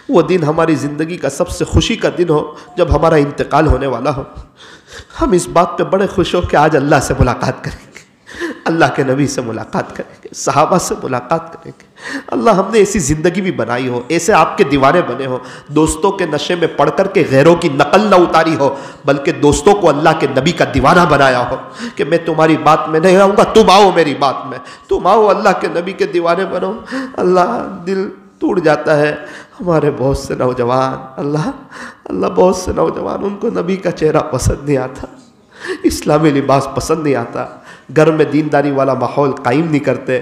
وہ دن ہماری زندگی کا سب سے خوشی کا دن ہو جب ہمارا انتقال ہونے والا ہو۔ ہم اس بات پہ بڑے خوش ہو کہ آج اللہ سے ملاقات کریں گے، اللہ کے نبی سے ملاقات کریں گے، صحابہ سے ملاقات کریں گے۔ اللہ، ہم نے ایسی زندگی بھی بنائی ہو، ایسے آپ کے دیوانے بنے ہو، دوستوں کے نشے میں پڑھ کر کے غیروں کی نقل نہ اتاری ہو، بلکہ دوستوں کو اللہ کے نبی کا دیوانہ بنایا ہو کہ میں تمہاری بات میں نہیں آؤں گا، تم آؤ میری بات میں، تم آؤ، اللہ کے نبی کے دیوانے بنو۔ اللہ، دل ٹوٹ جاتا ہے، ہمارے بہت سے نوجوان، اللہ بہت سے نوجوان، ان کو نبی کا چہرہ پسند نہیں آتا، اسلامی لباس پسند نہیں آتا، گھر میں دینداری والا ماحول قائم نہیں کرتے،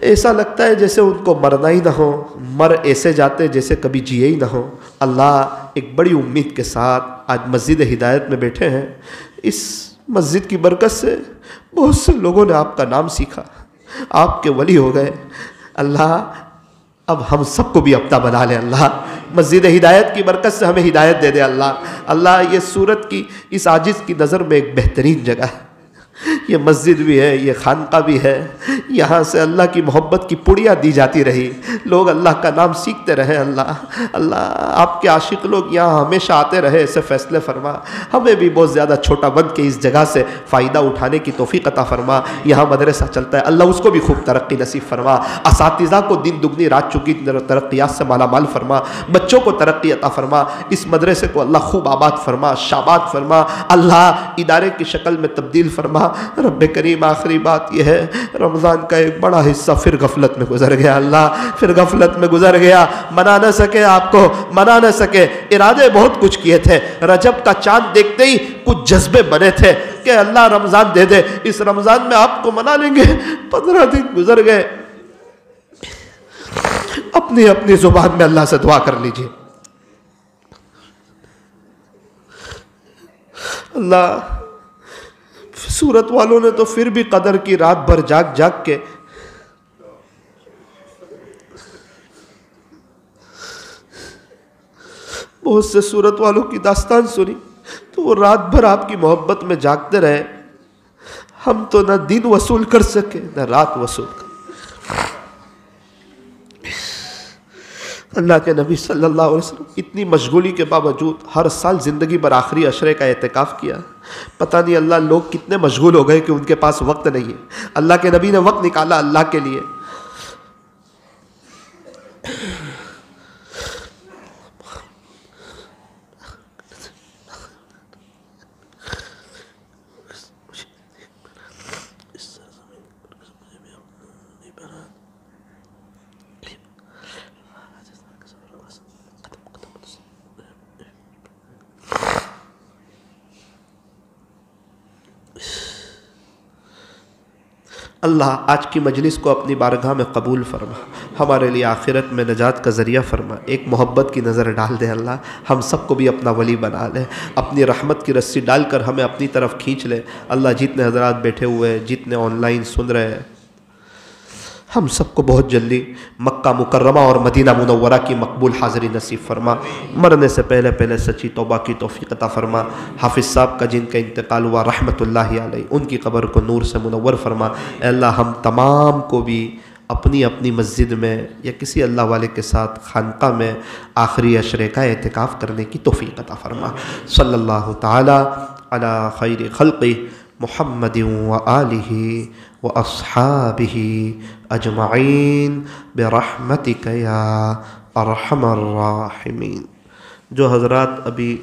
ایسا لگتا ہے جیسے ان کو مرنا ہی نہ ہو، مر ایسے جاتے جیسے کبھی جیے ہی نہ ہو۔ اللہ، ایک بڑی امید کے ساتھ آج مسجد ہدایت میں بیٹھے ہیں، اس مسجد کی برکت سے بہت سے لوگوں نے آپ کا نام سیکھا، آپ کے ولی ہو گئے۔ اللہ، اب ہم سب کو بھی اپنا بنا لے، اللہ مسجد ہدایت کی برکت سے ہمیں ہدایت دے دے۔ اللہ، یہ سورت کی اس عاجز کی نظر میں ایک بہترین جگہ ہے، یہ مسجد بھی ہے، یہ خانقاہ بھی ہے، یہاں سے اللہ کی محبت کی پڑیاں دی جاتی رہی، لوگ اللہ کا نام سیکھتے رہے۔ اللہ آپ کے عاشق لوگ یہاں ہمیشہ آتے رہے، ایسے فیصلے فرما۔ ہمیں بھی بہت زیادہ چھوٹا بن کے اس جگہ سے فائدہ اٹھانے کی توفیق عطا فرما۔ یہاں مدرسہ چلتا ہے، اللہ اس کو بھی خوب ترقی نصیب فرما۔ اساتذہ کو دن دگنی رات چگنی ترقیات سے مالا مال فرما، بچوں کو ترقی عطا فرما، اس مدرسے کو اللہ خوب آباد فرما، شاباد فرما، اللہ ادارے کی شکل میں تبدیل فرما۔ رب کریم آخری بات یہ ہے، رمضان کا ایک بڑا حصہ پھر غفلت میں گزر گیا، اللہ پھر غفلت میں گزر گیا، منا نہ سکے آپ کو، منا نہ سکے۔ ارادے بہت کچھ کیے تھے، رجب کا چاند دیکھتے ہی کچھ جذبے بنے تھے کہ اللہ رمضان دے دے، اس رمضان میں آپ کو منا لیں گے۔ 15 دن گزر گئے، اپنی اپنی زبان میں اللہ سے دعا کر لیجئے۔ اللہ سورت والوں نے تو پھر بھی قدر کی رات بھر جاگ جاگ کے بہت سے سورت والوں کی داستان سنی، تو وہ رات بھر آپ کی محبت میں جاگتے رہے۔ ہم تو نہ دن وصول کر سکے نہ رات وصول کر۔ اللہ کے نبی صلی اللہ علیہ وسلم اتنی مشغولی کے باوجود ہر سال زندگی بھر آخری عشرے کا اعتکاف کیا۔ پتہ نہیں اللہ لوگ کتنے مشغول ہو گئے کہ ان کے پاس وقت نہیں ہے۔ اللہ کے نبی نے وقت نکالا اللہ کے لیے۔ اللہ آج کی مجلس کو اپنی بارگاہ میں قبول فرما، ہمارے لیے آخرت میں نجات کا ذریعہ فرما۔ ایک محبت کی نظر ڈال دے اللہ، ہم سب کو بھی اپنا ولی بنا لے، اپنی رحمت کی رسی ڈال کر ہمیں اپنی طرف کھینچ لے۔ اللہ جتنے حضرات بیٹھے ہوئے ہیں، جتنے آن لائن سن رہے ہیں، ہم سب کو بہت جلدی مکہ مکرمہ اور مدینہ منورہ کی مقبول حاضری نصیب فرما۔ مرنے سے پہلے پہلے سچی توبہ کی توفیق عطا فرما۔ حافظ صاحب کا جن کا انتقال ہوا رحمت اللہ علیہ، ان کی قبر کو نور سے منور فرما۔ اے اللہ ہم تمام کو بھی اپنی اپنی مسجد میں یا کسی اللہ والے کے ساتھ خانقاہ میں آخری عشرے کا اعتکاف کرنے کی توفیق عطا فرما۔ صلی اللہ تعالی علی خیر خلقہ محمد وآلہ واصحابہ اجمعین برحمتک یا ارحم الراحمین۔ جو حضرات ابھی